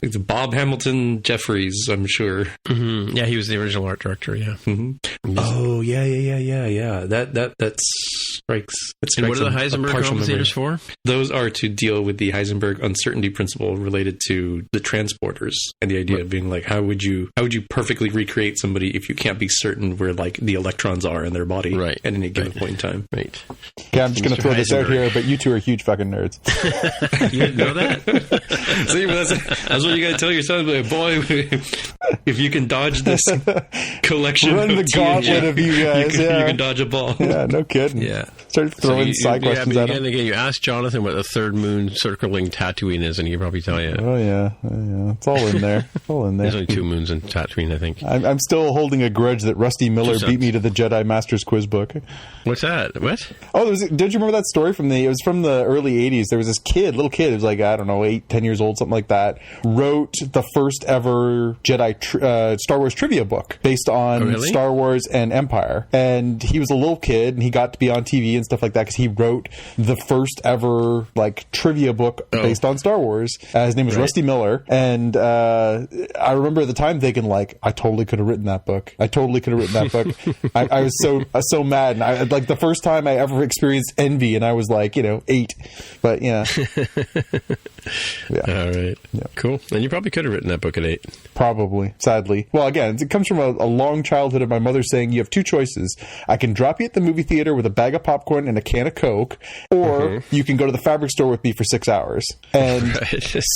Speaker 3: It's Bob Hamilton Jeffries, I'm sure.
Speaker 1: Mm-hmm. Yeah, he was the original art director, yeah.
Speaker 3: Mm-hmm. Oh, yeah. That strikes.
Speaker 1: And what are the Heisenberg partial compensators for?
Speaker 3: Those are to deal with the Heisenberg uncertainty principle related to the transporters and the idea of being like, how would you perfectly recreate somebody if you can't be certain where like the electrons are in their body at any given point in time?
Speaker 1: Right.
Speaker 4: Okay, I'm just going to throw this out here, but you two are huge fucking nerds.
Speaker 1: You didn't know that?
Speaker 3: See, that's what you got to tell your son. Like, boy, if you can dodge this collection,
Speaker 4: run the gauntlet of you guys.
Speaker 3: You can dodge a ball.
Speaker 4: Yeah, no kidding.
Speaker 1: Yeah.
Speaker 4: Start throwing side questions at him.
Speaker 1: Again, you ask Jonathan what the third moon circling Tatooine is, and he can probably tell you.
Speaker 4: Oh yeah. It's all in there.
Speaker 1: There's only 2 moons in Tatooine, I think.
Speaker 4: I'm still holding a grudge that Rusty Miller beat me to the Jedi Masters quiz book.
Speaker 1: What's that? What?
Speaker 4: Oh, did you remember that story it was from the early 80s? There was this little kid, it was like, I don't know, 8, 10 years old, something like that, wrote the first ever Jedi Star Wars trivia book based on Star Wars and Empire. And he was a little kid, and he got to be on TV and stuff like that because he wrote the first ever like trivia book based on Star Wars. His name was Rusty Miller. And I remember at the time thinking, like, I totally could have written that book. I was so mad. And I, like, the first time I ever experienced envy, and I was like, 8. But yeah.
Speaker 1: All right. Yeah. Cool. And you probably could have written that book at 8.
Speaker 4: Probably, sadly. Well, again, it comes from a long childhood of my mother saying, you have 2 choices. I can drop you at the movie theater with a bag of popcorn and a can of Coke, or you can go to the fabric store with me for 6 hours. And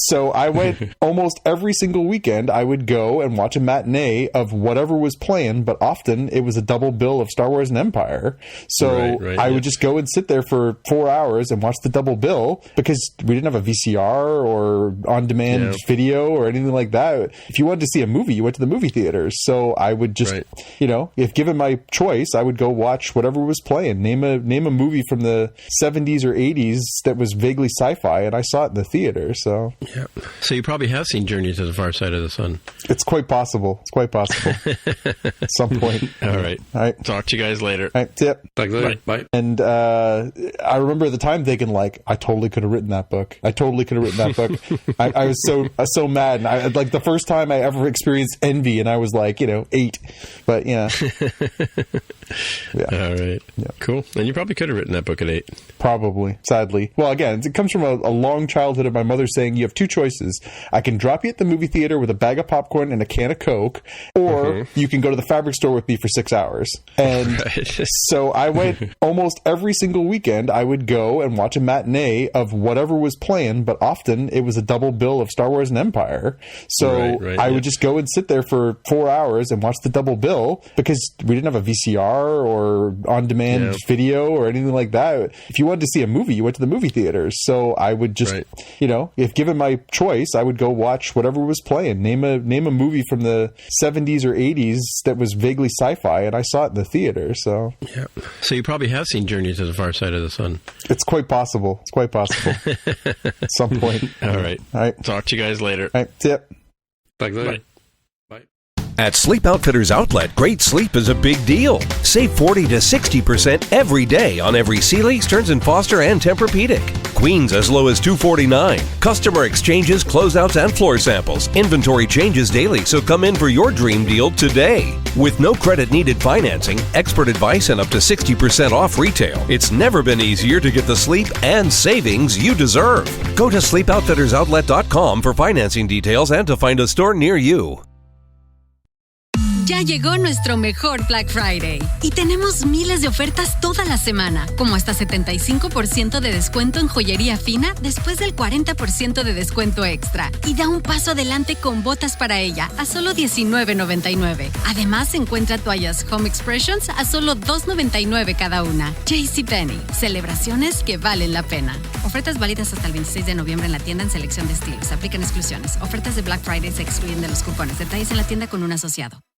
Speaker 4: so I went almost every single weekend. I would go and watch a matinee of whatever was playing, but often it was a double bill of Star Wars and Empire. So I would just go and sit there for 4 hours and watch the double bill because we didn't have a VCR or on-demand video or anything like that. If you wanted to see a movie, you went to the movie theaters. So I would just, if given my choice, I would go watch whatever was playing. Name a movie from the 70s or 80s that was vaguely sci-fi, and I saw it in the theater. So
Speaker 1: So you probably have seen Journey to the Far Side of the Sun.
Speaker 4: It's quite possible. At some point.
Speaker 1: All right. Talk to you guys later.
Speaker 4: All right. See ya.
Speaker 3: Thanks later. Bye.
Speaker 4: And I remember at the time thinking, like, I totally could have written that book. I was so mad. And I, like, the first time I ever experienced envy, and I was like, 8. But yeah.
Speaker 1: All right. Yeah. Cool. And you probably could have written that book at 8.
Speaker 4: Probably, sadly. Well, again, it comes from a long childhood of my mother saying, you have 2 choices. I can drop you at the movie theater with a bag of popcorn and a can of Coke, or you can go to the fabric store with me for 6 hours. And so I went almost every single weekend. I would go and watch a matinee of whatever was playing, but often it was a double bill of Star Wars and Empire. So I would just go and sit there for 4 hours and watch the double bill because we didn't have a VCR or on-demand video or anything like that. If you wanted to see a movie, you went to the movie theaters. So I would just, if given my choice, I would go watch whatever was playing. Name a movie from the 70s or 80s that was vaguely sci-fi, and I saw it in the theater. So
Speaker 1: So you probably have seen Journey to the Far Side of the Sun.
Speaker 4: It's quite possible. At some point.
Speaker 1: All right. Talk to you guys later.
Speaker 4: All right. See ya.
Speaker 3: Thanks later.
Speaker 1: Bye.
Speaker 6: At Sleep Outfitters Outlet, great sleep is a big deal. Save 40 to 60% every day on every Sealy, Stearns & Foster, and Tempur-Pedic. Queens as low as $249. Customer exchanges, closeouts, and floor samples. Inventory changes daily, so come in for your dream deal today. With no credit-needed financing, expert advice, and up to 60% off retail, it's never been easier to get the sleep and savings you deserve. Go to sleepoutfittersoutlet.com for financing details and to find a store near you.
Speaker 7: Ya llegó nuestro mejor Black Friday y tenemos miles de ofertas toda la semana, como hasta 75% de descuento en joyería fina después del 40% de descuento extra. Y da un paso adelante con botas para ella a solo $19.99. Además, encuentra toallas Home Expressions a solo $2.99 cada una. JCPenney, celebraciones que valen la pena. Ofertas válidas hasta el 26 de noviembre en la tienda en selección de estilos. Aplican exclusiones. Ofertas de Black Friday se excluyen de los cupones. Detalles en la tienda con un asociado.